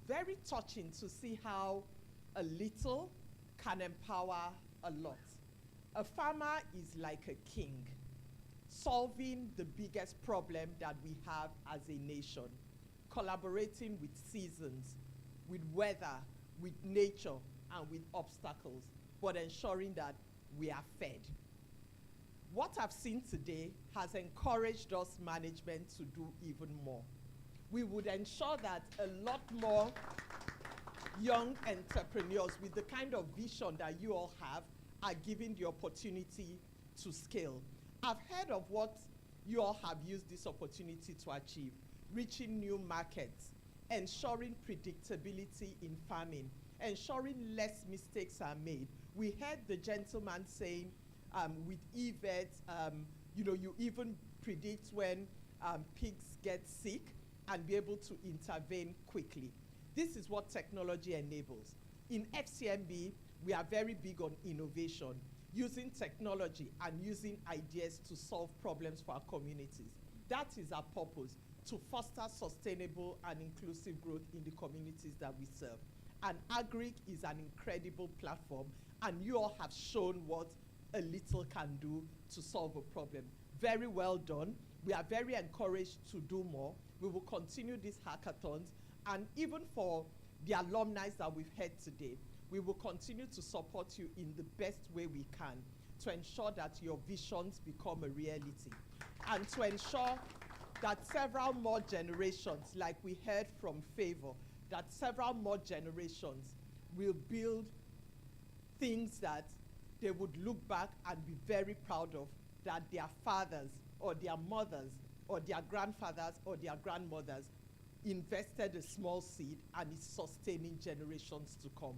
very touching to see how a little can empower a lot. A farmer is like a king, solving the biggest problem that we have as a nation, collaborating with seasons, with weather, with nature, and with obstacles, but ensuring that we are fed. What I've seen today has encouraged us management to do even more. We would ensure that a lot more young entrepreneurs with the kind of vision that you all have are given the opportunity to scale. I've heard of what you all have used this opportunity to achieve: reaching new markets, ensuring predictability in farming, ensuring less mistakes are made. We heard the gentleman saying with EVET, you even predict when pigs get sick and be able to intervene quickly. This is what technology enables. In FCMB, we are very big on innovation, using technology and using ideas to solve problems for our communities. That is our purpose, to foster sustainable and inclusive growth in the communities that we serve. And Agric is an incredible platform, and you all have shown what a little can do to solve a problem. Very well done. We are very encouraged to do more. We will continue these hackathons, and even for the alumni that we've had today, we will continue to support you in the best way we can to ensure that your visions become a reality, and to ensure that several more generations, like we heard from Favor, that several more generations will build things that they would look back and be very proud of, that their fathers or their mothers or their grandfathers or their grandmothers invested a small seed and is sustaining generations to come.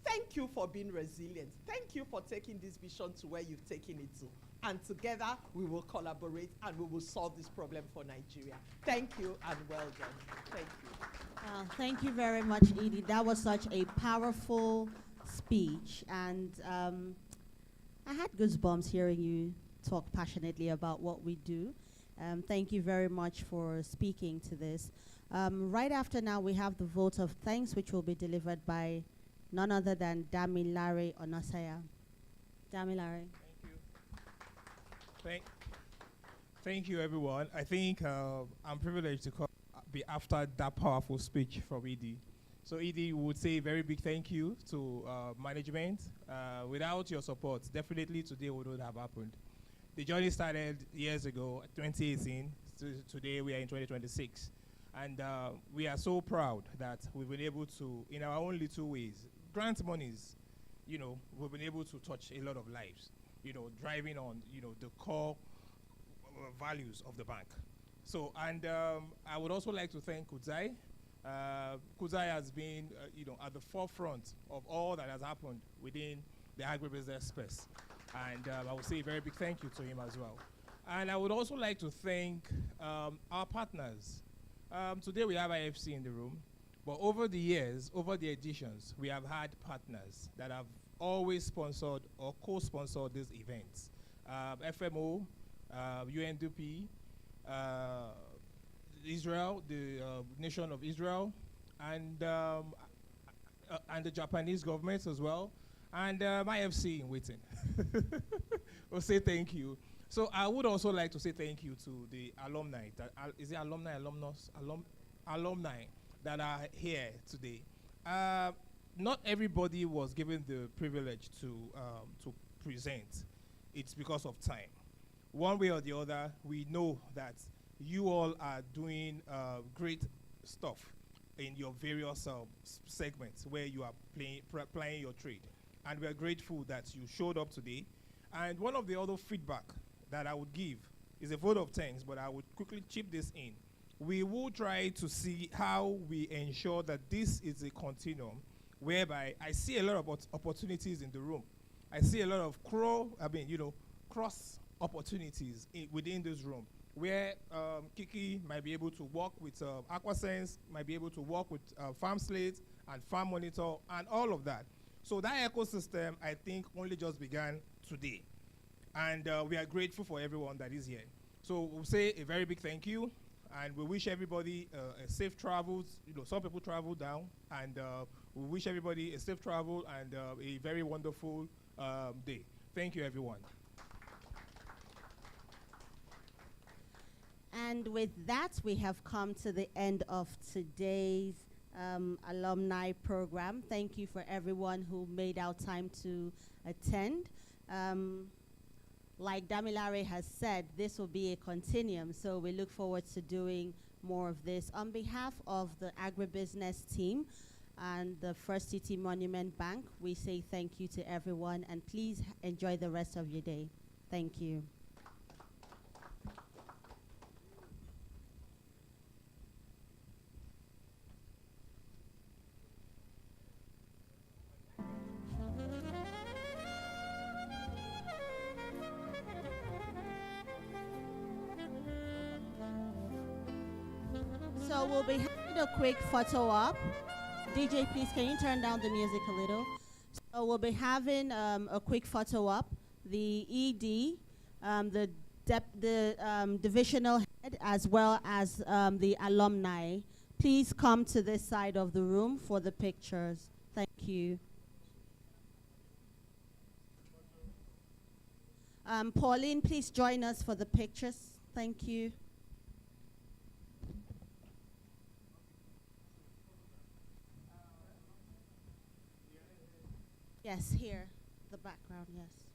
Thank you for being resilient. Thank you for taking this vision to where you've taken it to. And together we will collaborate and we will solve this problem for Nigeria. Thank you and well done. Thank you. Thank you very much, Edie. That was such a powerful speech, and I had goosebumps hearing you talk passionately about what we do. Thank you very much for speaking to this. Right after now, we have the vote of thanks, which will be delivered by none other than Damilare Onosaya. Damilare. Thank you, everyone. I think I'm privileged to be after that powerful speech from Edie. So Edie would say a very big thank you to management. Without your support, definitely today would not have happened. The journey started years ago, 2018. Today we are in 2026. And we are so proud that we've been able to, in our own little ways, grant monies, you know, we've been able to touch a lot of lives, you know, driving on, you know, the core values of the bank. So, and I would also like to thank Kudzai. Kudzai has been, you know, at the forefront of all that has happened within the agribusiness space. And I would say a very big thank you to him as well. And I would also like to thank our partners. Today we have IFC in the room, but over the years, over the editions, we have had partners that have always sponsored or co-sponsored these events. FMO, UNDP, Israel, the nation of Israel, and the Japanese government as well, and IFC in waiting. We'll say thank you. So I would also like to say thank you to the alumni. Is it alumni, alumnus, alumni that are here today. Not everybody was given the privilege to present. It's because of time. One way or the other, we know that you all are doing great stuff in your various segments where you are playing your trade. And we are grateful that you showed up today. And one of the other feedback that I would give is a vote of thanks, but I would quickly chip this in. We will try to see how we ensure that this is a continuum whereby I see a lot of opportunities in the room. I see a lot of cross opportunities within this room where Kiki might be able to work with AquaSense, might be able to work with Farm Slate and Farm Monitor and all of that. So that ecosystem, I think, only just began today. And we are grateful for everyone that is here. So we'll say a very big thank you, and we wish everybody a safe travels. You know, some people travel down, and we wish everybody a safe travel and a very wonderful day. Thank you, everyone. And with that, we have come to the end of today's alumni program. Thank you for everyone who made out time to attend. Like Damilare has said, this will be a continuum, so we look forward to doing more of this. On behalf of the agribusiness team and the First City Monument Bank, we say thank you to everyone, and please enjoy the rest of your day. Thank you. So we'll be having a quick photo op. DJ, please, can you turn down the music a little? So we'll be having a quick photo op. The ED, the divisional head, as well as the alumni. Please come to this side of the room for the pictures. Thank you. Pauline, please join us for the pictures. Thank you. Yes, here, the background, yes.